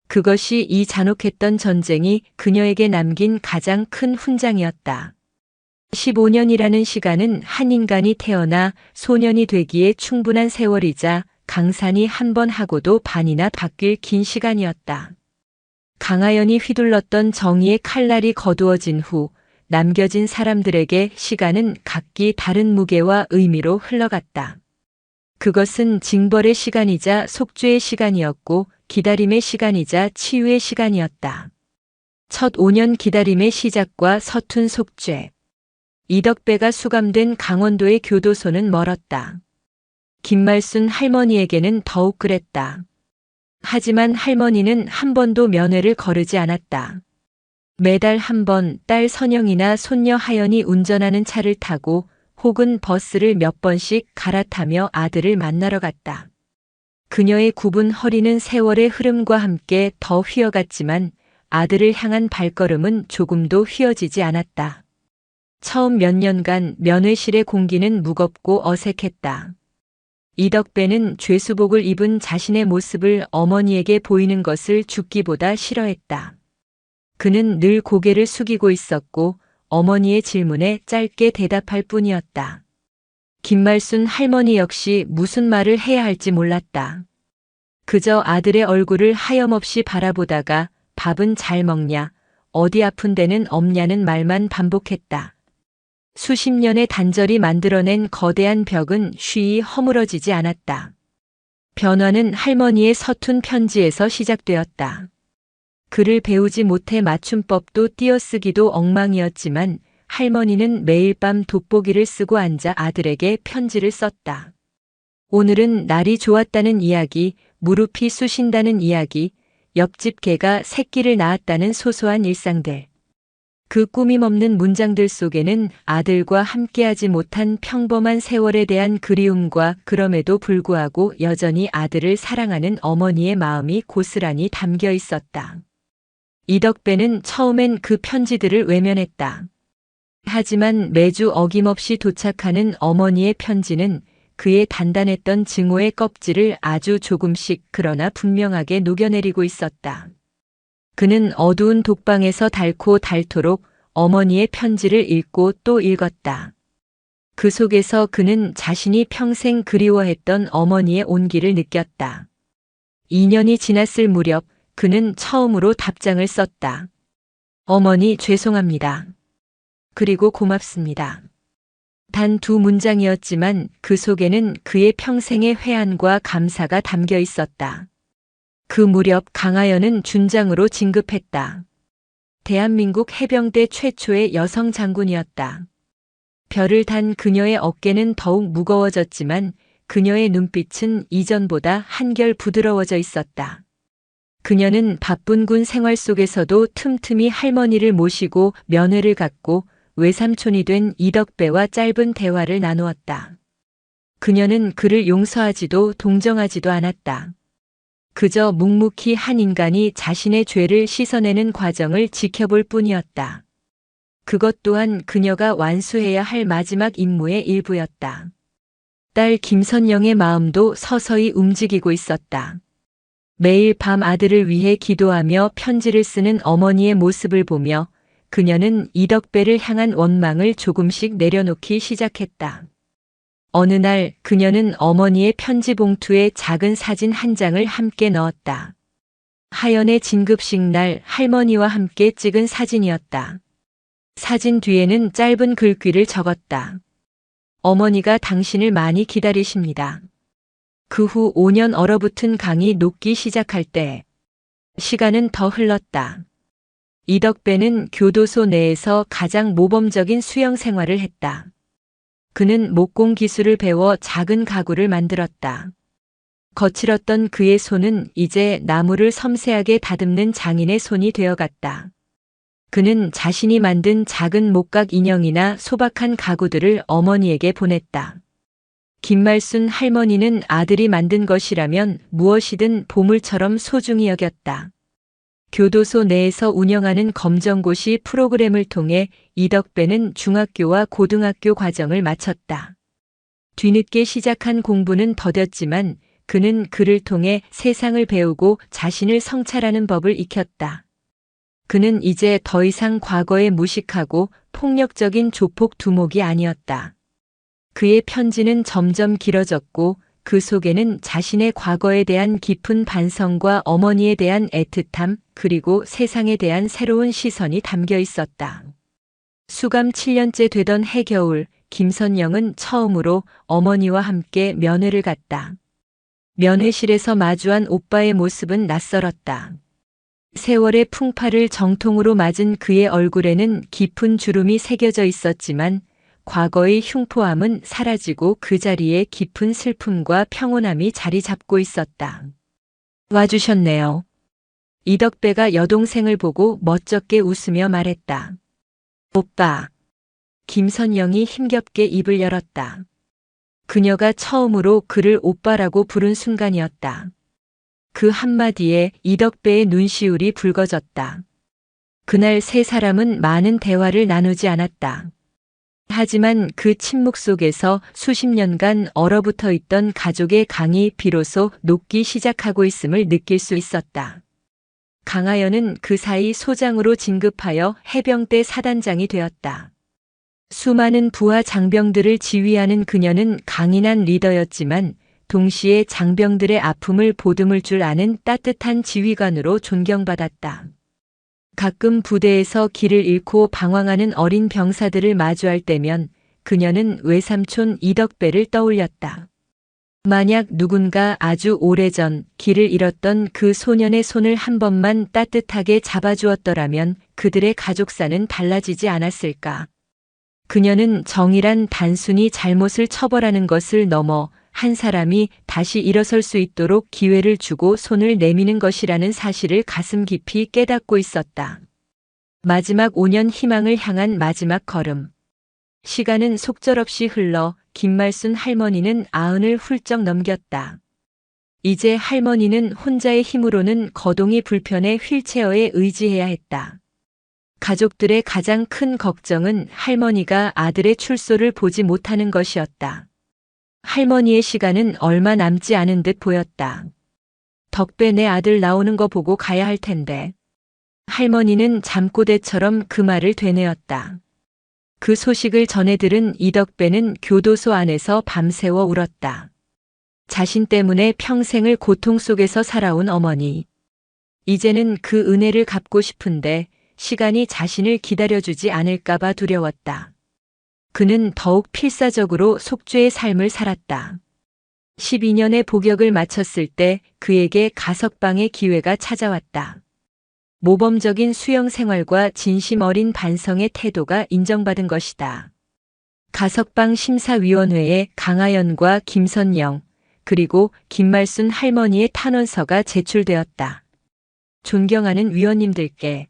그것이 이 잔혹했던 전쟁이 그녀에게 남긴 가장 큰 훈장이었다. 15년이라는 시간은 한 인간이 태어나 소년이 되기에 충분한 세월이자 강산이 한 번 하고도 반이나 바뀔 긴 시간이었다. 강하연이 휘둘렀던 정의의 칼날이 거두어진 후 남겨진 사람들에게 시간은 각기 다른 무게와 의미로 흘러갔다. 그것은 징벌의 시간이자 속죄의 시간이었고 기다림의 시간이자 치유의 시간이었다. 첫 5년 기다림의 시작과 서툰 속죄. 이덕배가 수감된 강원도의 교도소는 멀었다. 김말순 할머니에게는 더욱 그랬다. 하지만 할머니는 한 번도 면회를 거르지 않았다. 매달 한 번 딸 선영이나 손녀 하연이 운전하는 차를 타고 혹은 버스를 몇 번씩 갈아타며 아들을 만나러 갔다. 그녀의 굽은 허리는 세월의 흐름과 함께 더 휘어갔지만 아들을 향한 발걸음은 조금도 휘어지지 않았다. 처음 몇 년간 면회실의 공기는 무겁고 어색했다. 이덕배는 죄수복을 입은 자신의 모습을 어머니에게 보이는 것을 죽기보다 싫어했다. 그는 늘 고개를 숙이고 있었고 어머니의 질문에 짧게 대답할 뿐이었다. 김말순 할머니 역시 무슨 말을 해야 할지 몰랐다. 그저 아들의 얼굴을 하염없이 바라보다가 밥은 잘 먹냐, 어디 아픈 데는 없냐는 말만 반복했다. 수십 년의 단절이 만들어낸 거대한 벽은 쉬이 허물어지지 않았다. 변화는 할머니의 서툰 편지에서 시작되었다. 글을 배우지 못해 맞춤법도 띄어쓰기도 엉망이었지만 할머니는 매일 밤 돋보기를 쓰고 앉아 아들에게 편지를 썼다. 오늘은 날이 좋았다는 이야기, 무릎이 쑤신다는 이야기, 옆집 개가 새끼를 낳았다는 소소한 일상들. 그 꾸밈없는 문장들 속에는 아들과 함께하지 못한 평범한 세월에 대한 그리움과 그럼에도 불구하고 여전히 아들을 사랑하는 어머니의 마음이 고스란히 담겨 있었다. 이덕배는 처음엔 그 편지들을 외면했다. 하지만 매주 어김없이 도착하는 어머니의 편지는 그의 단단했던 증오의 껍질을 아주 조금씩 그러나 분명하게 녹여내리고 있었다. 그는 어두운 독방에서 닳고 닳도록 어머니의 편지를 읽고 또 읽었다. 그 속에서 그는 자신이 평생 그리워했던 어머니의 온기를 느꼈다. 2년이 지났을 무렵 그는 처음으로 답장을 썼다. 어머니 죄송합니다. 그리고 고맙습니다. 단 2문장이었지만 그 속에는 그의 평생의 회한과 감사가 담겨 있었다. 그 무렵 강하연은 준장으로 진급했다. 대한민국 해병대 최초의 여성 장군이었다. 별을 단 그녀의 어깨는 더욱 무거워졌지만 그녀의 눈빛은 이전보다 한결 부드러워져 있었다. 그녀는 바쁜 군 생활 속에서도 틈틈이 할머니를 모시고 면회를 갖고 외삼촌이 된 이덕배와 짧은 대화를 나누었다. 그녀는 그를 용서하지도 동정하지도 않았다. 그저 묵묵히 한 인간이 자신의 죄를 씻어내는 과정을 지켜볼 뿐이었다. 그것 또한 그녀가 완수해야 할 마지막 임무의 일부였다. 딸 김선영의 마음도 서서히 움직이고 있었다. 매일 밤 아들을 위해 기도하며 편지를 쓰는 어머니의 모습을 보며 그녀는 이덕배를 향한 원망을 조금씩 내려놓기 시작했다. 어느 날 그녀는 어머니의 편지 봉투에 작은 사진 한 장을 함께 넣었다. 하연의 진급식 날 할머니와 함께 찍은 사진이었다. 사진 뒤에는 짧은 글귀를 적었다. 어머니가 당신을 많이 기다리십니다. 그 후 5년 얼어붙은 강이 녹기 시작할 때 시간은 더 흘렀다. 이덕배는 교도소 내에서 가장 모범적인 수영 생활을 했다. 그는 목공 기술을 배워 작은 가구를 만들었다. 거칠었던 그의 손은 이제 나무를 섬세하게 다듬는 장인의 손이 되어갔다. 그는 자신이 만든 작은 목각 인형이나 소박한 가구들을 어머니에게 보냈다. 김말순 할머니는 아들이 만든 것이라면 무엇이든 보물처럼 소중히 여겼다. 교도소 내에서 운영하는 검정고시 프로그램을 통해 이덕배는 중학교와 고등학교 과정을 마쳤다. 뒤늦게 시작한 공부는 더뎠지만 그는 그를 통해 세상을 배우고 자신을 성찰하는 법을 익혔다. 그는 이제 더 이상 과거에 무식하고 폭력적인 조폭 두목이 아니었다. 그의 편지는 점점 길어졌고 그 속에는 자신의 과거에 대한 깊은 반성과 어머니에 대한 애틋함 그리고 세상에 대한 새로운 시선이 담겨 있었다. 수감 7년째 되던 해겨울, 김선영은 처음으로 어머니와 함께 면회를 갔다. 면회실에서 마주한 오빠의 모습은 낯설었다. 세월의 풍파를 정통으로 맞은 그의 얼굴에는 깊은 주름이 새겨져 있었지만 과거의 흉포함은 사라지고 그 자리에 깊은 슬픔과 평온함이 자리 잡고 있었다. 와주셨네요. 이덕배가 여동생을 보고 멋쩍게 웃으며 말했다. 오빠. 김선영이 힘겹게 입을 열었다. 그녀가 처음으로 그를 오빠라고 부른 순간이었다. 그 한마디에 이덕배의 눈시울이 붉어졌다. 그날 세 사람은 많은 대화를 나누지 않았다. 하지만 그 침묵 속에서 수십 년간 얼어붙어 있던 가족의 강이 비로소 녹기 시작하고 있음을 느낄 수 있었다. 강하연은 그 사이 소장으로 진급하여 해병대 사단장이 되었다. 수많은 부하 장병들을 지휘하는 그녀는 강인한 리더였지만 동시에 장병들의 아픔을 보듬을 줄 아는 따뜻한 지휘관으로 존경받았다. 가끔 부대에서 길을 잃고 방황하는 어린 병사들을 마주할 때면 그녀는 외삼촌 이덕배를 떠올렸다. 만약 누군가 아주 오래전 길을 잃었던 그 소년의 손을 한 번만 따뜻하게 잡아주었더라면 그들의 가족사는 달라지지 않았을까. 그녀는 정의란 단순히 잘못을 처벌하는 것을 넘어 한 사람이 다시 일어설 수 있도록 기회를 주고 손을 내미는 것이라는 사실을 가슴 깊이 깨닫고 있었다. 마지막 5년 희망을 향한 마지막 걸음. 시간은 속절없이 흘러 김말순 할머니는 90을 훌쩍 넘겼다. 이제 할머니는 혼자의 힘으로는 거동이 불편해 휠체어에 의지해야 했다. 가족들의 가장 큰 걱정은 할머니가 아들의 출소를 보지 못하는 것이었다. 할머니의 시간은 얼마 남지 않은 듯 보였다. 덕배 내 아들 나오는 거 보고 가야 할 텐데. 할머니는 잠꼬대처럼 그 말을 되뇌었다. 그 소식을 전해 들은 이덕배는 교도소 안에서 밤새워 울었다. 자신 때문에 평생을 고통 속에서 살아온 어머니. 이제는 그 은혜를 갚고 싶은데 시간이 자신을 기다려주지 않을까봐 두려웠다. 그는 더욱 필사적으로 속죄의 삶을 살았다. 12년의 복역을 마쳤을 때 그에게 가석방의 기회가 찾아왔다. 모범적인 수용 생활과 진심 어린 반성의 태도가 인정받은 것이다. 가석방 심사위원회에 강하연과 김선영, 그리고 김말순 할머니의 탄원서가 제출되었다. 존경하는 위원님들께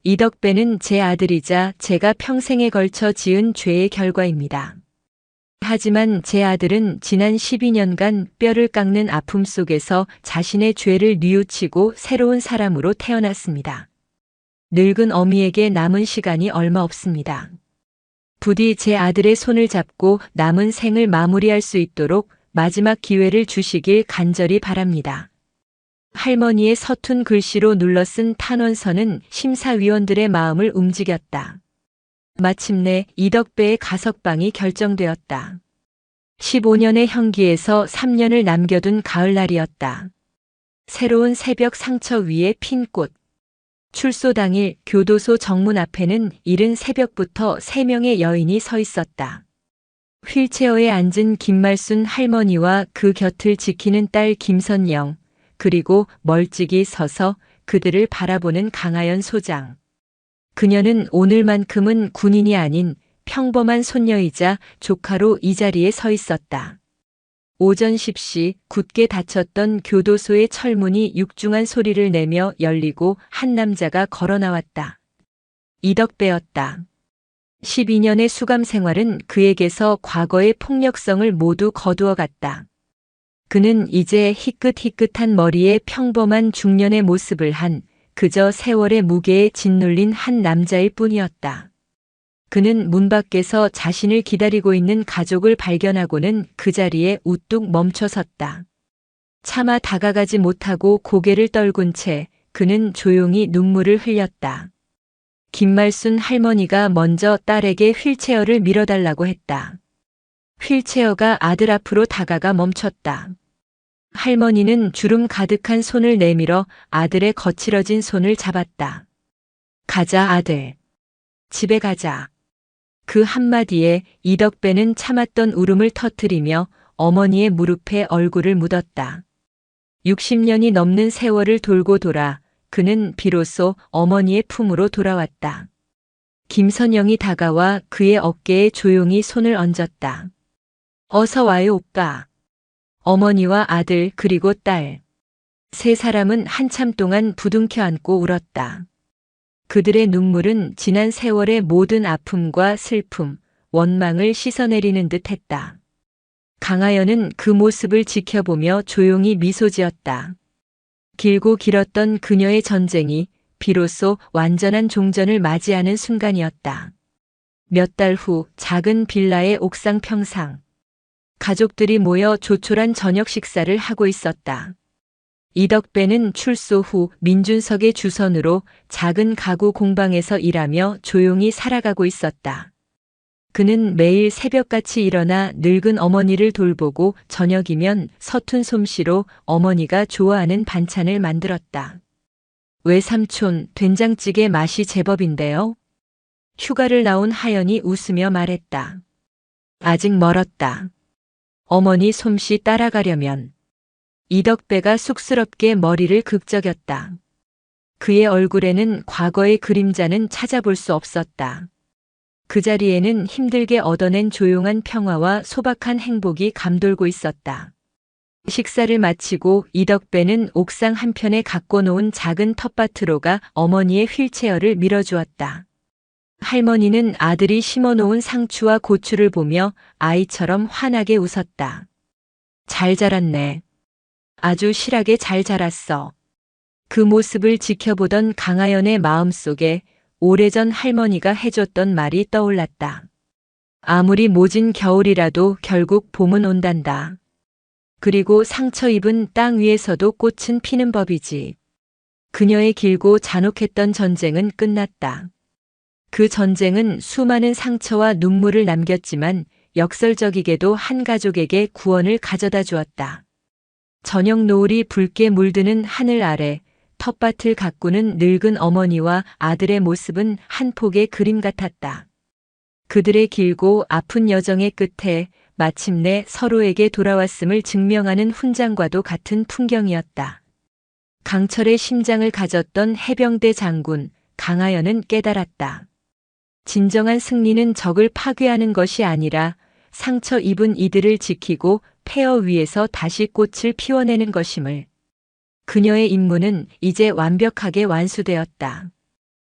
이덕배는 제 아들이자 제가 평생에 걸쳐 지은 죄의 결과입니다. 하지만 제 아들은 지난 12년간 뼈를 깎는 아픔 속에서 자신의 죄를 뉘우치고 새로운 사람으로 태어났습니다. 늙은 어미에게 남은 시간이 얼마 없습니다. 부디 제 아들의 손을 잡고 남은 생을 마무리할 수 있도록 마지막 기회를 주시길 간절히 바랍니다. 할머니의 서툰 글씨로 눌러쓴 탄원서는 심사위원들의 마음을 움직였다. 마침내 이덕배의 가석방이 결정되었다. 15년의 형기에서 3년을 남겨둔 가을날이었다. 새로운 새벽 상처 위에 핀 꽃. 출소 당일 교도소 정문 앞에는 이른 새벽부터 3명의 여인이 서 있었다. 휠체어에 앉은 김말순 할머니와 그 곁을 지키는 딸 김선영, 그리고 멀찍이 서서 그들을 바라보는 강하연 소장. 그녀는 오늘만큼은 군인이 아닌 평범한 손녀이자 조카로 이 자리에 서 있었다. 오전 10시 굳게 닫혔던 교도소의 철문이 육중한 소리를 내며 열리고 한 남자가 걸어 나왔다. 이덕배였다. 12년의 수감 생활은 그에게서 과거의 폭력성을 모두 거두어 갔다. 그는 이제 희끗희끗한 머리에 평범한 중년의 모습을 한 그저 세월의 무게에 짓눌린 한 남자일 뿐이었다. 그는 문 밖에서 자신을 기다리고 있는 가족을 발견하고는 그 자리에 우뚝 멈춰섰다. 차마 다가가지 못하고 고개를 떨군 채 그는 조용히 눈물을 흘렸다. 김말순 할머니가 먼저 딸에게 휠체어를 밀어달라고 했다. 휠체어가 아들 앞으로 다가가 멈췄다. 할머니는 주름 가득한 손을 내밀어 아들의 거칠어진 손을 잡았다. 가자, 아들. 집에 가자. 그 한마디에 이덕배는 참았던 울음을 터뜨리며 어머니의 무릎에 얼굴을 묻었다. 60년이 넘는 세월을 돌고 돌아 그는 비로소 어머니의 품으로 돌아왔다. 김선영이 다가와 그의 어깨에 조용히 손을 얹었다. 어서 와요, 오빠. 어머니와 아들 그리고 딸. 세 사람은 한참 동안 부둥켜 안고 울었다. 그들의 눈물은 지난 세월의 모든 아픔과 슬픔, 원망을 씻어내리는 듯 했다. 강하연은 그 모습을 지켜보며 조용히 미소 지었다. 길고 길었던 그녀의 전쟁이 비로소 완전한 종전을 맞이하는 순간이었다. 몇 달 후 작은 빌라의 옥상 평상. 가족들이 모여 조촐한 저녁 식사를 하고 있었다. 이덕배는 출소 후 민준석의 주선으로 작은 가구 공방에서 일하며 조용히 살아가고 있었다. 그는 매일 새벽같이 일어나 늙은 어머니를 돌보고 저녁이면 서툰 솜씨로 어머니가 좋아하는 반찬을 만들었다. 외삼촌, 된장찌개 맛이 제법인데요. 휴가를 나온 하연이 웃으며 말했다. 아직 멀었다. 어머니 솜씨 따라가려면. 이덕배가 쑥스럽게 머리를 극적였다. 그의 얼굴에는 과거의 그림자는 찾아볼 수 없었다. 그 자리에는 힘들게 얻어낸 조용한 평화와 소박한 행복이 감돌고 있었다. 식사를 마치고 이덕배는 옥상 한편에 갖고 놓은 작은 텃밭으로 가 어머니의 휠체어를 밀어주었다. 할머니는 아들이 심어놓은 상추와 고추를 보며 아이처럼 환하게 웃었다. 잘 자랐네. 아주 실하게 잘 자랐어. 그 모습을 지켜보던 강하연의 마음속에 오래전 할머니가 해줬던 말이 떠올랐다. 아무리 모진 겨울이라도 결국 봄은 온단다. 그리고 상처 입은 땅 위에서도 꽃은 피는 법이지. 그녀의 길고 잔혹했던 전쟁은 끝났다. 그 전쟁은 수많은 상처와 눈물을 남겼지만 역설적이게도 한 가족에게 구원을 가져다 주었다. 저녁 노을이 붉게 물드는 하늘 아래 텃밭을 가꾸는 늙은 어머니와 아들의 모습은 한 폭의 그림 같았다. 그들의 길고 아픈 여정의 끝에 마침내 서로에게 돌아왔음을 증명하는 훈장과도 같은 풍경이었다. 강철의 심장을 가졌던 해병대 장군 강하연은 깨달았다. 진정한 승리는 적을 파괴하는 것이 아니라 상처 입은 이들을 지키고 폐허 위에서 다시 꽃을 피워내는 것임을. 그녀의 임무는 이제 완벽하게 완수되었다.